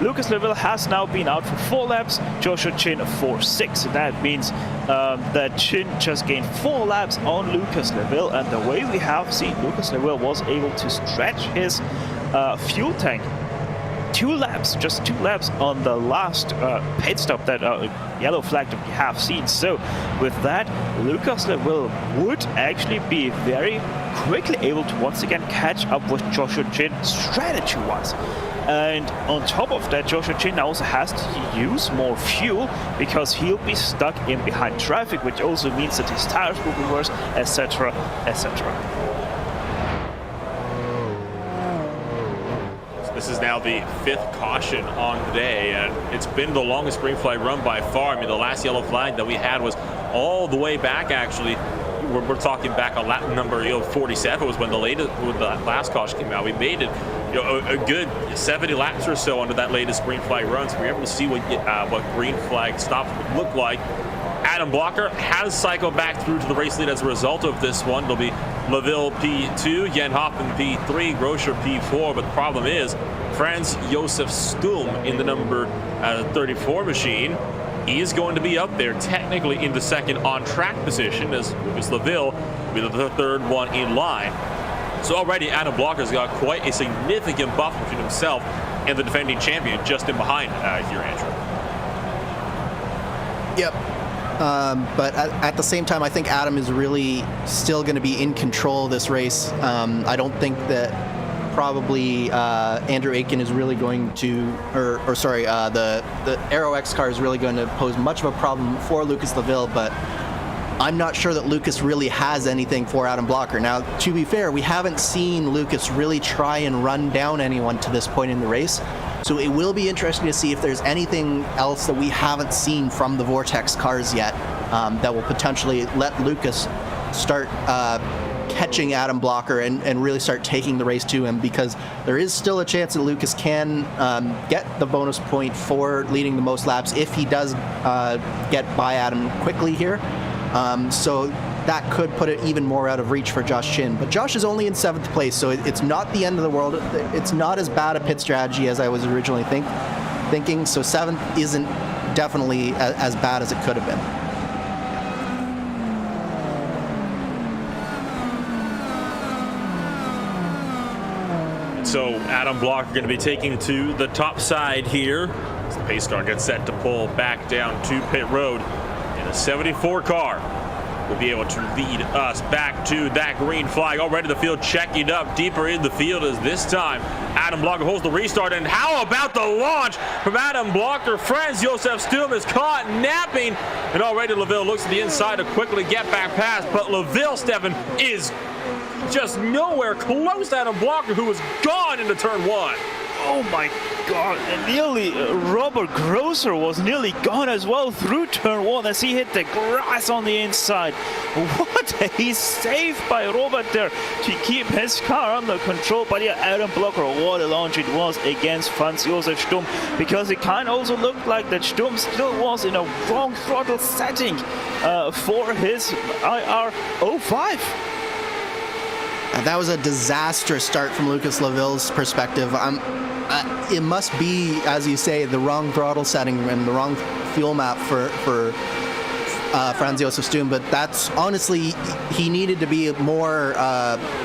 Lucas Leville has now been out for 4 laps, Joshua Chin for 6. That means that Chin just gained 4 laps on Lucas Leville, and the way we have seen, Lucas Leville was able to stretch his fuel tank 2 laps, just 2 laps on the last pit stop, that yellow flag that we have seen. So with that, Lucas Leville would actually be very quickly able to once again catch up with Joshua Chin strategy-wise. And on top of that, Joshua Chin also has to use more fuel because he'll be stuck in behind traffic, which also means that his tires will be worse, etc., etc. This is now the 5th caution on the day, and it's been the longest green flag run by far. I mean, the last yellow flag that we had was all the way back, actually. We're talking back on lap number 47 was when the last caution came out. We made it a good 70 laps or so under that latest green flag run, so we were able to see what green flag stops would look like. Adam Blocker has cycled back through to the race lead as a result of this one. It'll be Leville P2, Jan Hoppen P3, Groscher P4, but the problem is Franz Josef Stum in the number 34 machine. He is going to be up there technically in the second on-track position, as Lucas Leville will be the third one in line. So already Adam Blocker's got quite a significant buffer between himself and the defending champion just in behind here, Andrew. Yep. But at the same time, I think Adam is really still going to be in control of this race. I don't think that probably Andrew Aitken is really going to, the Aero X car is really going to pose much of a problem for Lucas Leville, but I'm not sure that Lucas really has anything for Adam Blocker. Now, to be fair, we haven't seen Lucas really try and run down anyone to this point in the race. So it will be interesting to see if there's anything else that we haven't seen from the Vortex cars yet that will potentially let Lucas start catching Adam Blocker and really start taking the race to him, because there is still a chance that Lucas can get the bonus point for leading the most laps if he does get by Adam quickly here. So that could put it even more out of reach for Josh Chin. But Josh is only in 7th place, so it's not the end of the world. It's not as bad a pit strategy as I was originally thinking. So 7th isn't definitely as bad as it could have been. So Adam Blocker going to be taking to the top side here as the pace car gets set to pull back down to pit road. And a 74 car will be able to lead us back to that green flag. Already the field checking up deeper in the field as this time Adam Blocker holds the restart. And how about the launch from Adam Blocker? Franz Josef Stum is caught napping, and already Leville looks to the inside to quickly get back past. But Leville, Stefan, is just nowhere close to Adam Blocker, who was gone into turn 1. Oh my god, and nearly Robert Grosser was nearly gone as well through turn 1 as he hit the grass on the inside. What a save by Robert there to keep his car under control. But yeah, Adam Blocker, what a launch it was against Franz Josef Stum, because it kind of also looked like that Stum still was in a wrong throttle setting for his IR05. That was a disastrous start from Lucas Leville's perspective. It must be, as you say, the wrong throttle setting and the wrong fuel map for Franz Josef Stum. But that's honestly, he needed to be more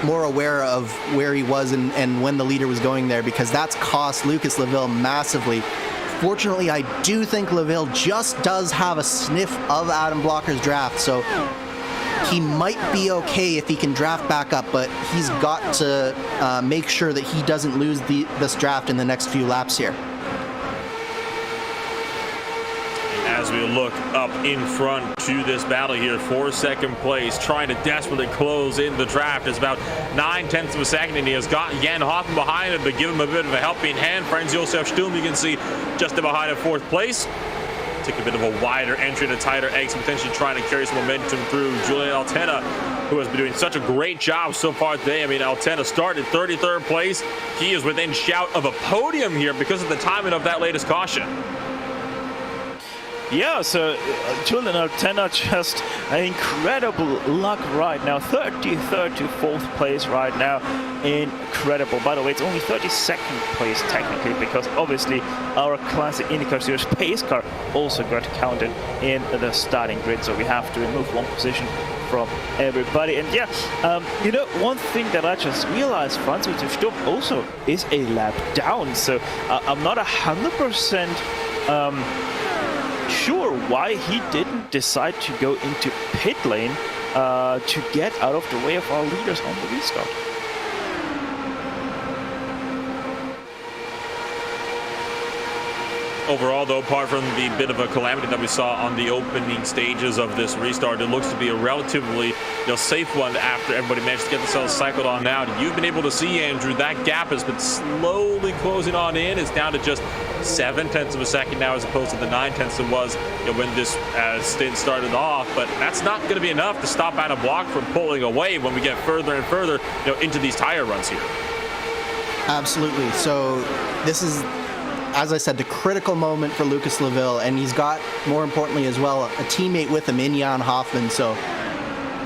aware of where he was and when the leader was going there, because that's cost Lucas Leville massively. Fortunately, I do think Leville just does have a sniff of Adam Blocker's draft, so he might be okay if he can draft back up, but he's got to make sure that he doesn't lose this draft in the next few laps here. As we look up in front to this battle here for second place, trying to desperately close in the draft. It's about 9/10 of a second, and he has got Jan Hoffman behind him to give him a bit of a helping hand. Franz Josef Sturm, you can see just behind in fourth place. Took a bit of a wider entry to tighter eggs, potentially trying to carry some momentum through. Julian Altena, who has been doing such a great job so far today. I mean, Altena started 33rd place. He is within shout of a podium here because of the timing of that latest caution. Yeah, so Julian Altena just incredible luck right now. 33rd to 4th place right now. Incredible. By the way, it's only 32nd place technically, because obviously our classic IndyCar Series pace car also got counted in the starting grid, so we have to remove one position from everybody. And yeah, you know, one thing that I just realized, Franz Josef Sturm also is a lap down, so I'm not 100% sure why he didn't decide to go into pit lane to get out of the way of our leaders on the restart. Overall, though, apart from the bit of a calamity that we saw on the opening stages of this restart, it looks to be a relatively safe one after everybody managed to get themselves cycled on out. You've been able to see, Andrew, that gap has been slowly closing on in. It's down to just 7/10 of a second now, as opposed to the 9/10 it was when this stint started off. But that's not going to be enough to stop Adam Block from pulling away when we get further and further into these tire runs here. Absolutely. So this is, as I said, the critical moment for Lucas Laville, and he's got, more importantly as well, a teammate with him in Jan Hoffman. So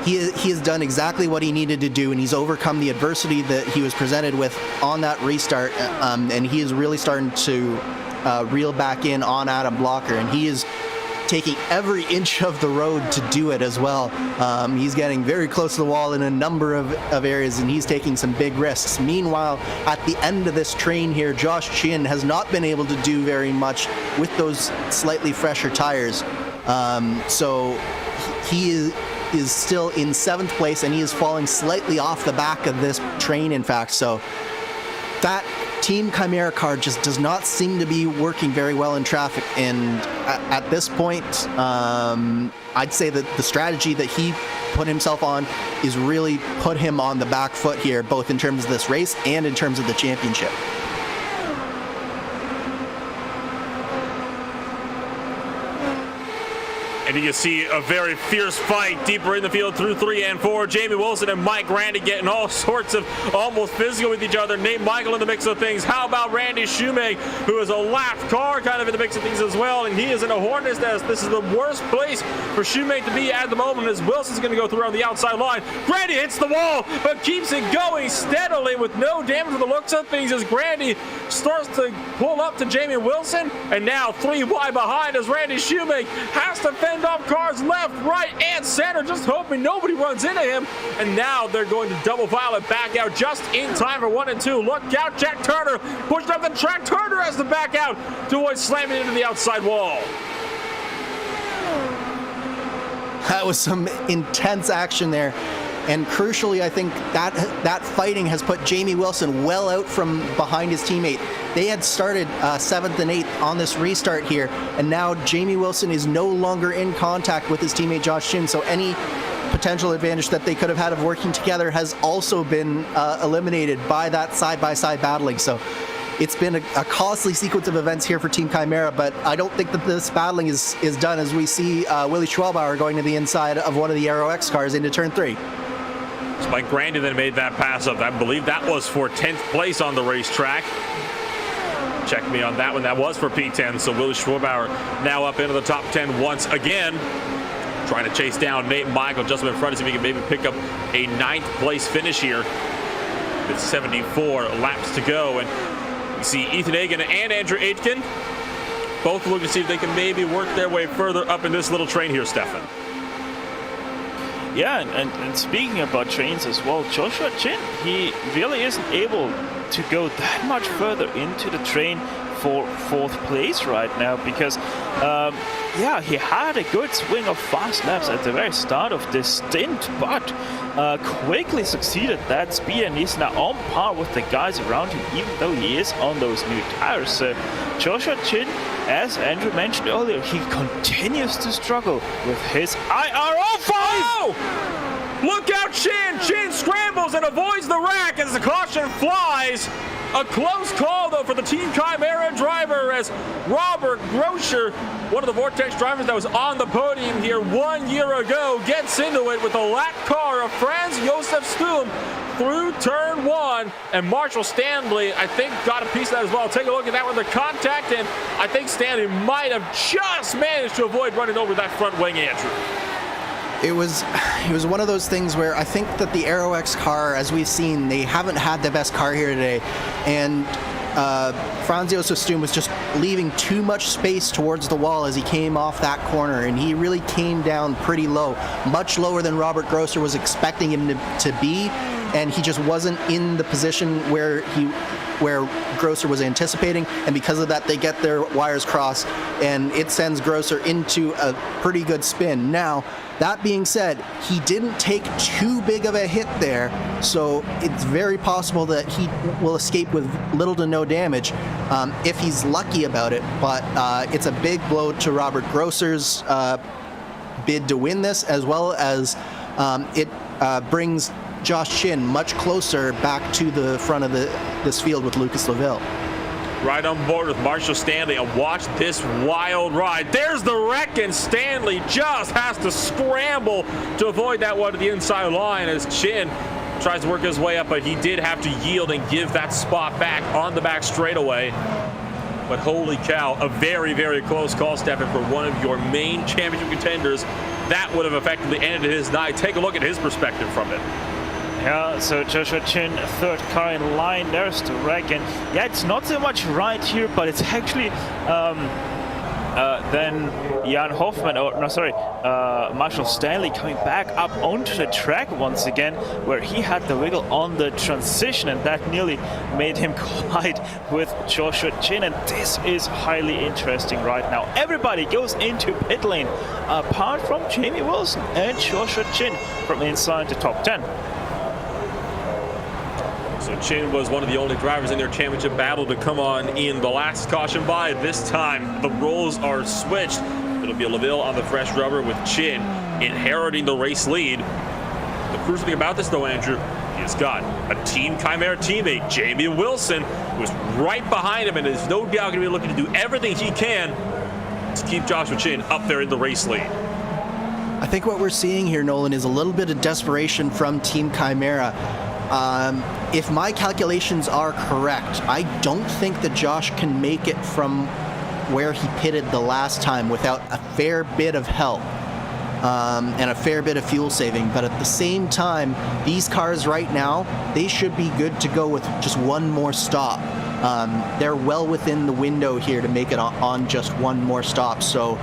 he has done exactly what he needed to do, and he's overcome the adversity that he was presented with on that restart, and he is really starting to reel back in on Adam Blocker, and he is taking every inch of the road to do it as well. He's getting very close to the wall in a number of areas, and he's taking some big risks. Meanwhile, at the end of this train here, Josh Chin has not been able to do very much with those slightly fresher tires. So he is still in 7th place, and he is falling slightly off the back of this train, in fact. So that Team Chimera car just does not seem to be working very well in traffic, and at this point, I'd say that the strategy that he put himself on is really put him on the back foot here, both in terms of this race and in terms of the championship. And you can see a very fierce fight deeper in the field through 3 and 4. Jamie Wilson and Mike Randy getting all sorts of almost physical with each other. Nate Michael in the mix of things. How about Randy Shoemake, who is a lap car kind of in the mix of things as well, and he is in a hornet's nest. This is the worst place for Shoemake to be at the moment, as Wilson's going to go through on the outside line. Randy hits the wall, but keeps it going steadily with no damage to the looks of things, as Randy starts to pull up to Jamie Wilson, and now 3 wide behind as Randy Shoemake has to fend off cars left, right, and center, just hoping nobody runs into him. And now they're going to double file it back out just in time for 1 and 2. Look out, Jack Turner pushed up the track. Turner has to back out to avoid slamming into the outside wall. That was some intense action there. And crucially, I think that fighting has put Jamie Wilson well out from behind his teammate. They had started 7th and 8th on this restart here, and now Jamie Wilson is no longer in contact with his teammate Josh Chin, so any potential advantage that they could have had of working together has also been eliminated by that side-by-side battling. So it's been a costly sequence of events here for Team Chimera, but I don't think that this battling is done, as we see Willie Schwelbauer going to the inside of one of the Aero X cars into turn 3. Mike Grandy then made that pass up. I believe that was for 10th place on the racetrack. Check me on that one. That was for P10. So Willie Schwabauer now up into the top 10 once again. Trying to chase down Nate Michael just in front to see if he can maybe pick up a 9th place finish here with 74 laps to go. And you see Ethan Hagen and Andrew Aitken both looking to see if they can maybe work their way further up in this little train here, Stefan. Yeah, and speaking about trains as well, Joshua Chin, he really isn't able to go that much further into the train for 4th place right now, because yeah, he had a good swing of fast laps at the very start of this stint, but quickly succeeded that speed, and he's now on par with the guys around him, even though he is on those new tires. So Joshua Chin, as Andrew mentioned earlier, he continues to struggle with his IRO5! Oh! Look out, Chin! Chin scrambles and avoids the rack as the caution flies. A close call, though, for the Team Chimera driver, as Robert Groscher, one of the Vortex drivers that was on the podium here 1 year ago, gets into it with the lap car of Franz Josef Sturm through turn 1. And Marshall Stanley, I think, got a piece of that as well. Take a look at that with the contact, and I think Stanley might have just managed to avoid running over that front wing, Andrew. It was one of those things where I think that the Aero X car, as we've seen, they haven't had the best car here today, and Franz Josef Sturm was just leaving too much space towards the wall as he came off that corner, and he really came down pretty low, much lower than Robert Grosser was expecting him to be, and he just wasn't in the position where Grosser was anticipating, and because of that they get their wires crossed, and it sends Grosser into a pretty good spin. Now, that being said, he didn't take too big of a hit there, so it's very possible that he will escape with little to no damage if he's lucky about it, but it's a big blow to Robert Grosser's bid to win this, as well as it brings Josh Chin much closer back to the front of this field with Lucas Laville. Right on board with Marshall Stanley, and watch this wild ride. There's the wreck, and Stanley just has to scramble to avoid that one to the inside line as Chin tries to work his way up, but he did have to yield and give that spot back on the back straightaway. But holy cow, a very, very close call, Stefan, for one of your main championship contenders. That would have effectively ended his night. Take a look at his perspective from it. Yeah, so Joshua Chin, 3rd car in line. There's the wreck, and yeah, it's not so much right here, but it's actually then Jan Hoffman, Marshall Stanley coming back up onto the track once again, where he had the wiggle on the transition, and that nearly made him collide with Joshua Chin, and this is highly interesting right now. Everybody goes into pit lane, apart from Jamie Wilson and Joshua Chin from inside the top 10. So Chin was one of the only drivers in their championship battle to come on in the last caution by. This time, the roles are switched. It'll be Laville on the fresh rubber with Chin inheriting the race lead. The crucial thing about this, though, Andrew, he's got a Team Chimera teammate, Jamie Wilson, who's right behind him and is no doubt going to be looking to do everything he can to keep Joshua Chin up there in the race lead. I think what we're seeing here, Nolan, is a little bit of desperation from Team Chimera. If my calculations are correct, I don't think that Josh can make it from where he pitted the last time without a fair bit of help and a fair bit of fuel saving. But at the same time, these cars right now, they should be good to go with just one more stop. They're well within the window here to make it on just one more stop. So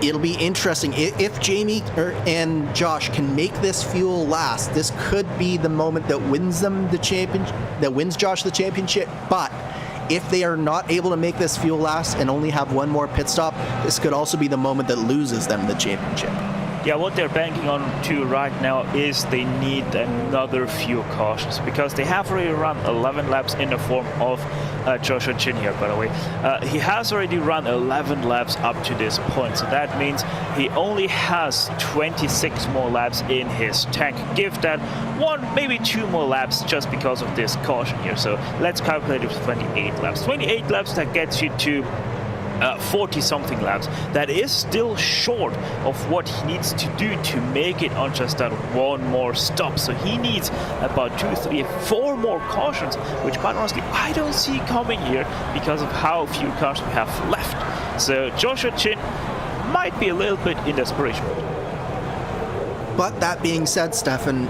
it'll be interesting. If Jamie and Josh can make this fuel last, this could be the moment that wins them the championship, that wins Josh the championship. But if they are not able to make this fuel last and only have one more pit stop, this could also be the moment that loses them the championship. Yeah, what they're banking on to right now is they need another few cautions, because they have already run 11 laps in the form of Joshua Chin here, by the way. He has already run 11 laps up to this point, so that means he only has 26 more laps in his tank. Give that one, maybe 2 more laps just because of this caution here. So let's calculate it with 28 laps. 28 laps, that gets you to 40-something laps. That is still short of what he needs to do to make it on just that one more stop. So he needs about 2, 3, 4 more cautions, which quite honestly I don't see coming here because of how few cars we have left. So Joshua Chin might be a little bit in desperation. But that being said, Stefan,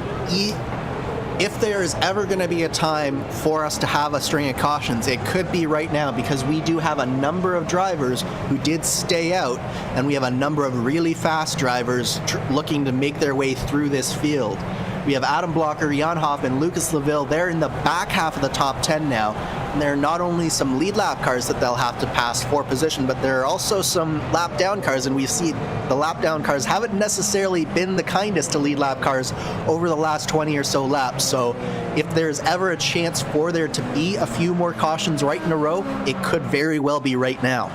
if there is ever going to be a time for us to have a string of cautions, it could be right now, because we do have a number of drivers who did stay out, and we have a number of really fast drivers looking to make their way through this field. We have Adam Blocker, Jan Hoffman, Lucas Laville. They're in the back half of the top 10 now. And there are not only some lead lap cars that they'll have to pass for position, but there are also some lap down cars. And we see the lap down cars haven't necessarily been the kindest to lead lap cars over the last 20 or so laps. So if there's ever a chance for there to be a few more cautions right in a row, it could very well be right now.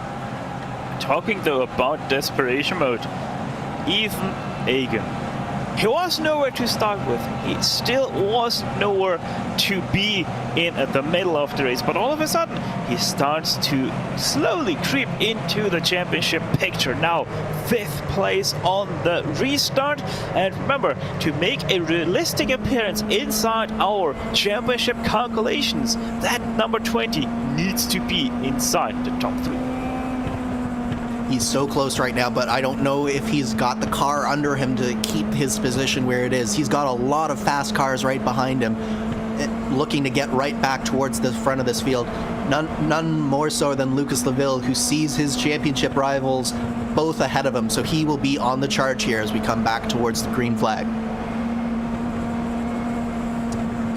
Talking though about desperation mode, Ethan Hagen. He was nowhere to start with. He still was nowhere to be in at the middle of the race. But all of a sudden, he starts to slowly creep into the championship picture. Now, 5th place on the restart. And remember, to make a realistic appearance inside our championship calculations, that number 20 needs to be inside the top 3. He's so close right now, but I don't know if he's got the car under him to keep his position where it is. He's got a lot of fast cars right behind him, looking to get right back towards the front of this field. None more so than Lucas Laville, who sees his championship rivals both ahead of him, so he will be on the charge here as we come back towards the green flag.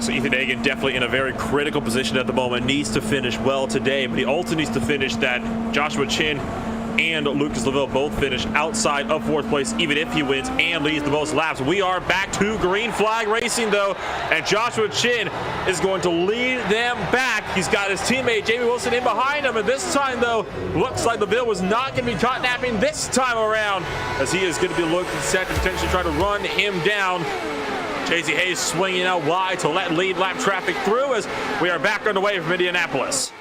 So Ethan Hagen definitely in a very critical position at the moment. Needs to finish well today, but he also needs to finish that Joshua Chin and Lucas Laville both finish outside of 4th place, even if he wins and leads the most laps. We are back to green flag racing, though, and Joshua Chin is going to lead them back. He's got his teammate Jamie Wilson in behind him, and this time, though, looks like Laville was not going to be caught napping this time around, as he is going to be looking set to potentially try to run him down. JC Hayes swinging out wide to let lead lap traffic through as we are back underway from Indianapolis.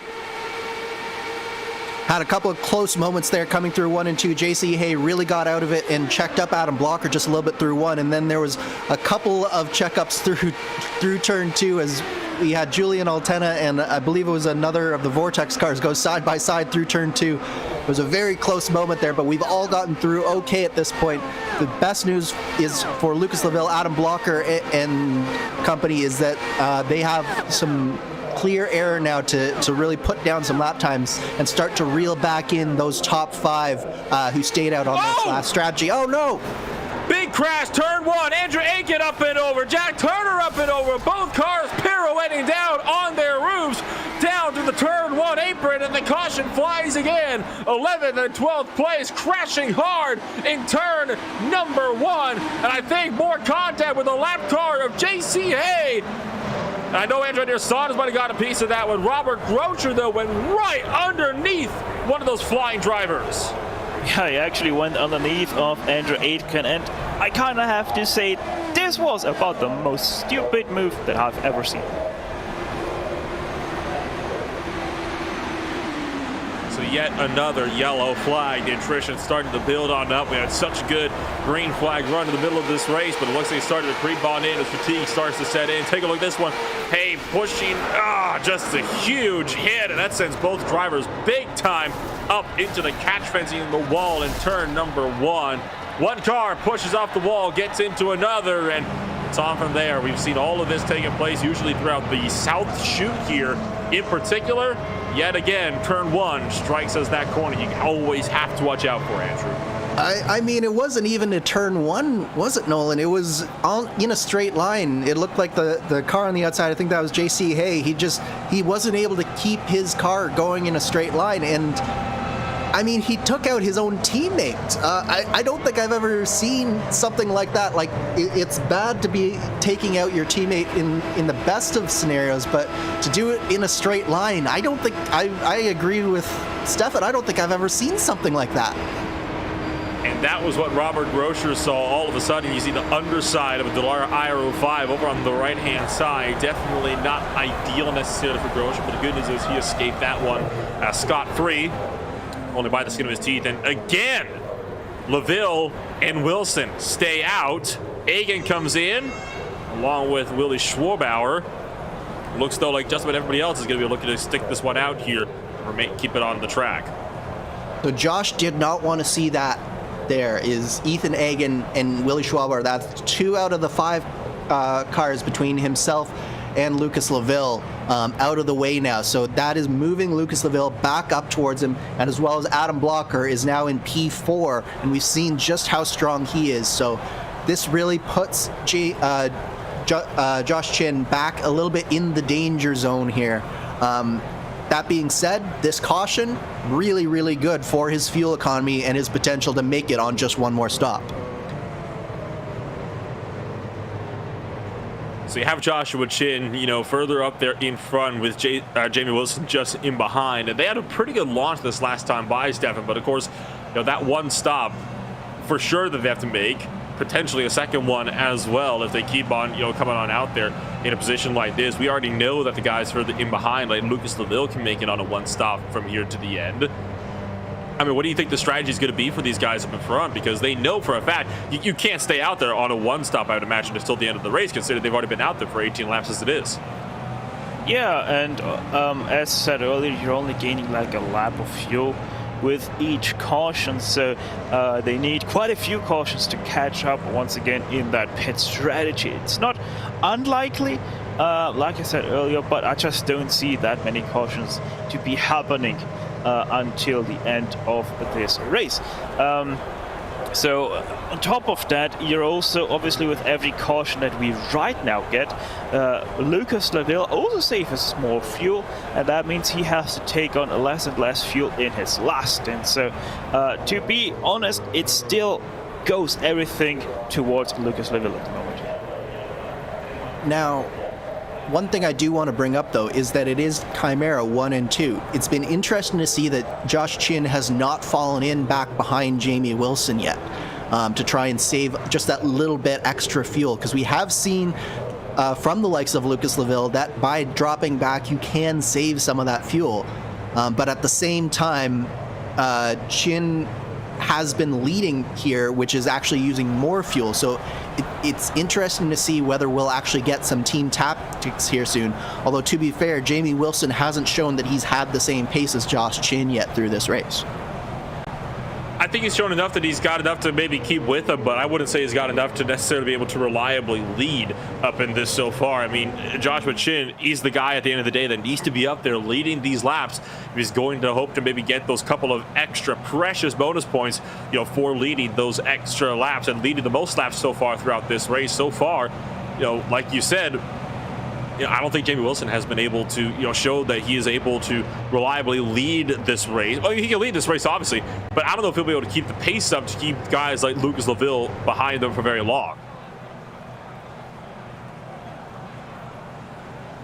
Had a couple of close moments there coming through 1 and 2. JC Hay really got out of it and checked up Adam Blocker just a little bit through 1, and then there was a couple of checkups through turn 2 as we had Julian Altena and I believe it was another of the Vortex cars go side by side through turn 2. It was a very close moment there, but we've all gotten through okay at this point. The best news is for Lucas Laville, Adam Blocker and company is that they have some clear air now to really put down some lap times and start to reel back in those top 5 who stayed out on this last strategy. Oh no! Big crash, turn 1, Andrew Aiken up and over, Jack Turner up and over, both cars pirouetting down on their roofs, down to the turn 1 apron, and the caution flies again. 11th and 12th place, crashing hard in turn number 1, and I think more contact with the lap car of JC Hay. I know Andrew Nersana's might have got a piece of that one. Robert Grocher, though, went right underneath one of those flying drivers. Yeah, he actually went underneath of Andrew Aitken, and I kind of have to say this was about the most stupid move that I've ever seen. So yet another yellow flag. The attrition starting to build on up. We had such a good green flag run in the middle of this race, but it looks like it started to creep on in as fatigue starts to set in. Take a look at this one. Hey, pushing, just a huge hit, and that sends both drivers big time up into the catch fencing in the wall in turn number 1. One car pushes off the wall, gets into another, and it's on from there. We've seen all of this taking place usually throughout the south chute here in particular. Yet again, turn 1 strikes us that corner you always have to watch out for, Andrew. I mean, it wasn't even a turn 1, was it, Nolan? It was in a straight line. It looked like the car on the outside, I think that was JC Hay. He wasn't able to keep his car going in a straight line, and I mean, he took out his own teammate. I don't think I've ever seen something like that. Like, it's bad to be taking out your teammate in the best of scenarios, but to do it in a straight line, I don't think, I agree with Stefan, I don't think I've ever seen something like that. And that was what Robert Grocher saw. All of a sudden, you see the underside of a Dallara IR05 over on the right-hand side. Definitely not ideal necessarily for Grocher, but the good news is he escaped that one scot-free, only by the skin of his teeth. And again, Laville and Wilson stay out. Hagen comes in, along with Willie Schwarbauer. Looks though like just about everybody else is going to be looking to stick this one out here, or keep it on the track. So Josh did not want to see that. There is Ethan Hagen and Willie Schwabauer. That's 2 out of the 5 cars between himself and Lucas Laville out of the way now. So that is moving Lucas Laville back up towards him, and as well as Adam Blocker is now in P4, and we've seen just how strong he is. So this really puts Josh Chin back a little bit in the danger zone here. That being said, this caution, really, really good for his fuel economy and his potential to make it on just one more stop. So you have Joshua Chin, further up there in front with Jamie Wilson just in behind. And they had a pretty good launch this last time by Stefan. But of course, that one stop for sure that they have to make. Potentially a second one as well if they keep on, coming on out there in a position like this. We already know that the guys further in behind, like Lucas Laville, can make it on a one stop from here to the end. I mean, what do you think the strategy is going to be for these guys up in front? Because they know for a fact you can't stay out there on a one stop, I would imagine, until the end of the race, considering they've already been out there for 18 laps as it is. Yeah, and as said earlier, you're only gaining like a lap of fuel with each caution, so they need quite a few cautions to catch up once again in that pit strategy. It's not unlikely, like I said earlier, but I just don't see that many cautions to be happening until the end of this race. So on top of that, you're also obviously with every caution that we right now get, Lucas Laville also saves more fuel, and that means he has to take on less and less fuel in his last stint. So to be honest, it still goes everything towards Lucas Laville at the moment. Now, one thing I do want to bring up, though, is that it is Chimera 1 and 2. It's been interesting to see that Josh Chin has not fallen in back behind Jamie Wilson yet to try and save just that little bit extra fuel, because we have seen from the likes of Lucas Laville that by dropping back you can save some of that fuel. But at the same time, Chin has been leading here, which is actually using more fuel. So it's interesting to see whether we'll actually get some team tactics here soon. Although, to be fair, Jamie Wilson hasn't shown that he's had the same pace as Josh Chin yet through this race. I think he's shown enough that he's got enough to maybe keep with him, but I wouldn't say he's got enough to necessarily be able to reliably lead up in this so far. I mean, Joshua Chin, he's the guy at the end of the day that needs to be up there leading these laps. He's going to hope to maybe get those couple of extra precious bonus points, for leading those extra laps and leading the most laps so far throughout this race. So far, like you said, I don't think Jamie Wilson has been able to, show that he is able to reliably lead this race. Well, he can lead this race, obviously, but I don't know if he'll be able to keep the pace up to keep guys like Lucas Laville behind them for very long.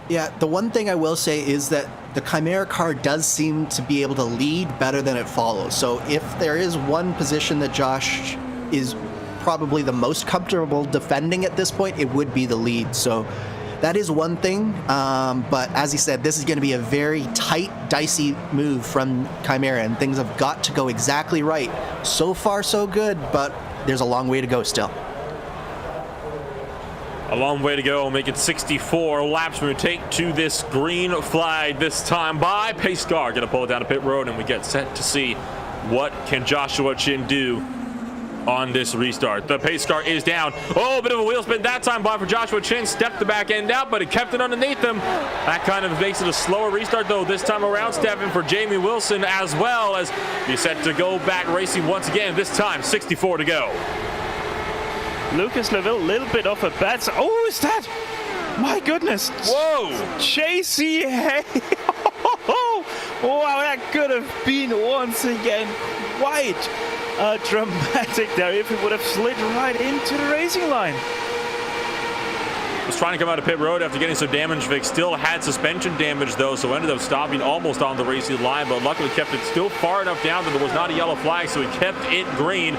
Yeah, the one thing I will say is that the Chimera car does seem to be able to lead better than it follows. So if there is one position that Josh is probably the most comfortable defending at this point, it would be the lead. So that is one thing, but as he said, this is going to be a very tight, dicey move from Chimera, and things have got to go exactly right. So far, so good, but there's a long way to go still. A long way to go, make it 64 laps when we take to this green flag this time by pace car. Going to pull it down to pit road, and we get set to see what can Joshua Chin do on this restart. The pace car is down. Oh, a bit of a wheel spin that time by for Joshua Chin. Stepped the back end out, but it kept it underneath him. That kind of makes it a slower restart, though, this time around, Stefan, for Jamie Wilson, as well as he's set to go back racing once again. This time, 64 to go. Lucas Laville, a little bit of a bad... Oh, is that? My goodness. Whoa. JC Hay. Wow, that could have been once again quite dramatic there if he would have slid right into the racing line. Was trying to come out of pit road after getting some damage fixed. Still had suspension damage, though, so ended up stopping almost on the racing line, but luckily kept it still far enough down that there was not a yellow flag, so he kept it green.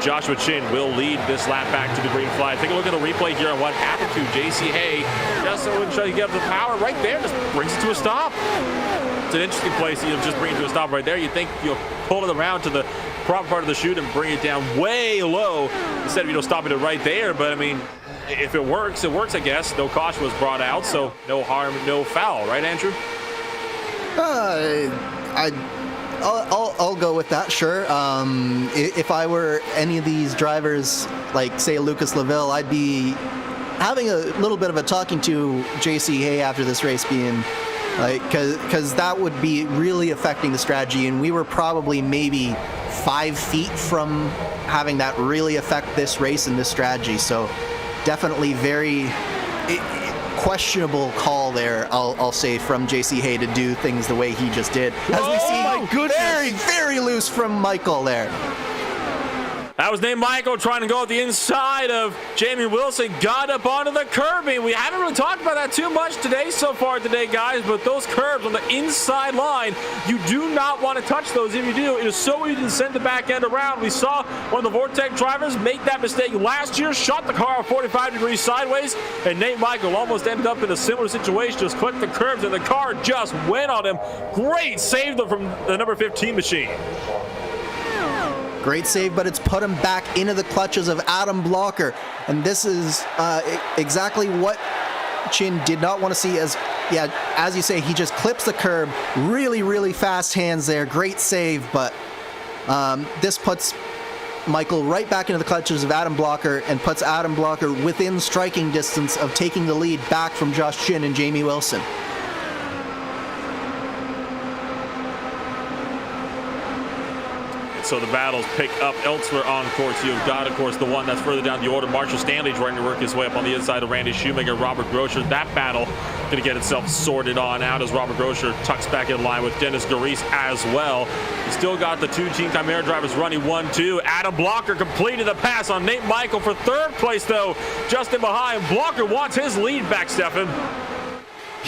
Joshua Chin will lead this lap back to the green flag. Take a look at the replay here on what happened to JC Hay. Just so try to get the power right there, just brings it to a stop. It's an interesting place to just bring it to a stop right there. You think you'll pull it around to the proper part of the chute and bring it down way low instead of stopping it right there. But I mean, if it works, I guess. No caution was brought out, so no harm, no foul, right, Andrew? I'll go with that, sure. If I were any of these drivers, like, say, Lucas Laville, I'd be having a little bit of a talking to JC Hay after this race, being like, because that would be really affecting the strategy, and we were probably maybe 5 feet from having that really affect this race and this strategy. So definitely very, questionable call there, I'll say, from JC Hay to do things the way he just did. As we see, my goodness. very, very loose from Michael there. That was Nate Michael trying to go at the inside of Jamie Wilson, got up onto the curbing. We haven't really talked about that too much so far today, guys, but those curbs on the inside line, you do not want to touch those. If you do, it is so easy to send the back end around. We saw one of the Vortec drivers make that mistake last year, shot the car 45 degrees sideways, and Nate Michael almost ended up in a similar situation, just clipped the curbs, and the car just went on him. Great save from the number 15 machine. Great save, but it's put him back into the clutches of Adam Blocker. And this is exactly what Chin did not want to see. As you say, he just clips the curb. Really, really fast hands there. Great save, but this puts Michael right back into the clutches of Adam Blocker and puts Adam Blocker within striking distance of taking the lead back from Josh Chin and Jamie Wilson. So the battles pick up elsewhere on course. You've got, of course, the one that's further down the order. Marshall Stanley trying to work his way up on the inside of Randy Shoemaker, Robert Groscher. That battle going to get itself sorted on out as Robert Groscher tucks back in line with Dennis Garis as well. You still got the two Team Chimera drivers running 1-2. Adam Blocker completed the pass on Nate Michael for third place, though. Just in behind. Blocker wants his lead back, Stefan.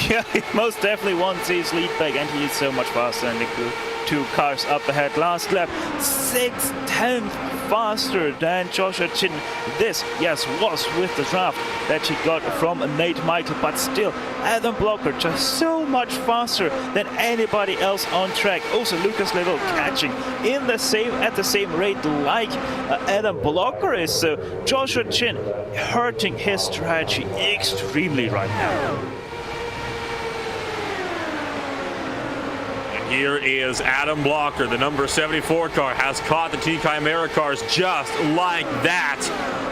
Yeah, he most definitely wants his lead back, and he is so much faster than the two cars up ahead. Last lap, 6/10 faster than Joshua Chin. This, yes, was with the draft that he got from Nate Michael, but still, Adam Blocker just so much faster than anybody else on track. Also, Lucas Little catching in the at the same rate like Adam Blocker is. So Joshua Chin hurting his strategy extremely right now. Here is Adam Blocker. The number 74 car has caught the Team Chimera cars just like that,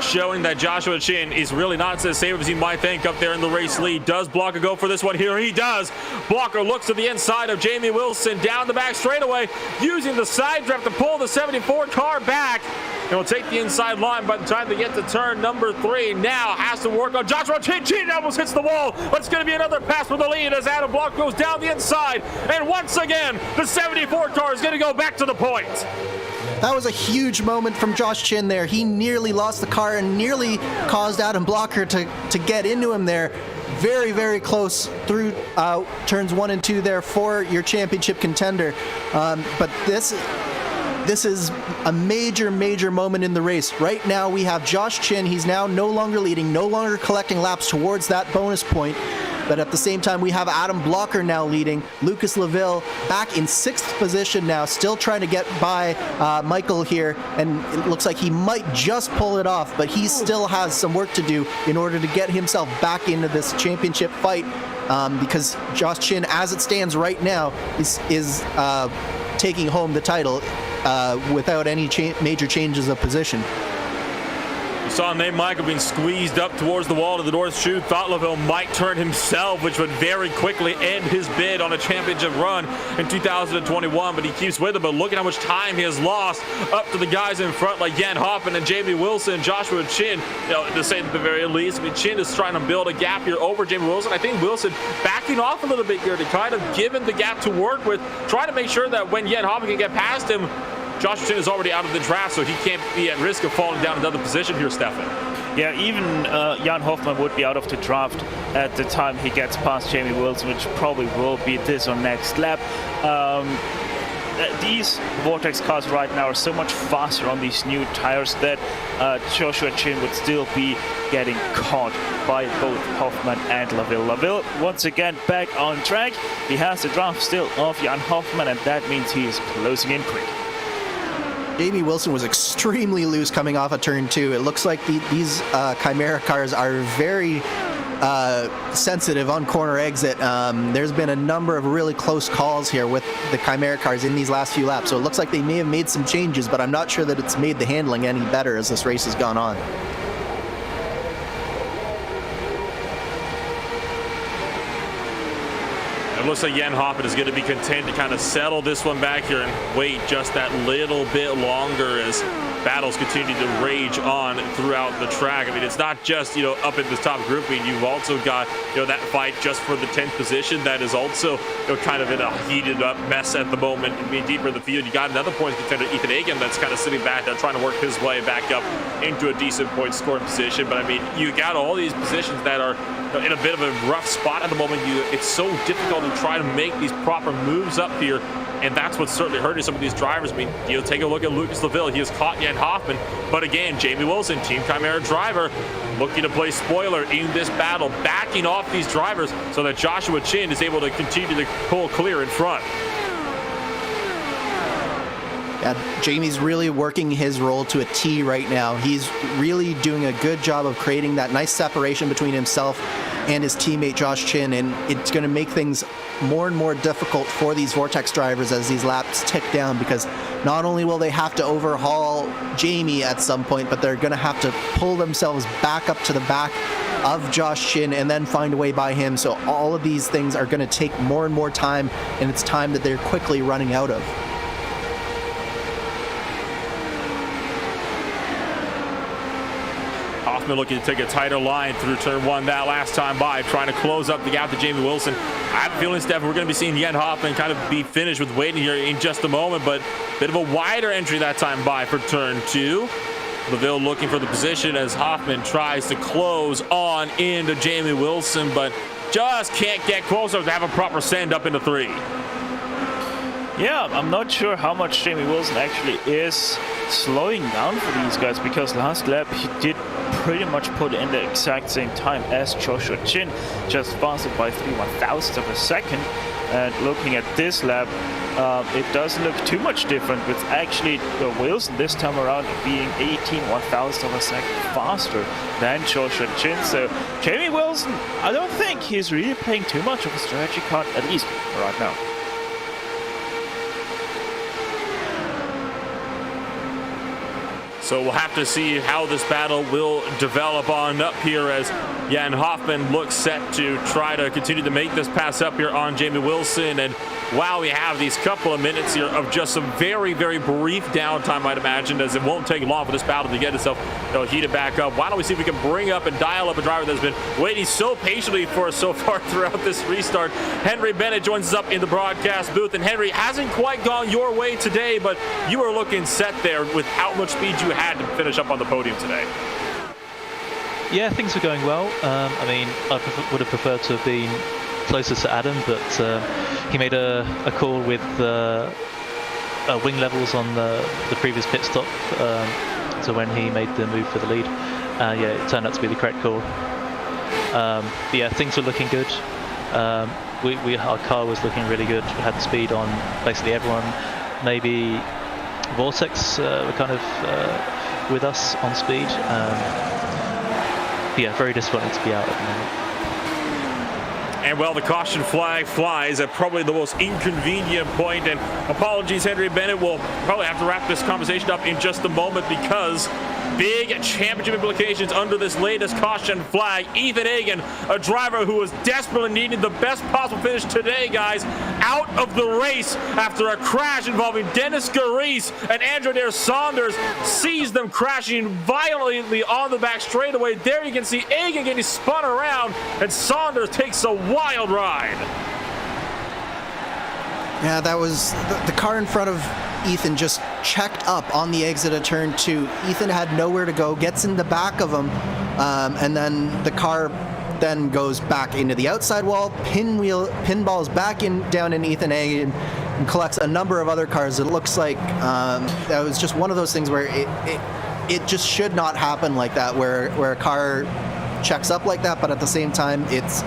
showing that Joshua Chin is really not as safe as you might think up there in the race lead. Does Blocker go for this one here? He does. Blocker looks to the inside of Jamie Wilson down the back straightaway, using the side draft to pull the 74 car back. And will take the inside line by the time they get to turn number 3. Now has to work on Joshua Chin. Chin almost hits the wall, but it's going to be another pass for the lead as Adam Blocker goes down the inside. And once again, the 74 car is going to go back to the point. That was a huge moment from Josh Chin there. He nearly lost the car and nearly caused Adam Blocker to get into him there. Very, very close through turns 1 and 2 there for your championship contender. But this is a major, major moment in the race. Right now we have Josh Chin. He's now no longer leading, no longer collecting laps towards that bonus point. But at the same time, we have Adam Blocker now leading. Lucas Laville back in 6th position now, still trying to get by Michael here. And it looks like he might just pull it off, but he still has some work to do in order to get himself back into this championship fight. Because Josh Chin, as it stands right now, is taking home the title without any major changes of position. You saw Nate Michael being squeezed up towards the wall to the north chute. Thought Laville might turn himself, which would very quickly end his bid on a championship run in 2021, but he keeps with it. But look at how much time he has lost up to the guys in front like Jan Hoffman and Jamie Wilson, Joshua Chin, to say at the very least. I mean, Chin is trying to build a gap here over Jamie Wilson. I think Wilson backing off a little bit here to kind of give him the gap to work with, trying to make sure that when Jan Hoffman can get past him, Josh Chin is already out of the draft, so he can't be at risk of falling down another position here, Stefan. Yeah, even Jan Hoffman would be out of the draft at the time he gets past Jamie Wilson, which probably will be this or next lap. These Vortex cars right now are so much faster on these new tires that Joshua Chin would still be getting caught by both Hoffman and Laville. Laville, once again, back on track. He has the draft still of Jan Hoffman, and that means he is closing in quick. Jamie Wilson was extremely loose coming off of turn 2. It looks like these Chimera cars are very sensitive on corner exit. There's been a number of really close calls here with the Chimera cars in these last few laps, so it looks like they may have made some changes, but I'm not sure that it's made the handling any better as this race has gone on. It looks like Jan Hoppen is going to be content to kind of settle this one back here and wait just that little bit longer as battles continue to rage on throughout the track. I mean, it's not just, up in this top grouping. You've also got, that fight just for the 10th position that is also, kind of in a heated up mess at the moment. I mean, deeper in the field, you got another points contender, Ethan Hagen, that's kind of sitting back there trying to work his way back up into a decent point scoring position. But I mean, you got all these positions that are in a bit of a rough spot at the moment. It's so difficult to try to make these proper moves up here, and that's what's certainly hurting some of these drivers. I mean, take a look at Lucas Laville. He has caught Jan Hoppen, but again, Jamie Wilson, Team Chimera driver, looking to play spoiler in this battle, backing off these drivers so that Joshua Chin is able to continue to pull clear in front. Yeah, Jamie's really working his role to a T right now. He's really doing a good job of creating that nice separation between himself and his teammate Josh Chin, and it's going to make things more and more difficult for these Vortex drivers as these laps tick down, because not only will they have to overhaul Jamie at some point, but they're going to have to pull themselves back up to the back of Josh Chin and then find a way by him. So all of these things are going to take more and more time, and it's time that they're quickly running out of. Hoffman looking to take a tighter line through turn one that last time by, trying to close up the gap to Jamie Wilson. I have a feeling, Steph, we're going to be seeing Jan Hoffman kind of be finished with waiting here in just a moment, but a bit of a wider entry that time by for turn two. Laville looking for the position as Hoffman tries to close on into Jamie Wilson, but just can't get closer to have a proper send up into three. Yeah, I'm not sure how much Jamie Wilson actually is slowing down for these guys, because last lap he did pretty much put in the exact same time as Joshua Chin, just faster by 3/1000ths of a second. And looking at this lap, it doesn't look too much different, with actually Wilson this time around being 18/1000ths of a second faster than Joshua Chin. So Jamie Wilson, I don't think he's really playing too much of a strategy card, at least right now. So we'll have to see how this battle will develop on up here as Jan Hoffman looks set to try to continue to make this pass up here on Jamie Wilson. And while we have these couple of minutes here of just some very, very brief downtime, I'd imagine, as it won't take long for this battle to get itself heated back up. Why don't we see if we can bring up and dial up a driver that's been waiting so patiently for us so far throughout this restart. Henry Bennett joins us up in the broadcast booth. And Henry, hasn't quite gone your way today, but you are looking set there with how much speed you had to finish up on the podium today. Yeah, things were going well. I mean, I would have preferred to have been closer to Adam, but he made a call with wing levels on the previous pit stop, so when he made the move for the lead. Yeah, it turned out to be the correct call. Yeah, things were looking good. Our car was looking really good. We had the speed on basically everyone. Maybe Vortex were kind of with us on speed. Yeah, very disappointing to be out at the moment. And well, the caution flag flies at probably the most inconvenient point. And apologies, Henry Bennett. We'll probably have to wrap this conversation up in just a moment, because big championship implications under this latest caution flag. Ethan Hagen, a driver who was desperately needing the best possible finish today, guys, out of the race after a crash involving Dennis Garis and Andrew Dare Saunders, sees them crashing violently on the back straightaway. There you can see Hagen getting spun around, and Saunders takes a wild ride. Yeah, that was the car in front of Ethan just checked up on the exit of turn two. Ethan had nowhere to go, gets in the back of him, and then the car then goes back into the outside wall, pinballs back down in Ethan Hagen, and collects a number of other cars. It looks like that was just one of those things where it just should not happen like that, where a car checks up like that, but at the same time, it's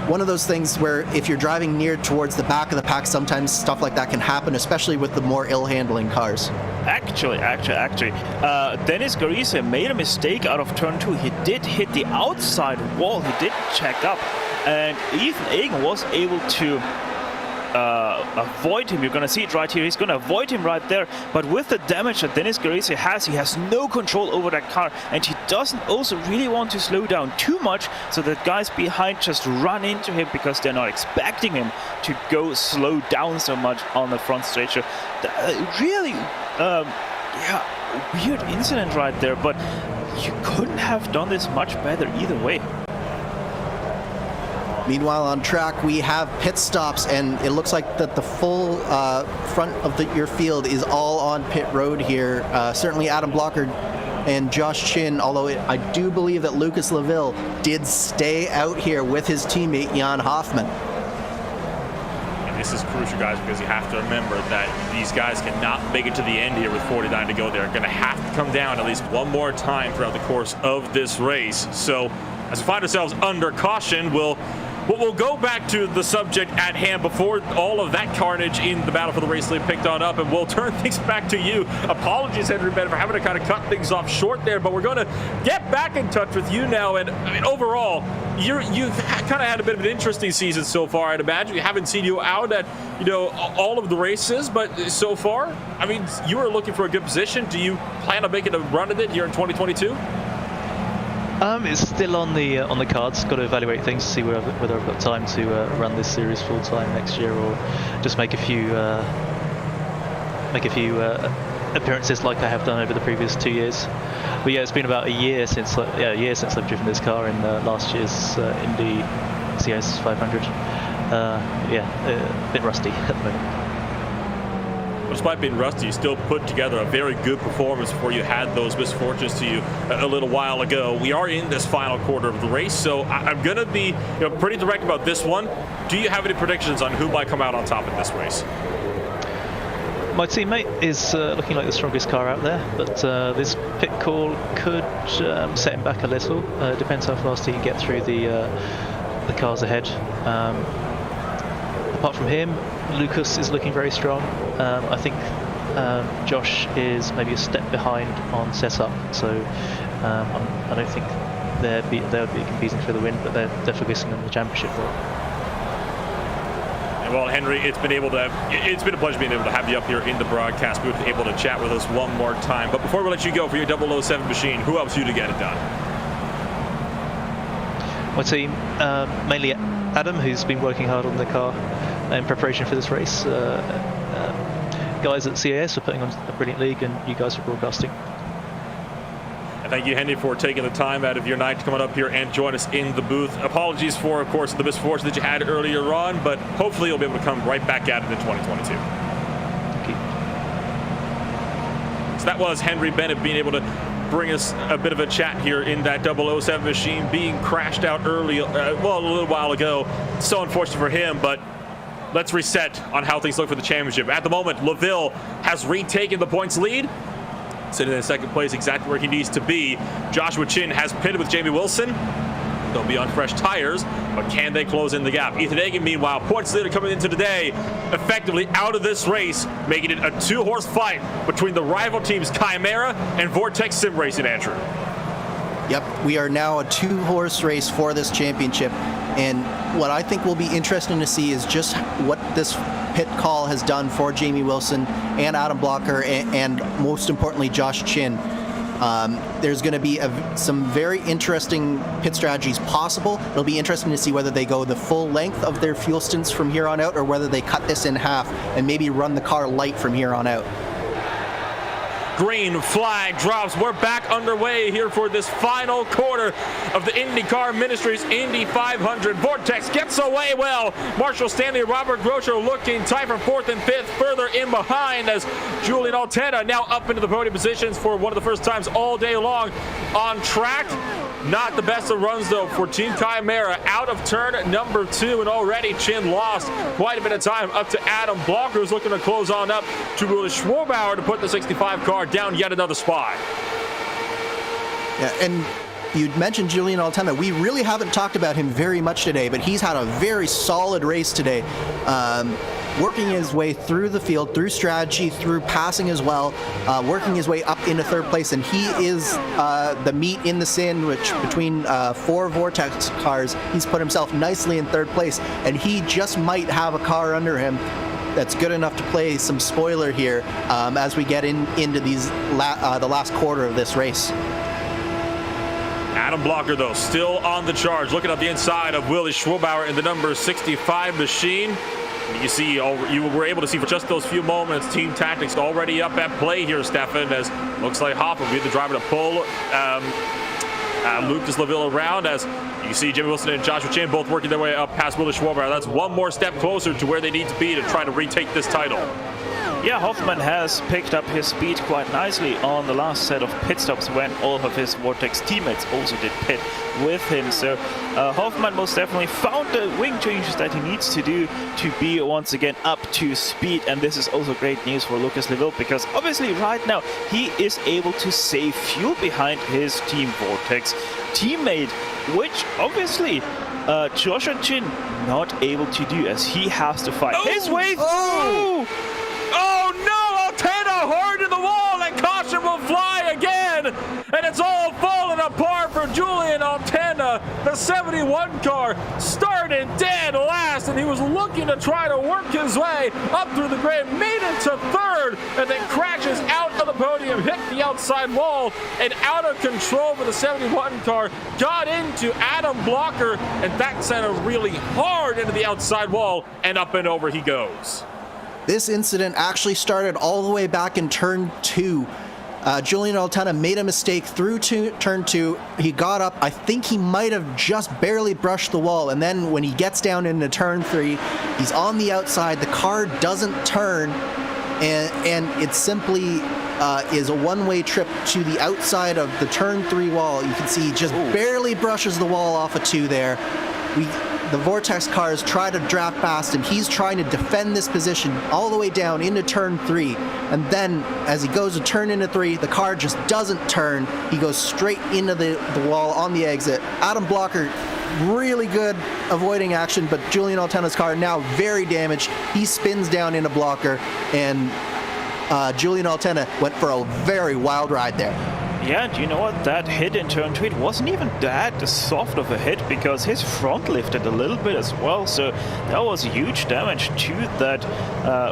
one of those things where if you're driving near towards the back of the pack, sometimes stuff like that can happen, especially with the more ill-handling cars. Actually, Dennis Garise made a mistake out of turn two. He did hit the outside wall. He did check up, and Ethan Hagen was able to avoid him. You're going to see it right here. He's going to avoid him right there. But with the damage that Dennis Garisi has, he has no control over that car. And he doesn't also really want to slow down too much so that guys behind just run into him because they're not expecting him to go slow down so much on the front straight. So, really, weird incident right there. But you couldn't have done this much better either way. Meanwhile, on track, we have pit stops, and it looks like that the full front of your field is all on pit road here. Certainly Adam Blocker and Josh Chin, although I do believe that Lucas Laville did stay out here with his teammate Jan Hoffman. And this is crucial, guys, because you have to remember that these guys cannot make it to the end here with 49 to go. They're going to have to come down at least one more time throughout the course of this race. So as we find ourselves under caution, we'll go back to the subject at hand before all of that carnage in the battle for the race lead picked on up, and we'll turn things back to you. Apologies, Henry Bennett, for having to kind of cut things off short there, but we're going to get back in touch with you now. And I mean, overall, you've kind of had a bit of an interesting season so far. I'd imagine we haven't seen you out at all of the races, but so far, I mean, you are looking for a good position. Do you plan on making a run at it here in 2022? It's still on the cards. Got to evaluate things to see whether I've got time to run this series full time next year, or just make a few appearances like I have done over the previous 2 years. But yeah, it's been about a year since I've driven this car in last year's Indy CS 500. A bit rusty at the moment. Despite being rusty, you still put together a very good performance before you had those misfortunes to you a little while ago. We are in this final quarter of the race, so I'm going to be pretty direct about this one. Do you have any predictions on who might come out on top in this race? My teammate is looking like the strongest car out there, but this pit call could set him back a little. Depends how fast he can get through the cars ahead. Apart from him, Lucas is looking very strong. I think Josh is maybe a step behind on setup, so I don't think they'll be competing for the win, but they're focusing on the championship. Well, Henry, it's been a pleasure being able to have you up here in the broadcast booth, able to chat with us one more time. But before we let you go for your 007 machine, who helps you to get it done? My team, mainly Adam, who's been working hard on the car in preparation for this race. Guys at CAS are putting on a brilliant league, and you guys are broadcasting. And thank you, Henry, for taking the time out of your night to come on up here and join us in the booth. Apologies for, of course, the misfortune that you had earlier on, but hopefully you'll be able to come right back at it in 2022. Thank you. So that was Henry Bennett being able to bring us a bit of a chat here in that 007 machine, being crashed out early, a little while ago. So unfortunate for him, but let's reset on how things look for the championship. At the moment, Laville has retaken the points lead, sitting in second place, exactly where he needs to be. Joshua Chin has pitted with Jamie Wilson. They'll be on fresh tires, but can they close in the gap? Ethan Hagen, meanwhile, points leader coming into today, effectively out of this race, making it a two-horse fight between the rival teams Chimera and Vortex Sim Racing, Andrew. Yep, we are now a two-horse race for this championship, and what I think will be interesting to see is just what this pit call has done for Jamie Wilson and Adam Blocker, and most importantly, Josh Chin. There's going to be some very interesting pit strategies possible. It'll be interesting to see whether they go the full length of their fuel stints from here on out, or whether they cut this in half and maybe run the car light from here on out. Green flag drops. We're back underway here for this final quarter of the IndyCar Ministries Indy 500. Vortex gets away well. Marshall Stanley, Robert Groscher looking tight for fourth and fifth, further in behind as Julian Altena now up into the podium positions for one of the first times all day long on track. Not the best of runs, though, for Team Chimera. Out of turn number 2, and already Chin lost quite a bit of time up to Adam Blocker, who's looking to close on up to Willis Schwarbauer to put the 65 car down yet another spot. Yeah, and you'd mentioned Julian Altena. We really haven't talked about him very much today, but he's had a very solid race today. working his way through the field, through strategy, through passing as well, working his way up into third place, and he is the meat in the sandwich between 4 Vortex cars. He's put himself nicely in third place, and he just might have a car under him that's good enough to play some spoiler here as we get into these the last quarter of this race. Adam Blocker, though, still on the charge, looking up the inside of Willie Schwabauer in the number 65 machine. You see, you were able to see for just those few moments, team tactics already up at play here, Stefan, as looks like Hoffa will be the driver to pull Lucas Laville around, as you see Jimmy Wilson and Joshua Chin both working their way up past Willie Schwabauer. That's one more step closer to where they need to be to try to retake this title. Yeah, Hoffman has picked up his speed quite nicely on the last set of pit stops when all of his Vortex teammates also did pit with him. So Hoffman most definitely found the wing changes that he needs to do to be once again up to speed. And this is also great news for Lucas Laville, because obviously right now he is able to save fuel behind his Team Vortex teammate, which obviously Joshua Chin not able to do, as he has to fight his way through. Oh no! Altena hard to the wall, and caution will fly again! And it's all falling apart for Julian Altena. The 71 car started dead last, and he was looking to try to work his way up through the grid, made it to third, and then crashes out of the podium, hit the outside wall, and out of control for the 71 car, got into Adam Blocker, and that sent him really hard into the outside wall, and up and over he goes. This incident actually started all the way back in turn 2. Julian Altena made a mistake through turn 2. He got up. I think he might have just barely brushed the wall. And then when he gets down into turn 3, he's on the outside. The car doesn't turn. And it simply is a one-way trip to the outside of the turn 3 wall. You can see he just barely brushes the wall off of 2 there. The Vortex cars try to draft past him. He's trying to defend this position all the way down into turn 3. And then as he goes to turn into 3, the car just doesn't turn. He goes straight into the wall on the exit. Adam Blocker, really good avoiding action, but Julian Altena's car now very damaged. He spins down into Blocker, and Julian Altena went for a very wild ride there. Yeah, do you know what? That hit in turn 2, it wasn't even that soft of a hit, because his front lifted a little bit as well. So that was huge damage to that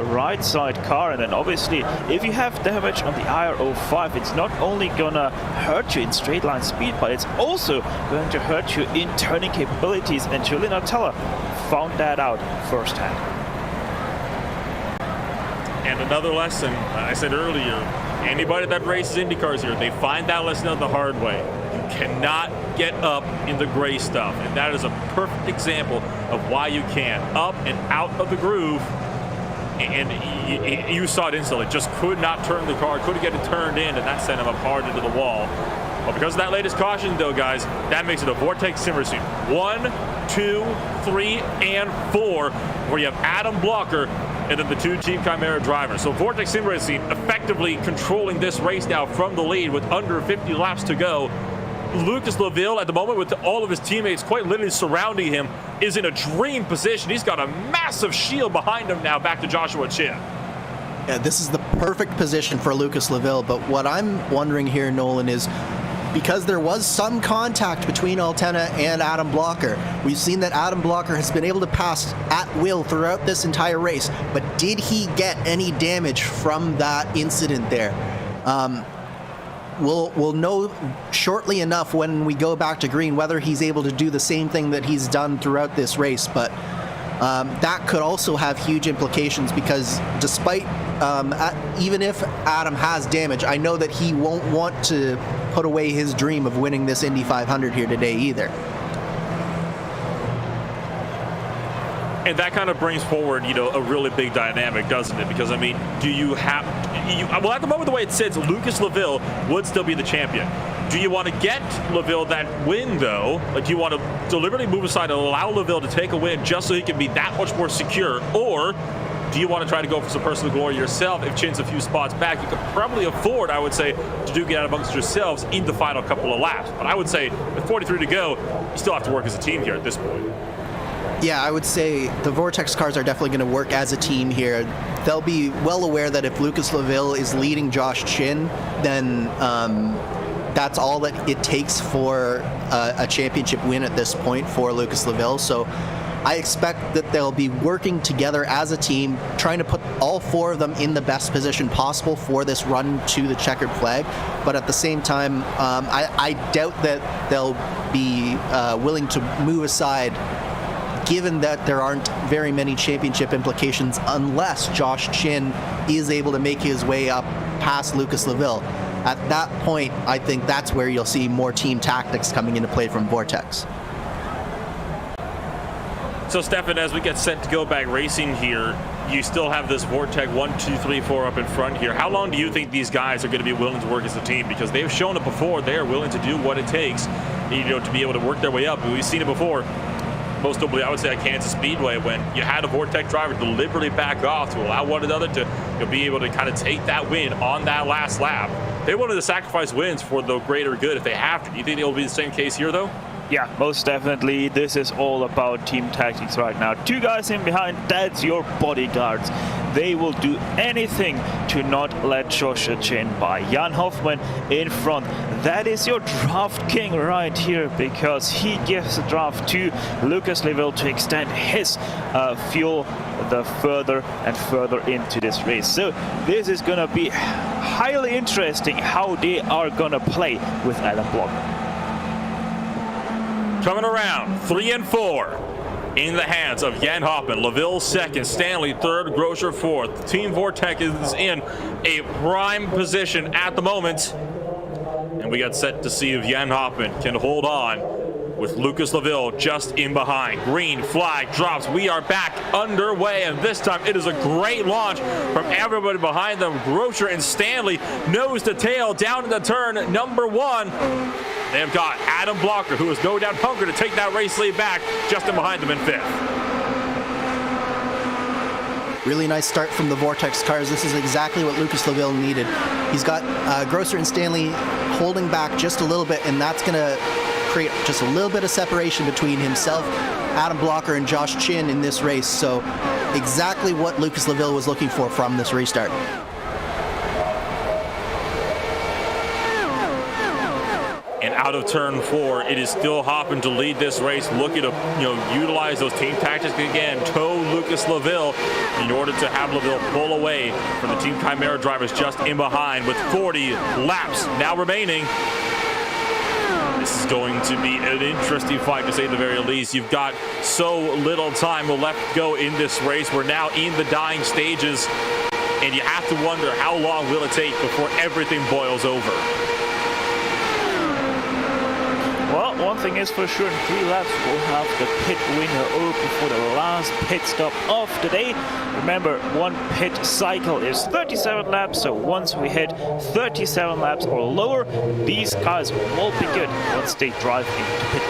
right side car. And then obviously, if you have damage on the IR05, it's not only gonna hurt you in straight line speed, but it's also going to hurt you in turning capabilities. And Julian Altena found that out firsthand. And another lesson, I said earlier, anybody that races IndyCars here, they find that lesson out the hard way. You cannot get up in the gray stuff. And that is a perfect example of why you can. Up and out of the groove. And you saw it instantly. Just could not turn the car, couldn't get it turned in, and that sent him up hard into the wall. But because of that latest caution, though, guys, that makes it a Vortex Sim Racing 1, 2, 3, and 4, where you have Adam Blocker and then the 2 Team Chimera drivers. So Vortex Sim Racing effectively controlling this race now from the lead with under 50 laps to go. Lucas Laville, at the moment, with all of his teammates quite literally surrounding him, is in a dream position. He's got a massive shield behind him now, back to Joshua Chin. Yeah, this is the perfect position for Lucas Laville, but what I'm wondering here, Nolan, is because there was some contact between Altena and Adam Blocker. We've seen that Adam Blocker has been able to pass at will throughout this entire race, but did he get any damage from that incident there? We'll know shortly enough when we go back to green whether he's able to do the same thing that he's done throughout this race, but that could also have huge implications, because despite even if Adam has damage, I know that he won't want to put away his dream of winning this Indy 500 here today either. And that kind of brings forward, a really big dynamic, doesn't it? Because, I mean, do you have... well, at the moment, the way it sits, Lucas Laville would still be the champion. Do you want to get Laville that win, though? Like, do you want to deliberately move aside and allow Laville to take a win just so he can be that much more secure? Or do you want to try to go for some personal glory yourself? If Chin's a few spots back, you could probably afford, I would say, to duke it out amongst yourselves in the final couple of laps. But I would say, with 43 to go, you still have to work as a team here at this point. Yeah, I would say the Vortex cars are definitely going to work as a team here. They'll be well aware that if Lucas Laville is leading Josh Chin, then that's all that it takes for a championship win at this point for Lucas Laville. So I expect that they'll be working together as a team, trying to put all four of them in the best position possible for this run to the checkered flag. But at the same time, I doubt that they'll be willing to move aside, given that there aren't very many championship implications unless Josh Chin is able to make his way up past Lucas Laville. At that point, I think that's where you'll see more team tactics coming into play from Vortex. So, Stefan, as we get set to go back racing here, you still have this Vortex 1, 2, 3, 4 up in front here. How long do you think these guys are going to be willing to work as a team? Because they've shown it before. They are willing to do what it takes, to be able to work their way up. We've seen it before. Most notably, I would say at Kansas Speedway, when you had a Vortex driver deliberately back off to allow one another to be able to kind of take that win on that last lap. They wanted to sacrifice wins for the greater good if they have to. Do you think it will be the same case here, though? Yeah, most definitely. This is all about team tactics right now. Two guys in behind, that's your bodyguards. They will do anything to not let Joshua Chin by. Jan Hoffman in front. That is your draft king right here, because he gives the draft to Lucas Laville to extend his fuel the further and further into this race. So this is going to be highly interesting how they are going to play with Adam Block. Coming around, 3 and 4 in the hands of Jan Hoffman. Laville second, Stanley third, Grosser fourth. Team Vortex is in a prime position at the moment. And we got set to see if Jan Hoffman can hold on with Lucas Laville just in behind. Green flag drops. We are back underway, and this time it is a great launch from everybody behind them. Grosser and Stanley nose to tail down in the turn number 1. They've got Adam Blocker, who is no doubt hungry to take that race lead back, just in behind them in 5th. Really nice start from the Vortex cars. This is exactly what Lucas Laville needed. He's got Grosser and Stanley holding back just a little bit, and that's going to create just a little bit of separation between himself, Adam Blocker, and Josh Chin in this race. So exactly what Lucas Laville was looking for from this restart. And out of turn 4, it is still Hoffman to lead this race, looking to utilize those team tactics again, tow Lucas Laville in order to have Laville pull away from the Team Chimera drivers just in behind with 40 laps now remaining. This is going to be an interesting fight, to say the very least. You've got so little time left to go in this race. We're now in the dying stages, and you have to wonder how long will it take before everything boils over. Well, one thing is for sure, in 3 laps we'll have the pit winner open for the last pit stop of the day. Remember, one pit cycle is 37 laps, so once we hit 37 laps or lower, these cars will be good once they drive into pit.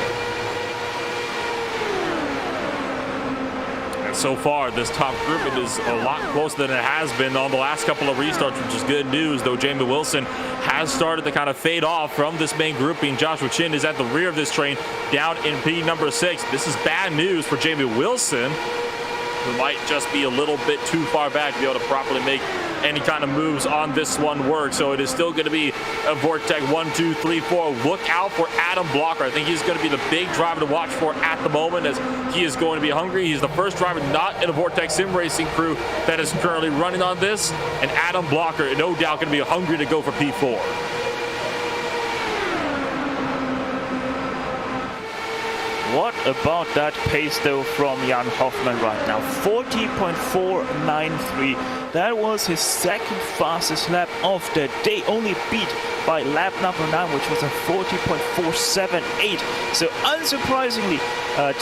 So far, this top group, it is a lot closer than it has been on the last couple of restarts, which is good news, though Jamie Wilson has started to kind of fade off from this main grouping. Joshua Chin is at the rear of this train, down in P number 6. This is bad news for Jamie Wilson, who might just be a little bit too far back to be able to properly make any kind of moves on this one work. So it is still going to be a Vortex 1, 2, 3, 4. Look out for Adam Blocker. I think he's going to be the big driver to watch for at the moment, as he is going to be hungry. He's the first driver not in a Vortex sim racing crew that is currently running on this. And Adam Blocker, no doubt, going to be hungry to go for P4. What about that pace though from Jan Hoffman right now? 40.493. That was his second fastest lap of the day, only beat by lap number 9, which was a 40.478. So unsurprisingly,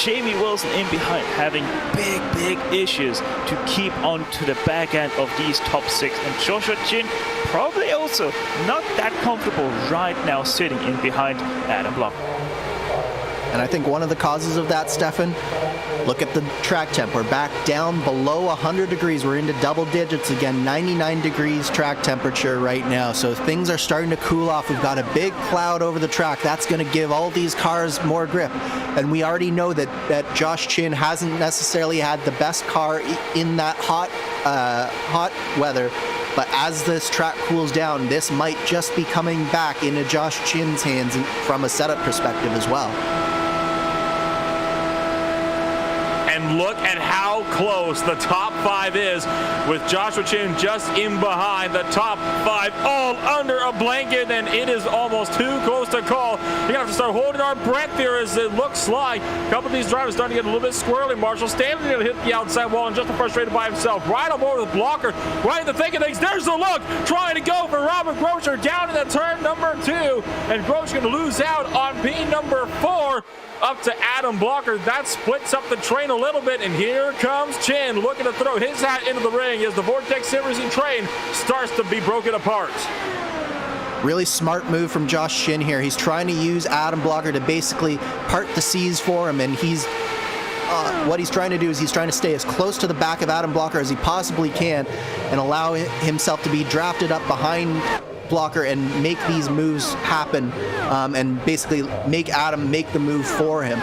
Jamie Wilson in behind having big issues to keep on to the back end of these top 6. And Joshua Chin probably also not that comfortable right now sitting in behind Adam Block. And I think one of the causes of that, Stefan, Look at the track temp. We're back down below 100 degrees. We're into double digits again, 99 degrees track temperature right now. So things are starting to cool off. We've got a big cloud over the track. That's going to give all these cars more grip. And we already know that Josh Chin hasn't necessarily had the best car in that hot weather. But as this track cools down, this might just be coming back into Josh Chin's hands from a setup perspective as well. And look at how close the top 5 is, with Joshua Chin just in behind the top 5, all under a blanket, and it is almost too close to call. You're gonna have to start holding our breath here, as it looks like a couple of these drivers starting to get a little bit squirrely. Marshall Stanley gonna hit the outside wall and just frustrated by himself. Right on board with the blocker, right in the thick of things. There's the look, trying to go for Robert Groscher down in the turn number 2, and Groscher gonna lose out on P number 4. Up to Adam Blocker. That splits up the train a little bit, and here comes Chin looking to throw his hat into the ring as the Vortex Simmering train starts to be broken apart. Really smart move from Josh Chin here. He's trying to use Adam Blocker to basically part the seas for him, and what he's trying to do is he's trying to stay as close to the back of Adam Blocker as he possibly can and allow himself to be drafted up behind Blocker and make these moves happen, and basically make Adam make the move for him.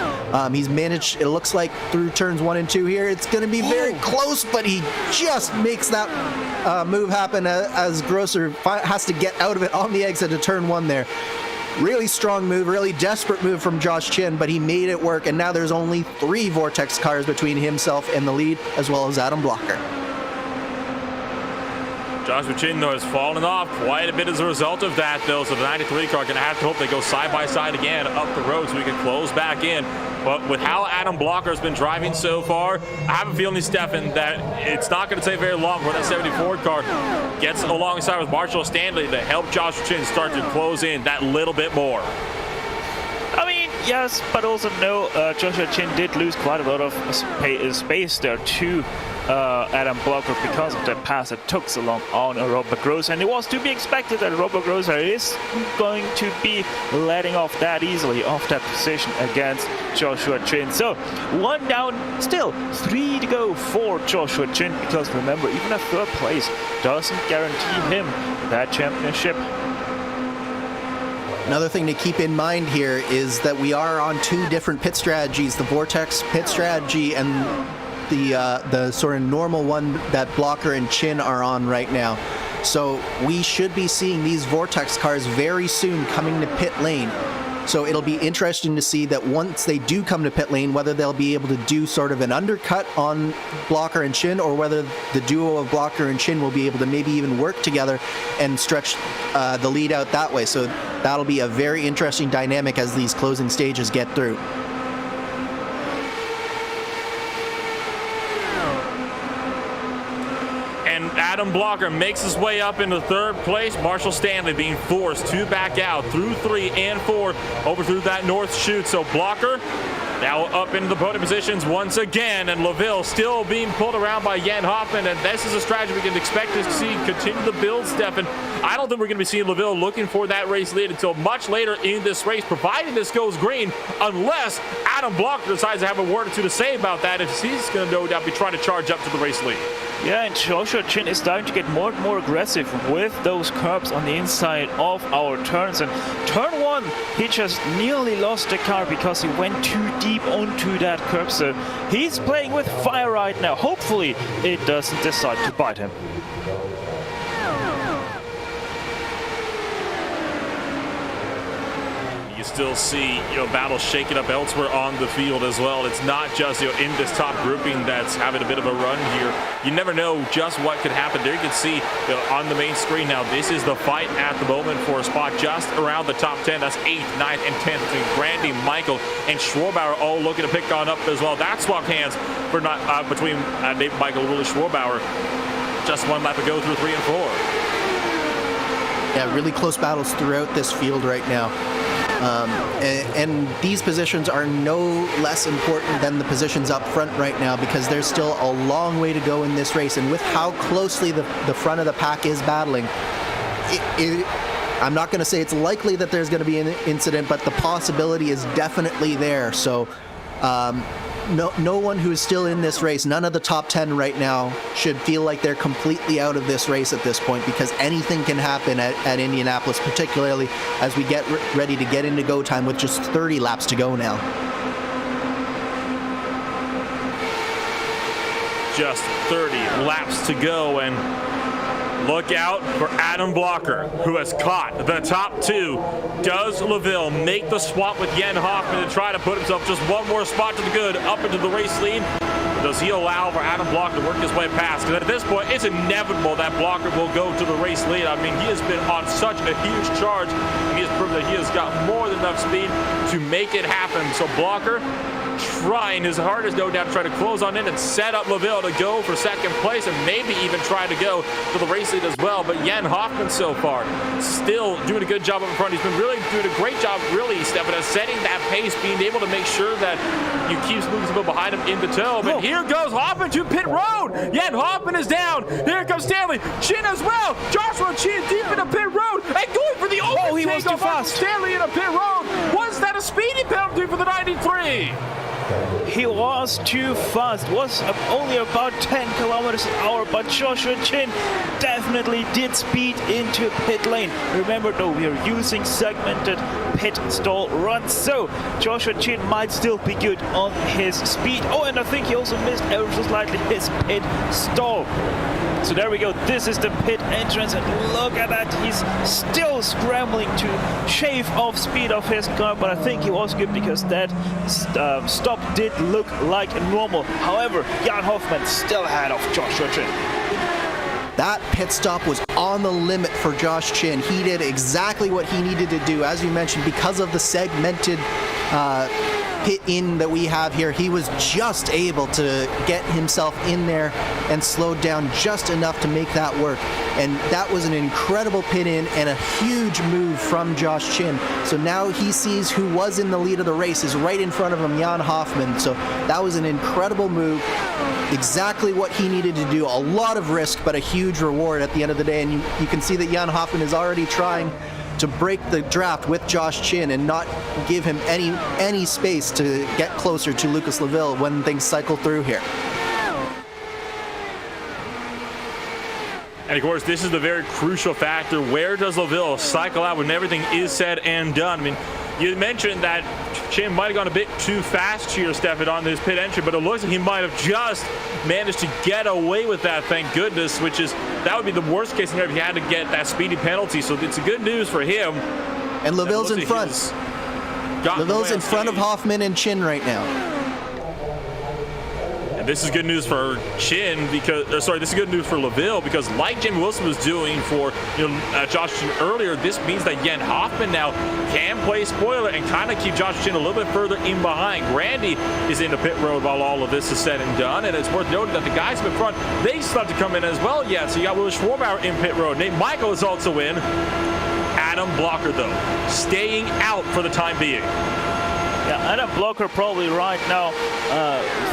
He's managed, it looks like, through turns 1 and 2 here. It's going to be very close, but he just makes that move happen as Grosser has to get out of it on the exit to turn 1 there. Really strong move, really desperate move from Josh Chin, but he made it work, and now there's only 3 Vortex cars between himself and the lead, as well as Adam Blocker. Joshua Chin, though, has fallen off quite a bit as a result of that, though, so the 93 car going to have to hope they go side by side again up the road so we can close back in. But with how Adam Blocker has been driving so far, I have a feeling, Stefan, that it's not going to take very long for that 74 car gets alongside with Marshall Stanley to help Joshua Chin start to close in that little bit more. I mean, yes, but also no, Joshua Chin did lose quite a lot of space there to Adam Blocker because of that pass that took so long on Robert Grosser, and it was to be expected that Robert Grosser is going to be letting off that easily off that position against Joshua Chin. So 1 down, still 3 to go for Joshua Chin, because remember, even a 3rd place doesn't guarantee him that championship. Another thing to keep in mind here is that we are on 2 different pit strategies, the Vortex pit strategy and the sort of normal one that Blocker and Chin are on right now. So we should be seeing these Vortex cars very soon coming to pit lane. So it'll be interesting to see that once they do come to pit lane, whether they'll be able to do sort of an undercut on Blocker and Chin, or whether the duo of Blocker and Chin will be able to maybe even work together and stretch the lead out that way. So that'll be a very interesting dynamic as these closing stages get through. Adam Blocker makes his way up into 3rd place. Marshall Stanley being forced to back out through 3 and 4 over through that north chute. So Blocker now up into the podium positions once again, and LaVille still being pulled around by Jan Hoffman, and this is a strategy we can expect to see continue to build, Stefan. I don't think we're going to be seeing LaVille looking for that race lead until much later in this race, provided this goes green, unless Adam Blocker decides to have a word or two to say about that, if he's going to no doubt be trying to charge up to the race lead. Yeah, and Joshua Chin is starting to get more and more aggressive with those curbs on the inside of our turns. And turn 1, he just nearly lost the car because he went too deep onto that curb. So he's playing with fire right now. Hopefully it doesn't decide to bite him. You still see, battles shaking up elsewhere on the field as well. It's not just, in this top grouping that's having a bit of a run here. You never know just what could happen. There you can see, on the main screen now, this is the fight at the moment for a spot just around the top 10. That's 8th, 9th, and 10th between Grandy, Michael, and Schwarbauer, all looking to pick on up as well. That swapped hands for between Dave Michael and Willie Schwarbauer. Just 1 lap ago through 3 and 4. Yeah, really close battles throughout this field right now. And these positions are no less important than the positions up front right now, because there's still a long way to go in this race. And with how closely the front of the pack is battling, I'm not going to say it's likely that there's going to be an incident, but the possibility is definitely there. So no one who is still in this race, none of the top 10 right now should feel like they're completely out of this race at this point, because anything can happen at Indianapolis, particularly as we get ready to get into go time with just 30 laps to go now. Just 30 laps to go, and look out for Adam Blocker, who has caught the top two. Does Laville make the swap with Jan Hoffman to try to put himself just one more spot to the good up into the race lead? Or does he allow for Adam Blocker to work his way past? Because at this point, it's inevitable that Blocker will go to the race lead. I mean, he has been on such a huge charge, and he has proven that he has got more than enough speed to make it happen. So Blocker trying his hardest, no doubt, to try to close on in and set up Laville to go for second place, and maybe even try to go to the race lead as well. But Jan Hoffman so far still doing a good job up in front. He's been really doing a great job, really, Stefan, at setting that pace, being able to make sure that you keep Laville behind him in the tow. But here goes Hoffman to pit road. Jan Hoffman is down. Here comes Stanley. Chin as well. Joshua Chin deep in the pit road and going for the overtake. He was too fast. Stanley in a pit road. Was that a speeding penalty for the 93? He was too fast, was only about 10 kilometers an hour, but Joshua Chin definitely did speed into pit lane. Remember though, we are using segmented pit stall runs, so Joshua Chin might still be good on his speed. Oh, and I think he also missed ever so slightly his pit stall. So there we go, this is the pit entrance, and look at that, he's still scrambling to shave off speed of his car, but I think he was good because that stop did look like normal. However, Jan Hoffman still ahead of Joshua Chin. That pit stop was on the limit for Josh Chin. He did exactly what he needed to do, as you mentioned, because of the segmented pit in that we have here. He was just able to get himself in there and slowed down just enough to make that work. And that was an incredible pit in and a huge move from Josh Chin. So now he sees who was in the lead of the race is right in front of him, Jan Hoffman. So that was an incredible move. Exactly what he needed to do. A lot of risk, but a huge reward at the end of the day. And you can see that Jan Hoffman is already trying to break the draft with Josh Chin and not give him any space to get closer to Lucas Laville when things cycle through here. And of course, this is the very crucial factor. Where does Laville cycle out when everything is said and done? I mean, you mentioned that Chin might have gone a bit too fast here, Stefan, on this pit entry, but it looks like he might have just managed to get away with that, thank goodness, that would be the worst case scenario if he had to get that speedy penalty. So it's a good news for him. And Laville's in front. Laville's in front of Hoffman and Chin right now. And this is good news for Chin this is good news for Laville, because like Jamie Wilson was doing for Josh Chin earlier, this means that Jan Hoffman now can play spoiler and kind of keep Josh Chin a little bit further in behind. Randy is in the pit road while all of this is said and done, and it's worth noting that the guys in front, they still have to come in as well yet. So you got Will Schwarbauer in pit road. Nate Michael is also in. Adam Blocker, though, staying out for the time being. Yeah, Adam Blocker probably right now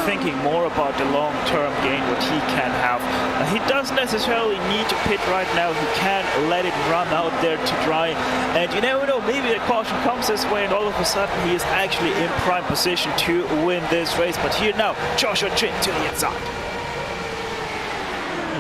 thinking more about the long-term gain, what he can have. He doesn't necessarily need to pit right now. He can let it run out there to dry. And you never know, maybe the caution comes this way and all of a sudden he is actually in prime position to win this race. But here now, Joshua Chin to the inside.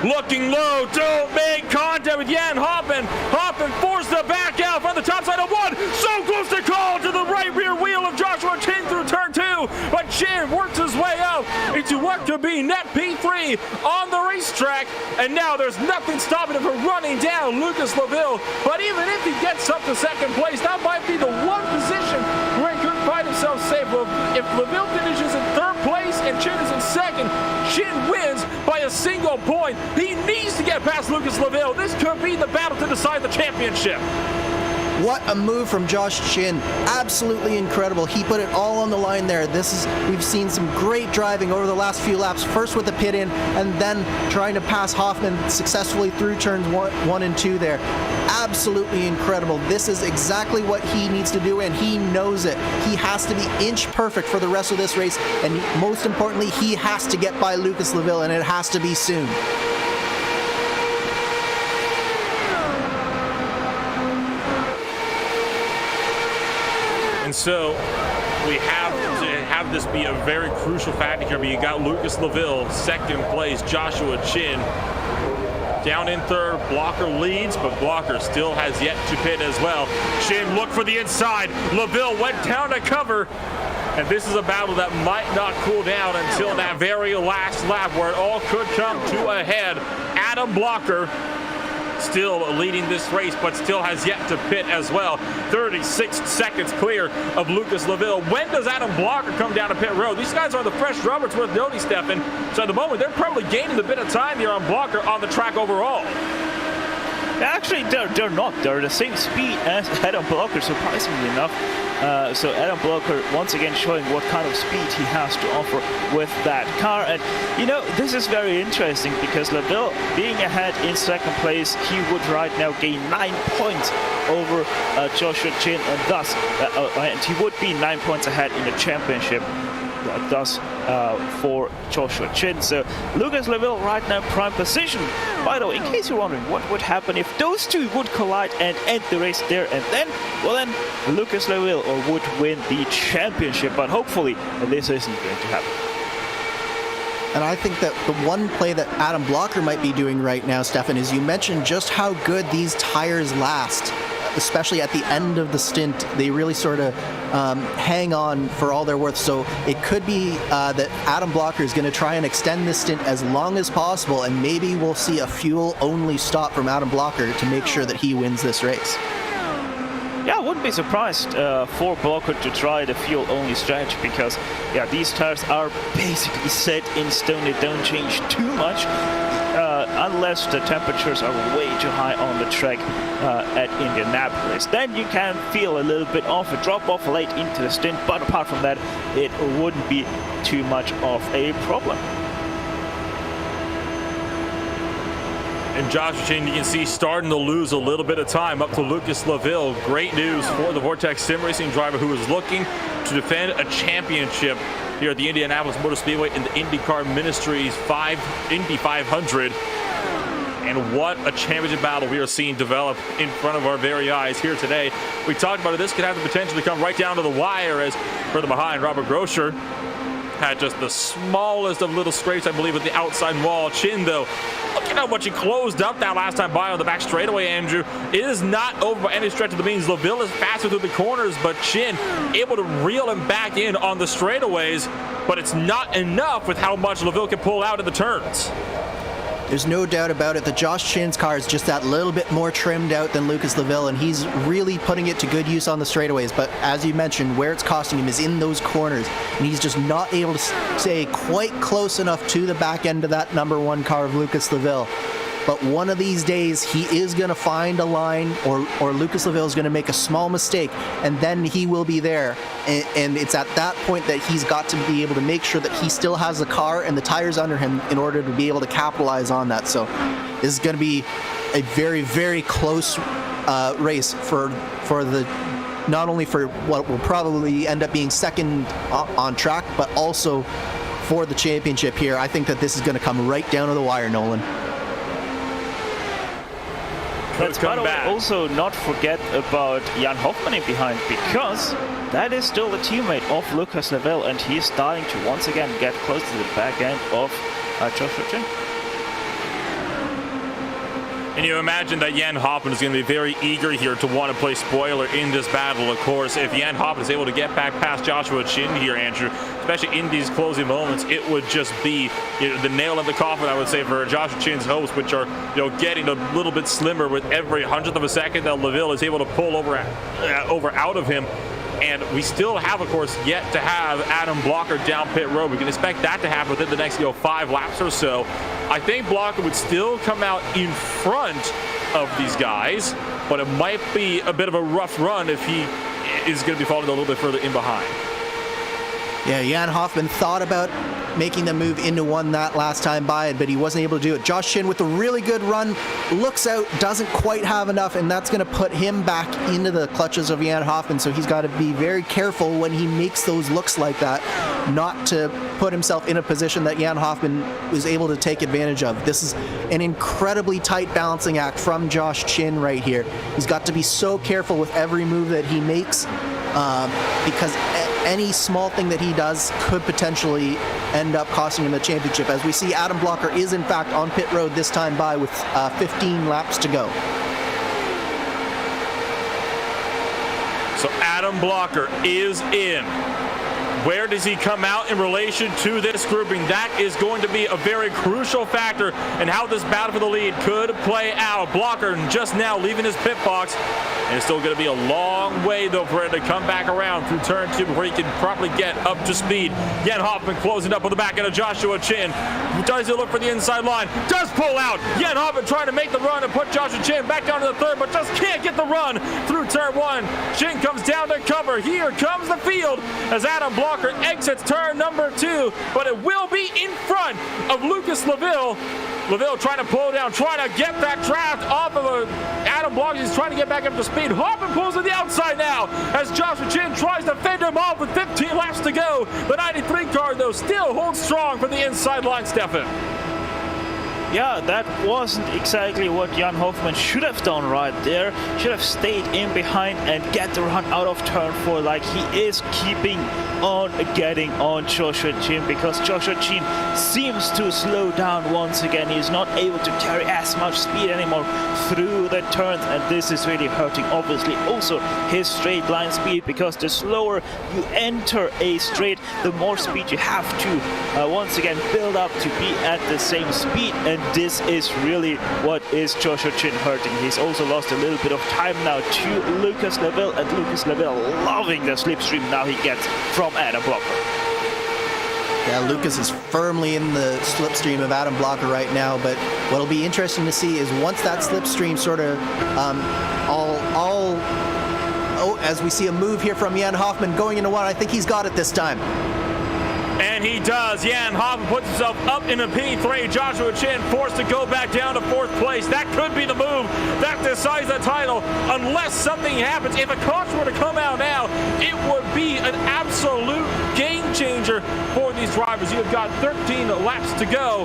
Looking low, don't make contact with Jan Hoffman. Hoffman forced to back out from the top side of one. So close to call to the right rear wheel of Joshua Chin through turn two. But Chin works his way up into what could be net P3 on the racetrack. And now there's nothing stopping him from running down Lucas Laville. But even if he gets up to second place, that might be the one position where he could find himself safe. Well, if Laville finishes in third place and Chin is in second, Chin wins by a single point. He needs to get past Lucas Laville. This could be the battle to decide the championship. What a move from Josh Chin. Absolutely incredible. He put it all on the line there. We've seen some great driving over the last few laps, first with the pit in and then trying to pass Hoffman successfully through turns one and two there. Absolutely incredible. This is exactly what he needs to do, and he knows it. He has to be inch perfect for the rest of this race, and most importantly, he has to get by Lucas Laville, and it has to be soon. And so we have have this be a very crucial factor here. But you got Lucas Laville, second place, Joshua Chin down in third. Blocker leads, but Blocker still has yet to pit as well. Chin looked for the inside. Laville went down to cover. And this is a battle that might not cool down until that very last lap where it all could come to a head. Adam Blocker still leading this race, but still has yet to pit as well. 36 seconds clear of Lucas Laville. When does Adam Blocker come down to pit road? These guys are the fresh rubber, it's worth noting, Stefan. So at the moment, they're probably gaining a bit of time here on Blocker on the track overall. Actually, they're not. They're the same speed as Adam Blocker, surprisingly enough. So Adam Blocker once again showing what kind of speed he has to offer with that car. And you know, this is very interesting because Laville being ahead in second place, he would right now gain 9 points over Joshua Chin, and thus and he would be 9 points ahead in the championship. Thus for Joshua Chin. So Lucas Laville right now prime position. By the way, in case you're wondering what would happen if those two would collide and end the race there and then, well then Lucas Laville would win the championship, but hopefully this isn't going to happen. And I think that the one play that Adam Blocker might be doing right now, Stefan, is you mentioned just how good these tires last, especially at the end of the stint. They really sort of hang on for all they're worth. So it could be that Adam Blocker is going to try and extend this stint as long as possible, and maybe we'll see a fuel-only stop from Adam Blocker to make sure that he wins this race. Yeah, I wouldn't be surprised for Blocker to try the fuel-only strategy because, yeah, these tires are basically set in stone. They don't change too much unless the temperatures are way too high on the track at Indianapolis. Then you can feel a little bit of a drop-off late into the stint, but apart from that, it wouldn't be too much of a problem. And Joshua Chin, you can see, starting to lose a little bit of time up to Lucas Laville. Great news for the Vortex Sim Racing driver who is looking to defend a championship here at the Indianapolis Motor Speedway in the IndyCar Ministries Indy 500. And what a championship battle we are seeing develop in front of our very eyes here today. We talked about it. This could have the potential to come right down to the wire, as further behind, Robert Groscher had just the smallest of little scrapes, I believe, with the outside wall. Chin, though, look at how much he closed up that last time by on the back straightaway, Andrew. It is not over by any stretch of the means. Laville is faster through the corners, but Chin able to reel him back in on the straightaways, but it's not enough with how much Laville can pull out in the turns. There's no doubt about it. The Josh Chin's car is just that little bit more trimmed out than Lucas Laville, and he's really putting it to good use on the straightaways. But as you mentioned, where it's costing him is in those corners, and he's just not able to stay quite close enough to the back end of that number one car of Lucas Laville. But one of these days, he is going to find a line, or Lucas Laville is going to make a small mistake, and then he will be there. And it's at that point that he's got to be able to make sure that he still has the car and the tires under him in order to be able to capitalize on that. So this is going to be a very, very close race for the, not only for what will probably end up being second on track, but also for the championship here. I think that this is going to come right down to the wire, Nolan. Let's also not forget about Jan Hoffmann in behind, because that is still a teammate of Lucas Laville, and he's starting to once again get close to the back end of Joshua Chin. And you imagine that Jan Hoffmann is going to be very eager here to want to play spoiler in this battle. Of course, if Jan Hoffmann is able to get back past Joshua Chin here, Andrew, especially in these closing moments, it would just be, you know, the nail in the coffin, I would say, for Joshua Chin's hopes, which are, you know, getting a little bit slimmer with every 100th of a second that Laville is able to pull over out of him. And we still have, of course, yet to have Adam Blocker down pit road. We can expect that to happen within the next 5 laps or so. I think Blocker would still come out in front of these guys, but it might be a bit of a rough run if he is going to be falling a little bit further in behind. Yeah, Jan Hoffmann thought about making the move into one that last time by it, but he wasn't able to do it. Josh Chin with a really good run, looks out, doesn't quite have enough, and that's going to put him back into the clutches of Jan Hoffmann, so he's got to be very careful when he makes those looks like that, not to put himself in a position that Jan Hoffmann was able to take advantage of. This is an incredibly tight balancing act from Josh Chin right here. He's got to be so careful with every move that he makes, because any small thing that he does could potentially end up costing him the championship. As we see, Adam Blocker is in fact on pit road this time by with 15 laps to go. So Adam Blocker is in. Where does he come out in relation to this grouping? That is going to be a very crucial factor in how this battle for the lead could play out. Blocker just now leaving his pit box. And it's still going to be a long way, though, for him to come back around through turn 2 before he can properly get up to speed. Jan Hoffman closing up on the back end of Joshua Chin. Does he look for the inside line? Does pull out. Jan Hoffman trying to make the run and put Joshua Chin back down to the third, but just can't get the run through turn 1. Chin comes down to cover. Here comes the field as Adam Blocker exits turn number 2, but it will be in front of Lucas Laville. Laville trying to pull down, trying to get that draft off of Adam Blocker. He's trying to get back up to speed. Hoffman pulls to the outside now as Joshua Chin tries to fend him off with 15 laps to go. The 93 car, though, still holds strong for the inside line, Stefan. Yeah, that wasn't exactly what Jan Hoffman should have done right there. Should have stayed in behind and get the run out of turn 4, like he is keeping on getting on Joshua Chin, because Joshua Chin seems to slow down once again. He's not able to carry as much speed anymore through the turns, and this is really hurting obviously also his straight line speed, because the slower you enter a straight, the more speed you have to once again build up to be at the same speed, and this is really what is Joshua Chin hurting. He's also lost a little bit of time now to Lucas Laville, and Lucas Laville loving the slipstream now he gets from Adam Blocker. Yeah, Lucas is firmly in the slipstream of Adam Blocker right now, but what'll be interesting to see is once that slipstream sort of as we see a move here from Jan Hoffman going into one, I think he's got it this time. And he does. Jan Hoffman puts himself up in a P3. Joshua Chin forced to go back down to 4th place. That could be the move that decides the title, unless something happens. If a caution were to come out now, it would be an absolute game changer for these drivers. You have got 13 laps to go,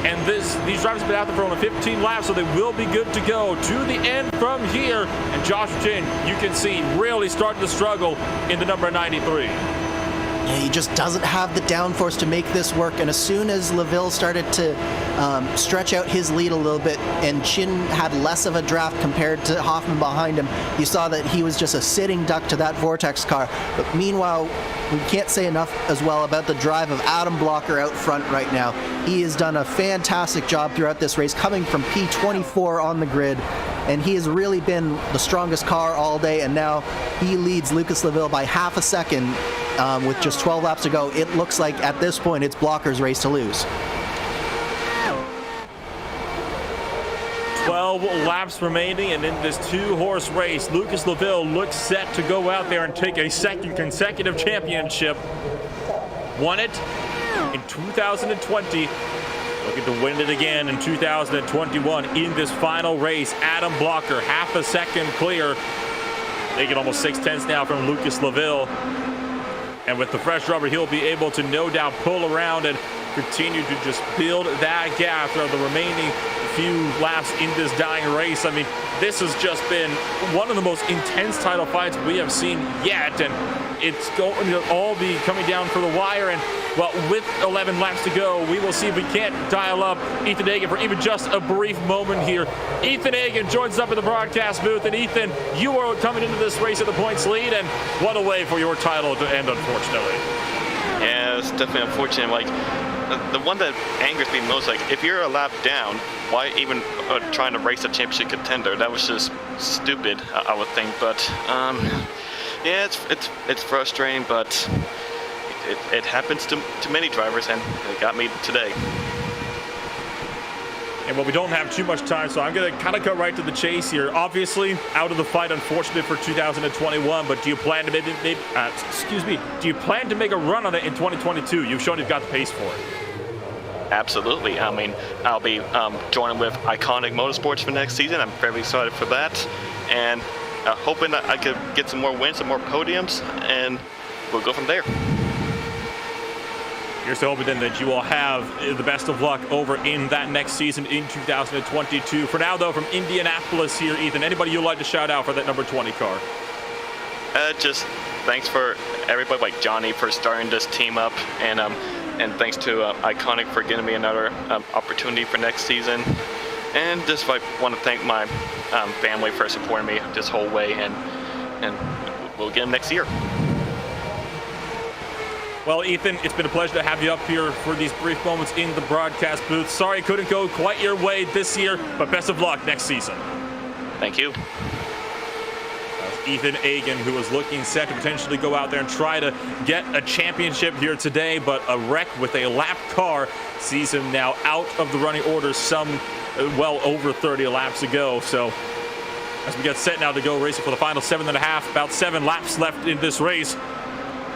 and these drivers have been out there for only 15 laps, so they will be good to go to the end from here. And Joshua Chin, you can see, really starting to struggle in the number 93. Yeah, he just doesn't have the downforce to make this work, and as soon as Laville started to stretch out his lead a little bit and Chin had less of a draft compared to Hoffman behind him, you saw that he was just a sitting duck to that Vortex car. But meanwhile, we can't say enough as well about the drive of Adam Blocker out front right now. He has done a fantastic job throughout this race, coming from P24 on the grid, and he has really been the strongest car all day, and now he leads Lucas Laville by half a second with just 12 laps to go. It looks like at this point it's Blocker's race to lose. 12 laps remaining, and in this 2-horse race, Lucas Laville looks set to go out there and take a second consecutive championship. Won it in 2020. Looking to win it again in 2021 in this final race. Adam Blocker, half a second clear. Taking almost 6/10 now from Lucas Laville. And with the fresh rubber, he'll be able to no doubt pull around and continue to just build that gap throughout the remaining few laps in this dying race. I mean, this has just been one of the most intense title fights we have seen yet, and it's going to all be coming down for the wire. And well, with 11 laps to go, we will see if we can't dial up Ethan Hagen for even just a brief moment here. Ethan Hagen joins us up in the broadcast booth, and Ethan, you are coming into this race at the points lead, and what a way for your title to end, unfortunately. Yeah, it's definitely unfortunate. Like, the one that angers me most, like, if you're a lap down, why even trying to race a championship contender? That was just stupid, I would think. But yeah, it's frustrating, but it happens to many drivers, and it got me today. And well, we don't have too much time, so I'm going to kind of cut right to the chase here. Obviously, out of the fight, unfortunately, for 2021. But do you plan to do you plan to make a run on it in 2022? You've shown you've got the pace for it. Absolutely. I mean, I'll be joining with Iconic Motorsports for next season. I'm very excited for that, and hoping that I could get some more wins, some more podiums, and we'll go from there. Here's to hoping then that you will have the best of luck over in that next season in 2022. For now, though, from Indianapolis here, Ethan, anybody you'd like to shout out for that number 20 car? Just thanks for everybody like Johnny for starting this team up, and thanks to Iconic for giving me another opportunity for next season. And just want to thank my family for supporting me this whole way, and we'll get them next year. Well, Ethan, it's been a pleasure to have you up here for these brief moments in the broadcast booth. Sorry it couldn't go quite your way this year, but best of luck next season. Thank you. Ethan Agan, who was looking set to potentially go out there and try to get a championship here today, but a wreck with a lap car sees him now out of the running order well over 30 laps ago. So as we get set now to go racing for the final 7.5, about 7 laps left in this race,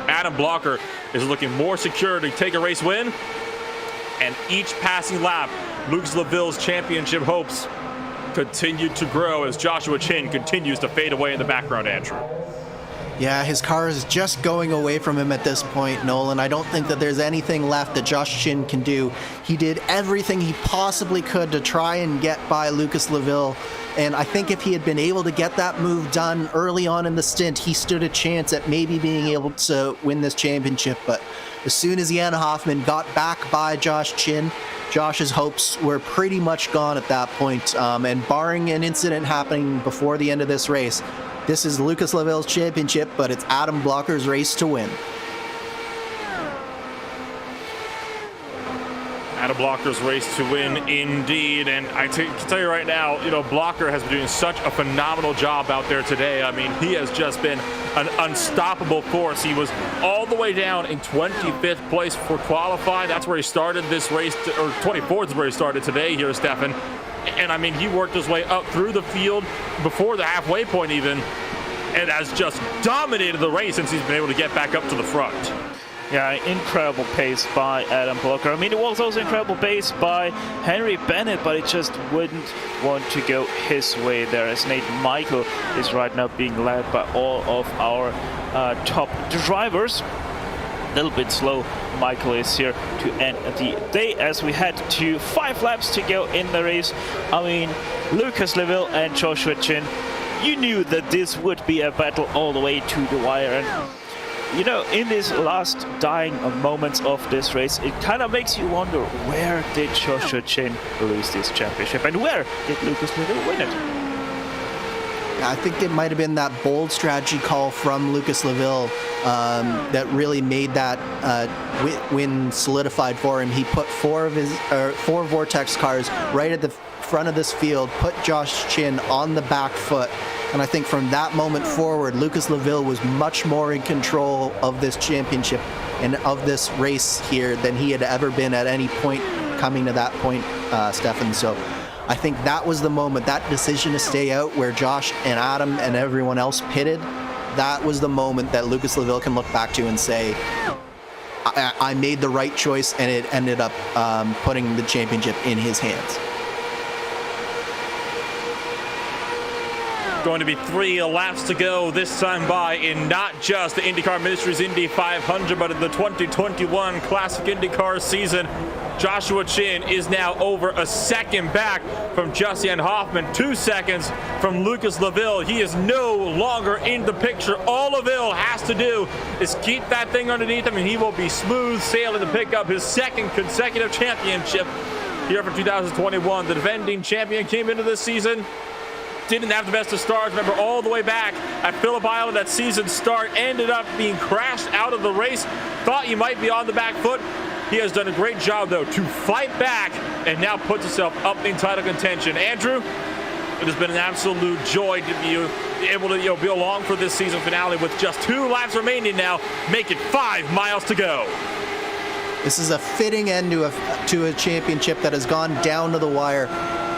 Adam Blocker is looking more secure to take a race win, and each passing lap, Lucas Laville's championship hopes continue to grow as Joshua Chin continues to fade away in the background, Andrew. Yeah, his car is just going away from him at this point, Nolan. I don't think that there's anything left that Josh Chin can do. He did everything he possibly could to try and get by Lucas Laville, and I think if he had been able to get that move done early on in the stint, he stood a chance at maybe being able to win this championship. But as soon as Jan Hoffman got back by Josh Chin, Josh's hopes were pretty much gone at that point. And barring an incident happening before the end of this race, this is Lucas Laville's championship, but it's Adam Blocker's race to win. Adam Blocker's race to win indeed, and I can tell you right now, Blocker has been doing such a phenomenal job out there today. I mean, he has just been an unstoppable force. He was all the way down in 25th place for qualifying. That's where he started this race, or 24th is where he started today here, Stefan. And I mean, he worked his way up through the field before the halfway point even, and has just dominated the race since he's been able to get back up to the front. Yeah, incredible pace by Adam Blocker. I mean, it was also incredible pace by Henry Bennett, but it just wouldn't want to go his way there, as Nate Michael is right now being led by all of our top drivers. A little bit slow, Michael is here to end the day, as we had 5 laps to go in the race. I mean, Lucas Laville and Joshua Chin, you knew that this would be a battle all the way to the wire. And in these last dying moments of this race, it kind of makes you wonder, where did Joshua Chin lose this championship, and where did Lucas Laville win it? I think it might have been that bold strategy call from Lucas Laville that really made that win solidified for him. He put 4 Vortex cars right at the front of this field, put Josh Chin on the back foot. And I think from that moment forward, Lucas Laville was much more in control of this championship and of this race here than he had ever been at any point coming to that point, Stefan. So I think that was the moment, that decision to stay out where Josh and Adam and everyone else pitted, that was the moment that Lucas Laville can look back to and say, I made the right choice, and it ended up putting the championship in his hands. Going to be 3 laps to go this time by in not just the IndyCar Ministries Indy 500, but in the 2021 Classic IndyCar season. Joshua Chin is now over a second back from Jan Hoffman, 2 seconds from Lucas Laville. He is no longer in the picture. All Laville has to do is keep that thing underneath him, and he will be smooth sailing to pick up his 2nd consecutive championship here for 2021. The defending champion came into this season, didn't have the best of starts. Remember, all the way back at Phillip Island, that season start ended up being crashed out of the race. Thought he might be on the back foot. He has done a great job, though, to fight back and now puts himself up in title contention. Andrew, it has been an absolute joy to be able to be along for this season finale with just 2 laps remaining now. Make it 5 miles to go. This is a fitting end to a championship that has gone down to the wire.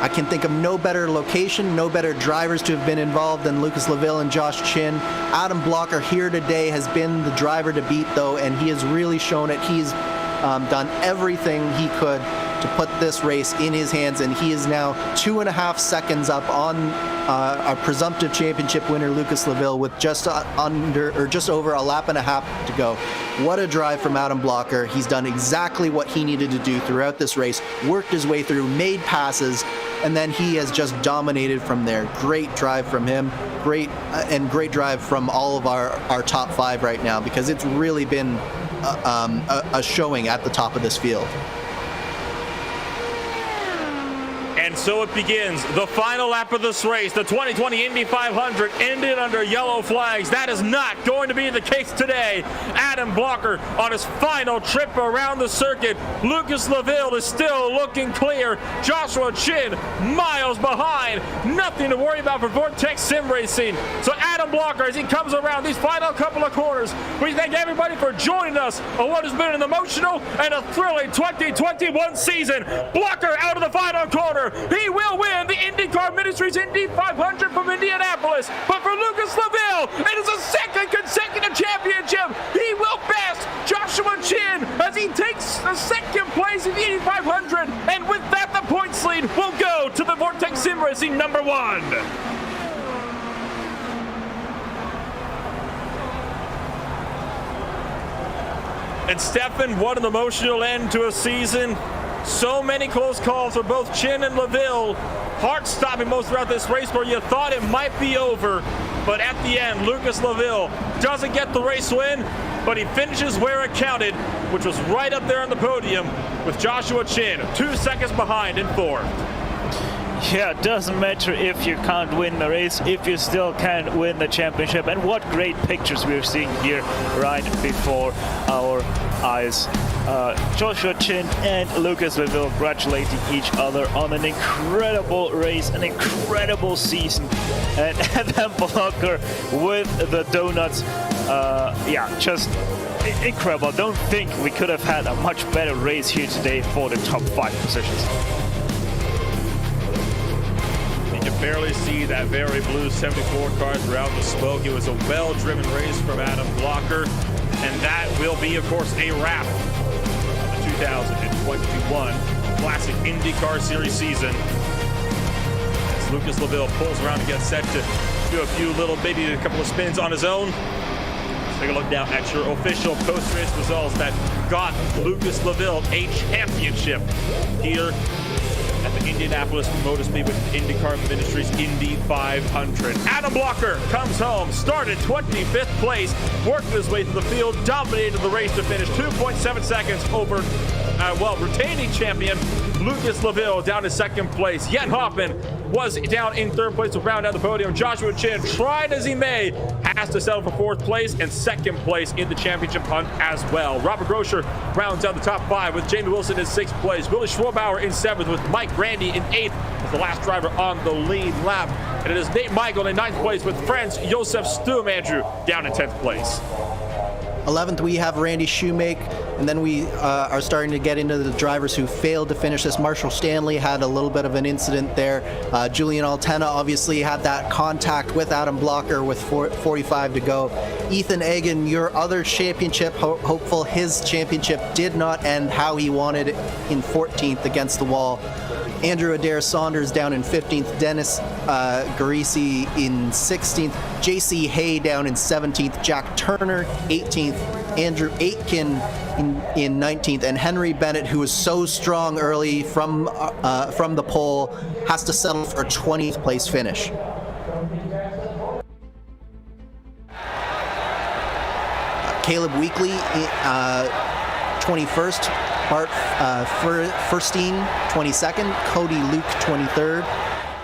I can think of no better location, no better drivers to have been involved than Lucas Laville and Josh Chin. Adam Blocker here today has been the driver to beat, though, and he has really shown it. He's done everything he could to put this race in his hands, and he is now 2.5 seconds up on our presumptive championship winner Lucas Laville with just over a lap and a half to go. What a drive from Adam Blocker. He's done exactly what he needed to do throughout this race, worked his way through, made passes, and then he has just dominated from there. Great drive from him, great drive from all of our top 5 right now, because it's really been a showing at the top of this field. And so it begins. The final lap of this race, the 2020 Indy 500, ended under yellow flags. That is not going to be the case today. Adam Blocker on his final trip around the circuit. Lucas Laville is still looking clear. Joshua Chin miles behind. Nothing to worry about for Vortex Sim Racing. So Adam Blocker, as he comes around these final couple of corners, we thank everybody for joining us on what has been an emotional and a thrilling 2021 season. Blocker out of the final corner. He will win the IndyCar Ministries Indy 500 from Indianapolis. But for Lucas Laville, it is a second consecutive championship. He will best Joshua Chin as he takes the second place in the Indy 500. And with that, the points lead will go to the Vortex Sim Racing number 1. And Stefan, what an emotional end to a season. So many close calls for both Chin and Laville. Heart-stopping most throughout this race where you thought it might be over. But at the end, Lucas Laville doesn't get the race win, but he finishes where it counted, which was right up there on the podium with Joshua Chin 2 seconds behind in 4th. Yeah, it doesn't matter if you can't win the race, if you still can't win the championship. And what great pictures we're seeing here right before our eyes. Joshua Chin and Lucas Laville congratulating each other on an incredible race, an incredible season. And Adam Blocker with the donuts. Yeah, just incredible. Don't think we could have had a much better race here today for the top 5 positions. You can barely see that very blue 74 car throughout the smoke. It was a well-driven race from Adam Blocker. And that will be, of course, a wrap of the 2021 Classic IndyCar Series season. As Lucas Laville pulls around and gets set to do a few a couple of spins on his own. Let's take a look now at your official post-race results that got Lucas Laville a championship here at the Indianapolis Motor Speedway with the IndyCar Ministries Indy 500. Adam Blocker comes home, started 25th place, worked his way through the field, dominated the race to finish 2.7 seconds over, retaining champion Lucas Laville down to 2nd place. Jan Hoffman was down in 3rd place to round out the podium. Joshua Chin, tried as he may, has to settle for 4th place and 2nd place in the championship hunt as well. Robert Groscher rounds out the top 5 with Jamie Wilson in 6th place. Willie Schwabauer in 7th with Mike Grandy in 8th as the last driver on the lead lap. And it is Nate Michael in 9th place with Franz Josef Stuhm-Andrew down in 10th place. 11th, we have Randy Shoemake, and then we are starting to get into the drivers who failed to finish this. Marshall Stanley had a little bit of an incident there. Julian Altena obviously had that contact with Adam Blocker with 45 to go. Ethan Egan, your other championship hopeful, his championship did not end how he wanted it in 14th against the wall. Andrew Adair Saunders down in 15th, Dennis Garisi in 16th, JC Hay down in 17th, Jack Turner 18th, Andrew Aitken in 19th, and Henry Bennett, who was so strong early from the pole, has to settle for a 20th place finish. Caleb Weekly 21st, Bart Furstein 22nd, Cody Luke 23rd,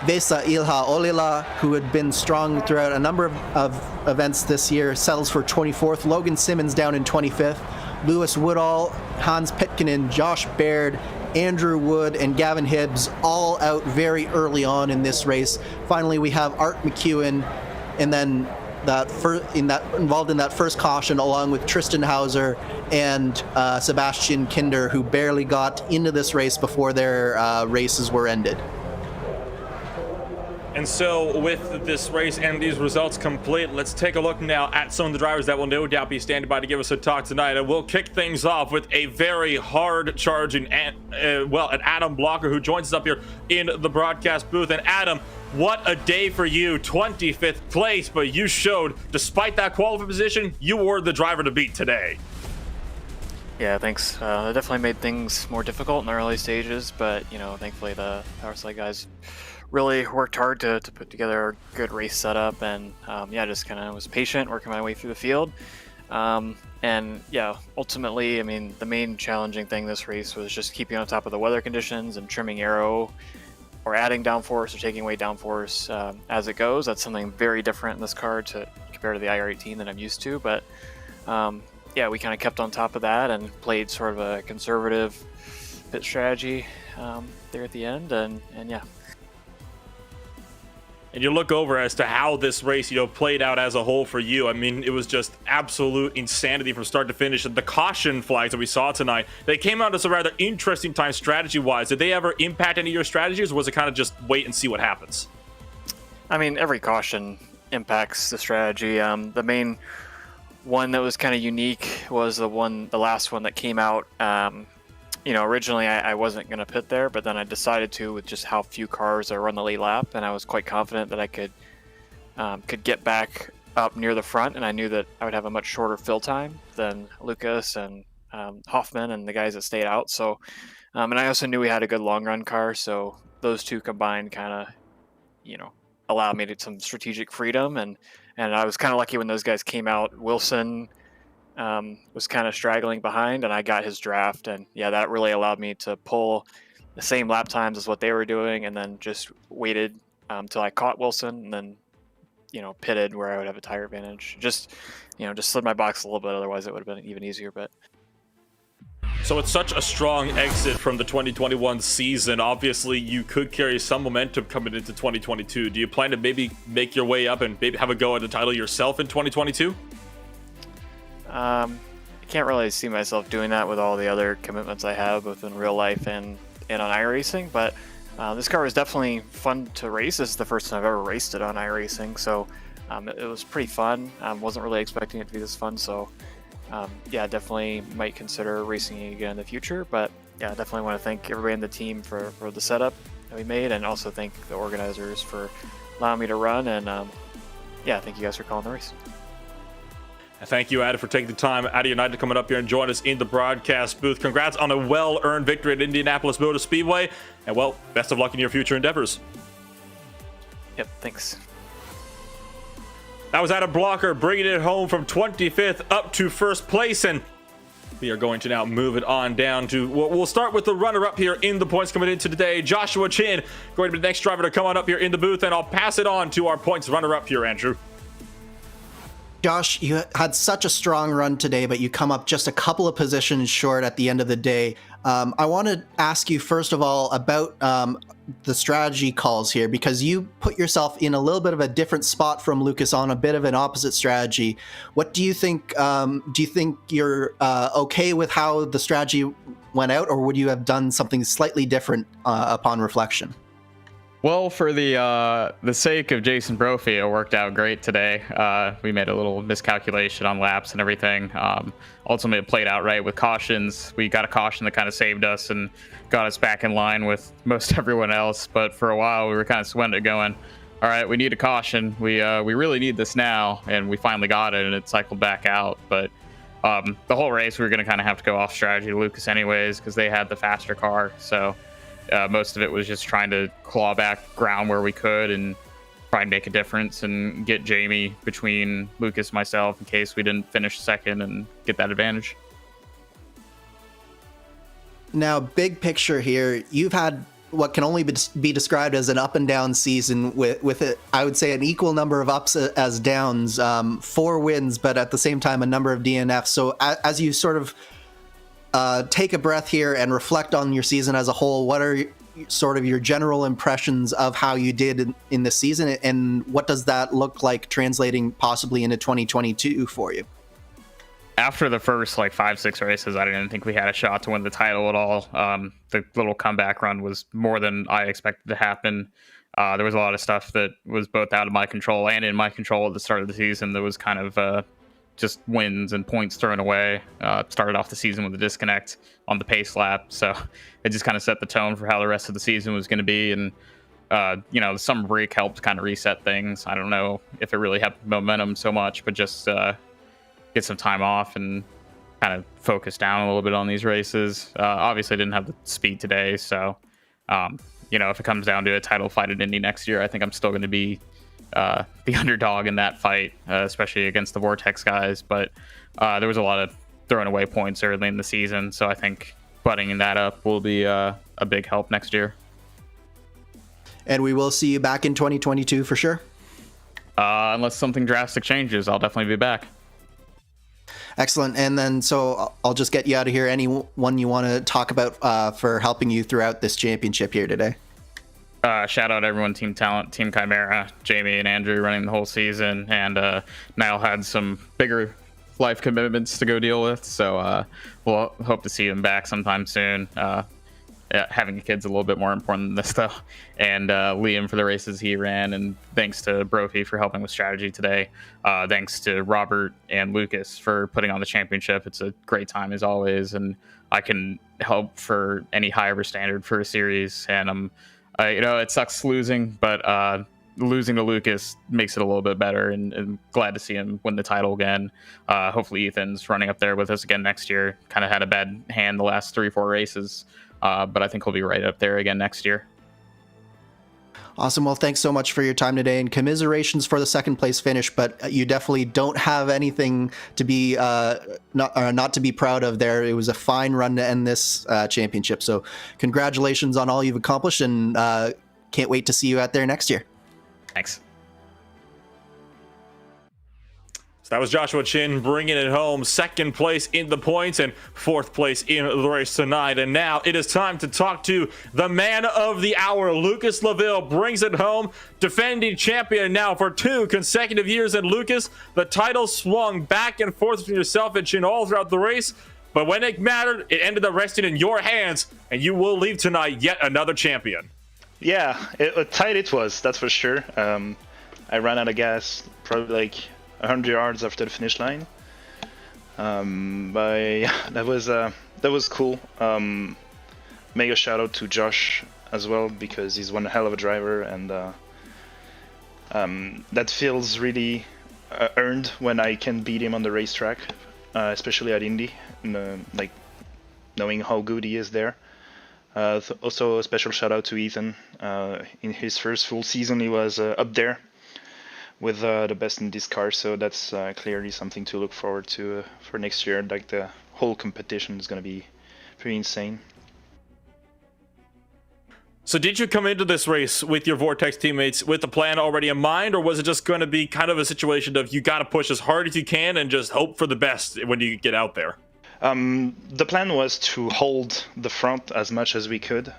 Vesa Ilha Olila, who had been strong throughout a number of events this year, settles for 24th, Logan Simmons down in 25th, Lewis Woodall, Hans Pitkinen, Josh Baird, Andrew Wood, and Gavin Hibbs all out very early on in this race. Finally, we have Art McEwen, and then involved in that first caution, along with Tristan Hauser and Sebastian Kinder, who barely got into this race before their races were ended. And so with this race and these results complete, let's take a look now at some of the drivers that will no doubt be standing by to give us a talk tonight. And we'll kick things off with a very hard charging an Adam Blocker, who joins us up here in the broadcast booth. And Adam, what a day for you, 25th place, but you showed, despite that qualifying position, you were the driver to beat today. Yeah, thanks. It definitely made things more difficult in the early stages, but thankfully the power slide guys really worked hard to put together a good race setup, and yeah, just kind of was patient, working my way through the field. And yeah, ultimately, I mean, the main challenging thing this race was just keeping on top of the weather conditions and trimming aero, or adding downforce or taking away downforce as it goes. That's something very different in this car compared to the IR18 that I'm used to, but. Yeah, we kind of kept on top of that and played sort of a conservative pit strategy there at the end, and yeah. And you look over as to how this race, played out as a whole for you. I mean, it was just absolute insanity from start to finish. And the caution flags that we saw tonight, they came out at a rather interesting time strategy-wise. Did they ever impact any of your strategies, or was it kind of just wait and see what happens? I mean, every caution impacts the strategy. The main one that was kind of unique was the last one that came out. Originally I wasn't going to pit there, but then I decided to, with just how few cars are on the late lap, and I was quite confident that I could get back up near the front, and I knew that I would have a much shorter fill time than Lucas and Hoffman and the guys that stayed out. So, and I also knew we had a good long run car, so those two combined kind of, allowed me to some strategic freedom, and I was kind of lucky when those guys came out. Wilson was kind of straggling behind, and I got his draft, and yeah, that really allowed me to pull the same lap times as what they were doing, and then just waited till I caught Wilson, and then pitted where I would have a tire advantage. Just slid my box a little bit, otherwise it would have been even easier. But so it's such a strong exit from the 2021 season. Obviously, you could carry some momentum coming into 2022. Do you plan to maybe make your way up and maybe have a go at the title yourself in 2022? I can't really see myself doing that with all the other commitments I have, both in real life and on iRacing. But this car was definitely fun to race. This is the first time I've ever raced it on iRacing, so it was pretty fun. Wasn't really expecting it to be this fun, so. Yeah, definitely might consider racing it again in the future, but yeah, definitely want to thank everybody in the team for the setup that we made, and also thank the organizers for allowing me to run, and yeah, thank you guys for calling the race. Thank you, Adam, for taking the time out of your night to come up here and join us in the broadcast booth. Congrats on a well-earned victory at Indianapolis Motor Speedway, and well, best of luck in your future endeavors. Yep, thanks. That was Adam Blocker bringing it home from 25th up to first place, and we are going to now move it on down to, we'll start with the runner-up here in the points coming into today, Joshua Chin, going to be the next driver to come on up here in the booth, and I'll pass it on to our points runner-up here, Andrew. Josh, you had such a strong run today, but you come up just a couple of positions short at the end of the day. I want to ask you, first of all, about the strategy calls here, because you put yourself in a little bit of a different spot from Lucas on a bit of an opposite strategy. What do you think? Do you think you're okay with how the strategy went out, or would you have done something slightly different upon reflection? Well, for the sake of Jason Brophy, it worked out great today. We made a little miscalculation on laps and everything. Ultimately, it played out right with cautions. We got a caution that kind of saved us and got us back in line with most everyone else. But for a while, we were kind of sweating it, going, all right, we need a caution. We really need this now. And we finally got it, and it cycled back out. But the whole race, we were going to kind of have to go off strategy to Lucas anyways, because they had the faster car. So most of it was just trying to claw back ground where we could and try and make a difference and get Jamie between Lucas and myself in case we didn't finish second and get that advantage. Now, big picture here, you've had what can only be described as an up and down season with it, I would say, an equal number of ups as downs, 4 wins, but at the same time, a number of DNFs. So as you sort of take a breath here and reflect on your season as a whole, what are sort of your general impressions of how you did in the season, and what does that look like translating possibly into 2022 for you? After the first 5-6 races, I didn't think we had a shot to win the title at all. The little comeback run was more than I expected to happen. There was a lot of stuff that was both out of my control and in my control at the start of the season that was kind of just wins and points thrown away. Started off the season with a disconnect on the pace lap, so it just kind of set the tone for how the rest of the season was going to be. And the summer break helped kind of reset things. I don't know if it really helped momentum so much, but just get some time off and kind of focus down a little bit on these races. Obviously, didn't have the speed today, so if it comes down to a title fight at Indy next year, I think I'm still going to be the underdog in that fight, especially against the Vortex guys. But there was a lot of throwing away points early in the season, so I think buttoning that up will be a big help next year. And we will see you back in 2022 for sure. Unless something drastic changes, I'll definitely be back. Excellent. And then, so I'll just get you out of here. Anyone you want to talk about for helping you throughout this championship here today? Shout out everyone, Team Talent, Team Chimera, Jamie and Andrew running the whole season, and Niall had some bigger life commitments to go deal with, so we'll hope to see him back sometime soon. Having a kid's a little bit more important than this, though. And Liam for the races he ran, and thanks to Brophy for helping with strategy today. Thanks to Robert and Lucas for putting on the championship. It's a great time as always, and I can help for any high ever standard for a series. And it sucks losing, but losing to Lucas makes it a little bit better, and glad to see him win the title again. Hopefully Ethan's running up there with us again next year. Kind of had a bad hand the last 3-4 races. But I think he'll be right up there again next year. Awesome. Well, thanks so much for your time today, and commiserations for the second place finish. But you definitely don't have anything to be not to be proud of there. It was a fine run to end this championship. So congratulations on all you've accomplished, and can't wait to see you out there next year. Thanks. So that was Joshua Chin bringing it home, second place in the points and fourth place in the race tonight. And now it is time to talk to the man of the hour. Lucas Laville brings it home, defending champion now for 2 consecutive years. And Lucas, the title swung back and forth between yourself and Chin all throughout the race. But when it mattered, it ended up resting in your hands, and you will leave tonight yet another champion. Yeah, tight it was, that's for sure. I ran out of gas probably like 100 yards after the finish line, but yeah, that was cool. Mega shout out to Josh as well, because he's one hell of a driver, and that feels really earned when I can beat him on the racetrack, especially at Indy, like knowing how good he is there. Also a special shout out to Ethan. In his first full season he was up there with the best in this car, so that's clearly something to look forward to for next year. Like, the whole competition is going to be pretty insane. So did you come into this race with your Vortex teammates with the plan already in mind, or was it just going to be kind of a situation of you got to push as hard as you can and just hope for the best when you get out there? The plan was to hold the front as much as we could.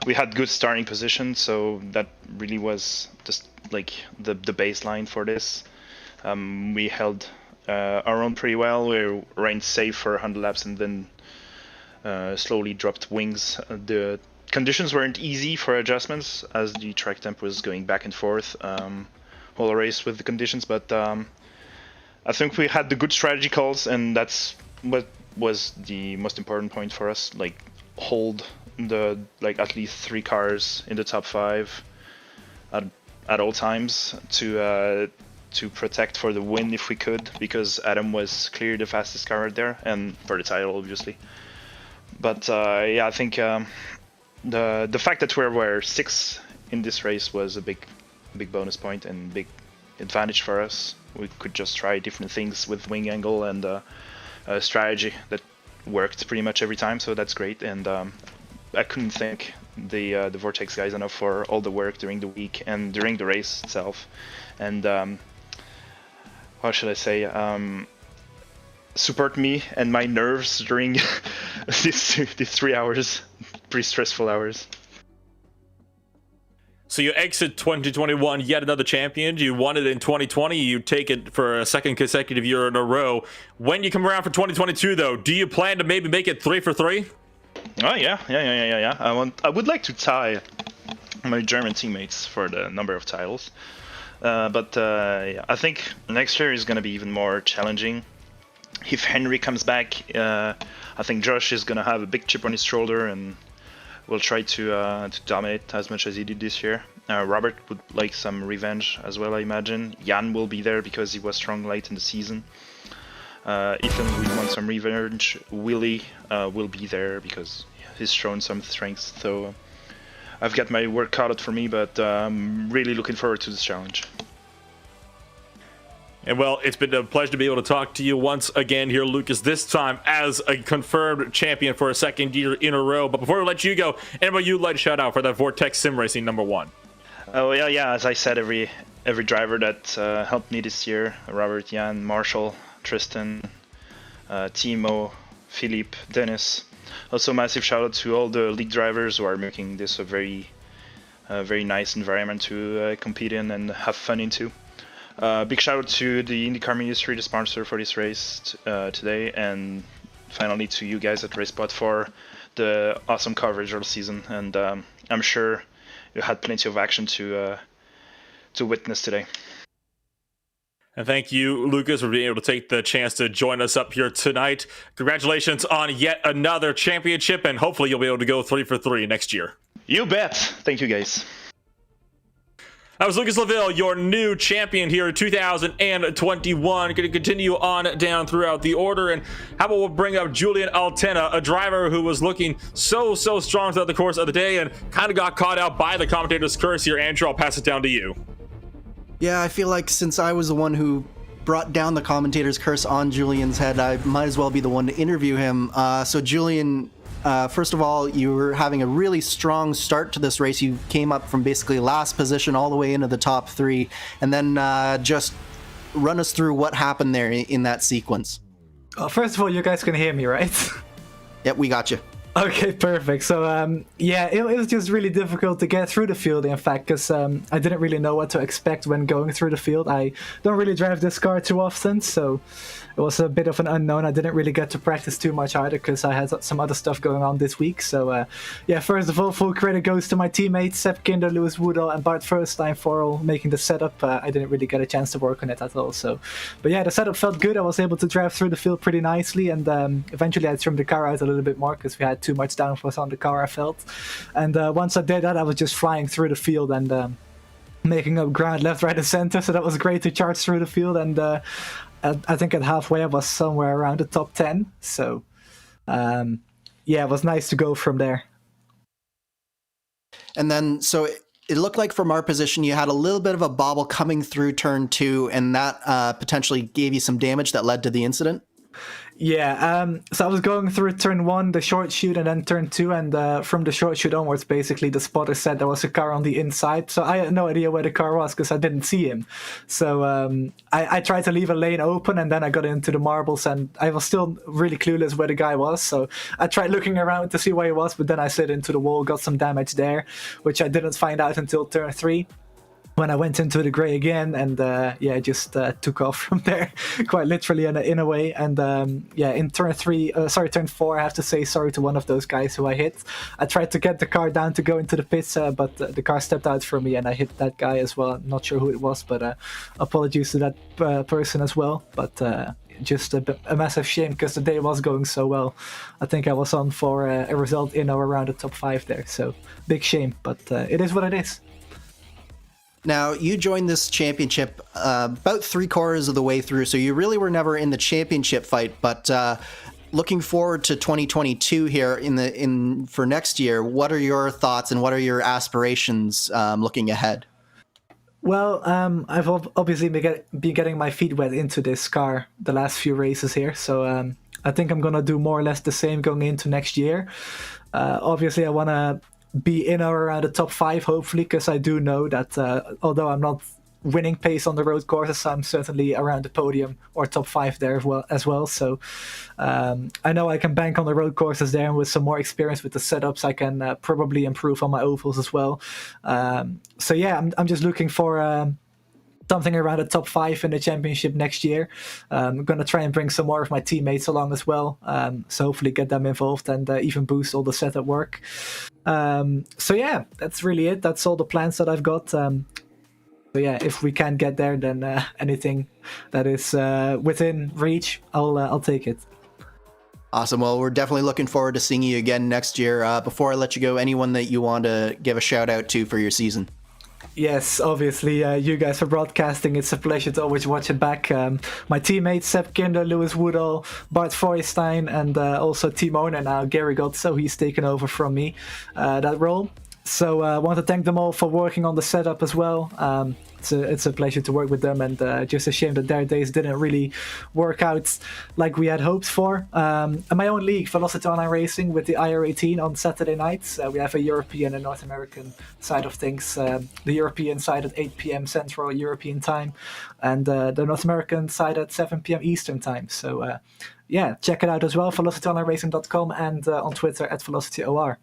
We had good starting position, so that really was just like the baseline for this. We held our own pretty well. We ran safe for 100 laps and then slowly dropped wings. The conditions weren't easy for adjustments, as the track temp was going back and forth whole race with the conditions, but I think we had the good strategy calls, and that's what was the most important point for us. Like, hold at least 3 cars in the top 5 at all times to protect for the win if we could, because Adam was clearly the fastest car out there, and for the title obviously. But yeah, I think the fact that we were 6 in this race was a big bonus point and big advantage for us. We could just try different things with wing angle and strategy that worked pretty much every time, so that's great. And I couldn't thank the Vortex guys enough for all the work during the week and during the race itself. And what should I say? Support me and my nerves during these 3 hours, pretty stressful hours. So you exit 2021 yet another champion. You won it in 2020. You take it for a second consecutive year in a row. When you come around for 2022, though, do you plan to maybe make it 3 for 3? Oh yeah. I would like to tie my German teammates for the number of titles, but yeah, I think next year is going to be even more challenging. If Henry comes back, I think Josh is going to have a big chip on his shoulder and will try to dominate as much as he did this year. Robert would like some revenge as well, I imagine. Jan will be there because he was strong late in the season. Ethan will want some revenge. Willie will be there because he's shown some strength. So I've got my work cut out for me, but I'm really looking forward to this challenge. And well, it's been a pleasure to be able to talk to you once again here, Lucas, this time as a confirmed champion for a second year in a row. But before we let you go, anybody you'd like to shout out for that Vortex Sim Racing #1? Oh yeah. As I said, every driver that helped me this year: Robert, Jan, Marshall, Tristan, Timo, Philippe, Dennis. Also, massive shout out to all the league drivers who are making this a very nice environment to compete in and have fun into. Big shout out to the IndyCar Ministry, the sponsor for this race today, and finally to you guys at RaceSpot for the awesome coverage all season. And I'm sure you had plenty of action to witness today. And thank you, Lucas, for being able to take the chance to join us up here tonight. Congratulations on yet another championship, and hopefully you'll be able to go 3 for 3 next year. You bet. Thank you, guys. That was Lucas Laville, your new champion here in 2021. Going to continue on down throughout the order. And how about we'll bring up Julian Altena, a driver who was looking so strong throughout the course of the day and kind of got caught out by the commentator's curse here. Andrew, I'll pass it down to you. Yeah, I feel like since I was the one who brought down the commentator's curse on Julian's head, I might as well be the one to interview him. So Julian, first of all, you were having a really strong start to this race. You came up from basically last position all the way into the top 3, and then just run us through what happened there in that sequence. First of all, you guys can hear me, right? Yep, we got you. Okay, perfect. So, it was just really difficult to get through the field, in fact, because I didn't really know what to expect when going through the field. I don't really drive this car too often, so it was a bit of an unknown. I didn't really get to practice too much either, because I had some other stuff going on this week. So, first of all, full credit goes to my teammates, Sepp Kinder, Lewis Woodall, and Bart Furstein for all making the setup. I didn't really get a chance to work on it at all. So, but yeah, the setup felt good. I was able to drive through the field pretty nicely, and eventually I trimmed the car out a little bit more, because we had too much downforce on the car, I felt. And once I did that, I was just flying through the field and making up ground left, right, and center. So that was great to charge through the field. And I think at halfway I was somewhere around the top 10. So it was nice to go from there. And then, so it looked like from our position, you had a little bit of a bobble coming through turn 2, and that potentially gave you some damage that led to the incident. Yeah, so I was going through turn 1, the short shoot, and then turn 2, and from the short shoot onwards, basically, the spotter said there was a car on the inside, so I had no idea where the car was, because I didn't see him. So I tried to leave a lane open, and then I got into the marbles, and I was still really clueless where the guy was, so I tried looking around to see where he was, but then I slid into the wall, got some damage there, which I didn't find out until turn 3. When I went into the grey again, and it just took off from there, quite literally in a way. And in turn 4, I have to say sorry to one of those guys who I hit. I tried to get the car down to go into the pits, but the car stepped out from me, and I hit that guy as well. I'm not sure who it was, but apologies to that person as well. But just a massive shame, because the day was going so well. I think I was on for a result in or around the top 5 there. So big shame, but it is what it is. Now, you joined this championship about 3/4 of the way through, so you really were never in the championship fight. But looking forward to 2022 here for next year, what are your thoughts and what are your aspirations looking ahead? Well, I've obviously been getting my feet wet into this car the last few races here, so I think I'm gonna do more or less the same going into next year. Obviously, I want to be in or around the top 5, hopefully, because I do know that although I'm not winning pace on the road courses, I'm certainly around the podium or top 5 there as well. So I know I can bank on the road courses there, and with some more experience with the setups, I can probably improve on my ovals as well. I'm just looking for something around the top 5 in the championship next year. I'm going to try and bring some more of my teammates along as well. So hopefully get them involved and even boost all the setup work. That's really it. That's all the plans that I've got. If we can get there, then anything that is within reach, I'll take it. Awesome. Well, we're definitely looking forward to seeing you again next year. Before I let you go, anyone that you want to give a shout out to for your season? Yes, obviously, you guys for broadcasting. It's a pleasure to always watch it back. My teammates, Sepp Kinder, Lewis Woodall, Bart Feuerstein, and also team owner now, Gary Gotso. He's taken over from me, that role. So I want to thank them all for working on the setup as well. It's a pleasure to work with them, and just a shame that their days didn't really work out like we had hoped for. And my own league, Velocity Online Racing, with the IR18 on Saturday nights. We have a European and North American side of things. The European side at 8 p.m. Central European time, and the North American side at 7 p.m. Eastern time. So yeah, check it out as well, velocityonlineracing.com, and on Twitter at VelocityOR.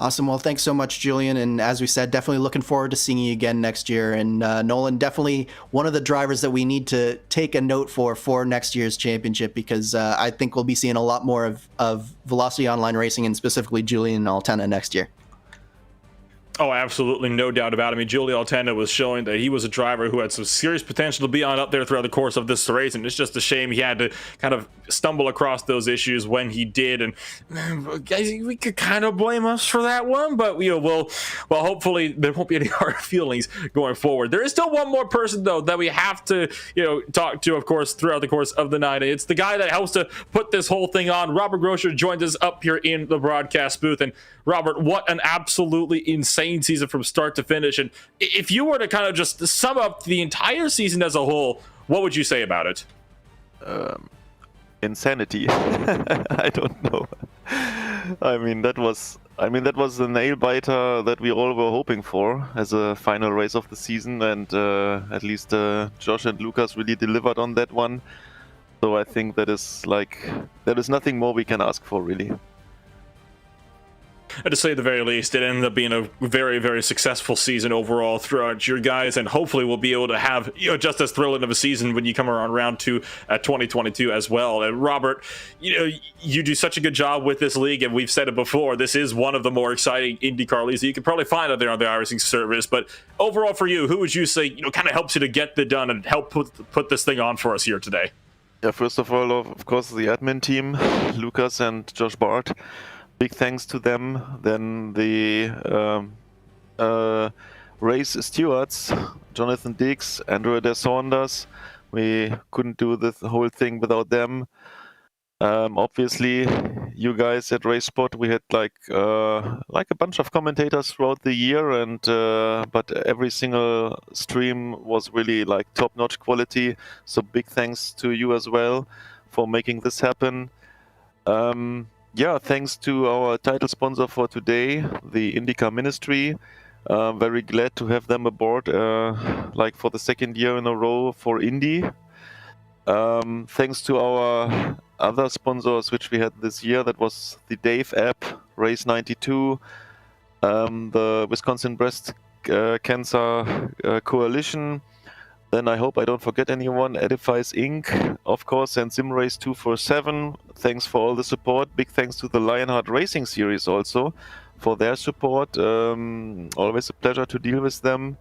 Awesome. Well, thanks so much, Julian. And as we said, definitely looking forward to seeing you again next year. And Nolan, definitely one of the drivers that we need to take a note for next year's championship, because I think we'll be seeing a lot more of Velocity Online Racing, and specifically Julian Altena next year. Oh, absolutely, no doubt about it. I mean, Giulio Altena was showing that he was a driver who had some serious potential to be on up there throughout the course of this race, and it's just a shame he had to kind of stumble across those issues when he did. And guys, we could kind of blame us for that one, but well, hopefully there won't be any hard feelings going forward. There is still one more person though that we have to talk to, of course, throughout the course of the night. It's the guy that helps to put this whole thing on. Robert Groscher joins us up here in the broadcast booth. And Robert, what an absolutely insane season from start to finish. And if you were to kind of just sum up the entire season as a whole, what would you say about it? Insanity. I don't know. I mean, that was the nail biter that we all were hoping for as a final race of the season, and at least Josh and Lucas really delivered on that one. So I think there is nothing more we can ask for, really. To say the very least, it ended up being a very, very successful season overall throughout your guys, and hopefully we'll be able to have just as thrilling of a season when you come around round 2 at 2022 as well. And Robert, you do such a good job with this league, and we've said it before, this is one of the more exciting IndyCar leagues that you can probably find out there on the iRacing service. But overall for you, who would you say kind of helps you to get it done and help put this thing on for us here today? Yeah, first of all, of course, the admin team, Lucas and Josh Bart. Big thanks to them. Then the race stewards, Jonathan Dix, Andrew De Saunders. We couldn't do the whole thing without them. Obviously, you guys at RaceSpot, we had like a bunch of commentators throughout the year, and but every single stream was really like top-notch quality. So big thanks to you as well for making this happen. Yeah, thanks to our title sponsor for today, the IndyCar Ministry. Very glad to have them aboard, like for the second year in a row for Indy. Thanks to our other sponsors which we had this year, that was the Dave app, Race 92, the Wisconsin Breast Cancer Coalition. Then I hope I don't forget anyone. Edifies Inc., of course, and SimRace 247. Thanks for all the support. Big thanks to the Lionheart Racing Series also for their support. Always a pleasure to deal with them.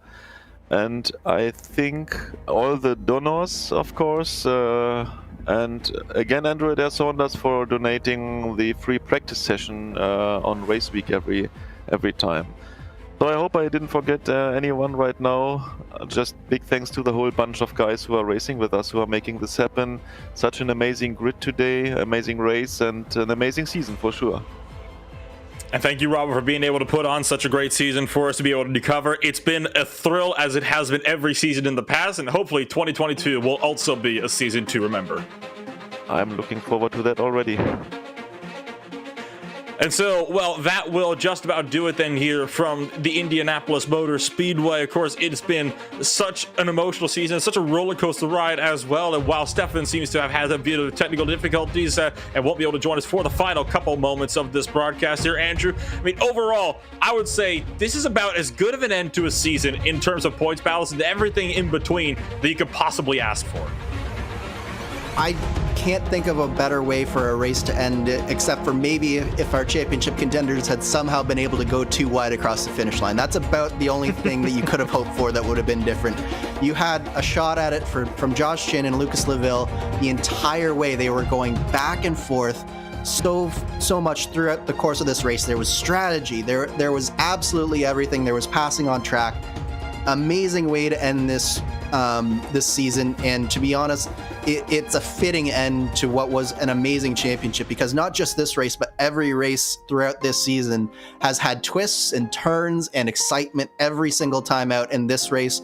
And I think all the donors, of course. And again, Andrew De Saunders for donating the free practice session on Race Week every time. So I hope I didn't forget anyone right now. Just big thanks to the whole bunch of guys who are racing with us, who are making this happen. Such an amazing grid today, amazing race, and an amazing season for sure. And thank you, Robert, for being able to put on such a great season for us to be able to cover. It's been a thrill, as it has been every season in the past, and hopefully 2022 will also be a season to remember. I'm looking forward to that already. And so, well, that will just about do it then here from the Indianapolis Motor Speedway. Of course, it's been such an emotional season, such a roller coaster ride as well. And while Stefan seems to have had a bit of technical difficulties and won't be able to join us for the final couple moments of this broadcast here, Andrew, I mean, overall, I would say this is about as good of an end to a season in terms of points battles and everything in between that you could possibly ask for. I can't think of a better way for a race to end it, except for maybe if our championship contenders had somehow been able to go too wide across the finish line. That's about the only thing that you could have hoped for that would have been different. You had a shot at it from Josh Chin and Lucas Laville the entire way. They were going back and forth so much throughout the course of this race. There was strategy. There was absolutely everything. There was passing on track. Amazing way to end this season, and to be honest, it's a fitting end to what was an amazing championship, because not just this race, but every race throughout this season has had twists and turns and excitement every single time out, and this race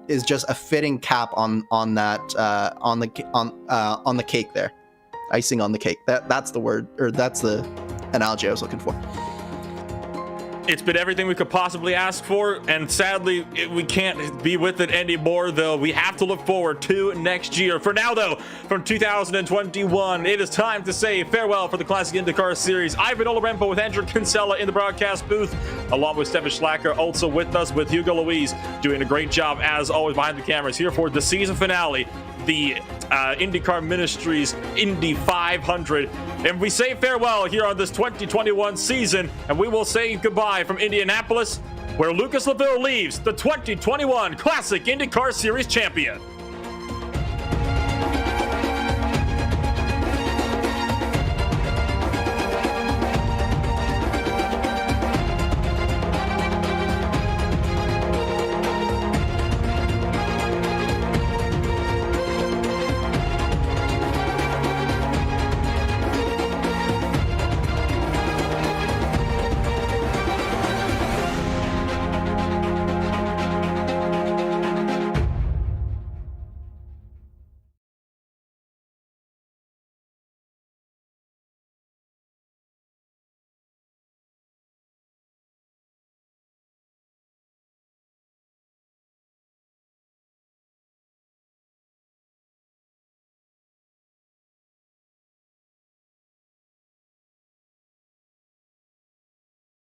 is just a fitting cap on the cake there. Icing on the cake. That's the word, or that's the analogy I was looking for. It's been everything we could possibly ask for, and sadly, we can't be with it anymore, though. We have to look forward to next year. For now, though, from 2021, it is time to say farewell for the Classic IndyCar Series. I've been Ola with Andrew Kinsella in the broadcast booth, along with Stefan Schlacker, also with us, with Hugo Louise, doing a great job, as always, behind the cameras, here for the season finale, the IndyCar Ministries Indy 500. And we say farewell here on this 2021 season, and we will say goodbye from Indianapolis, where Lucas Laville leaves, the 2021 Classic IndyCar Series champion.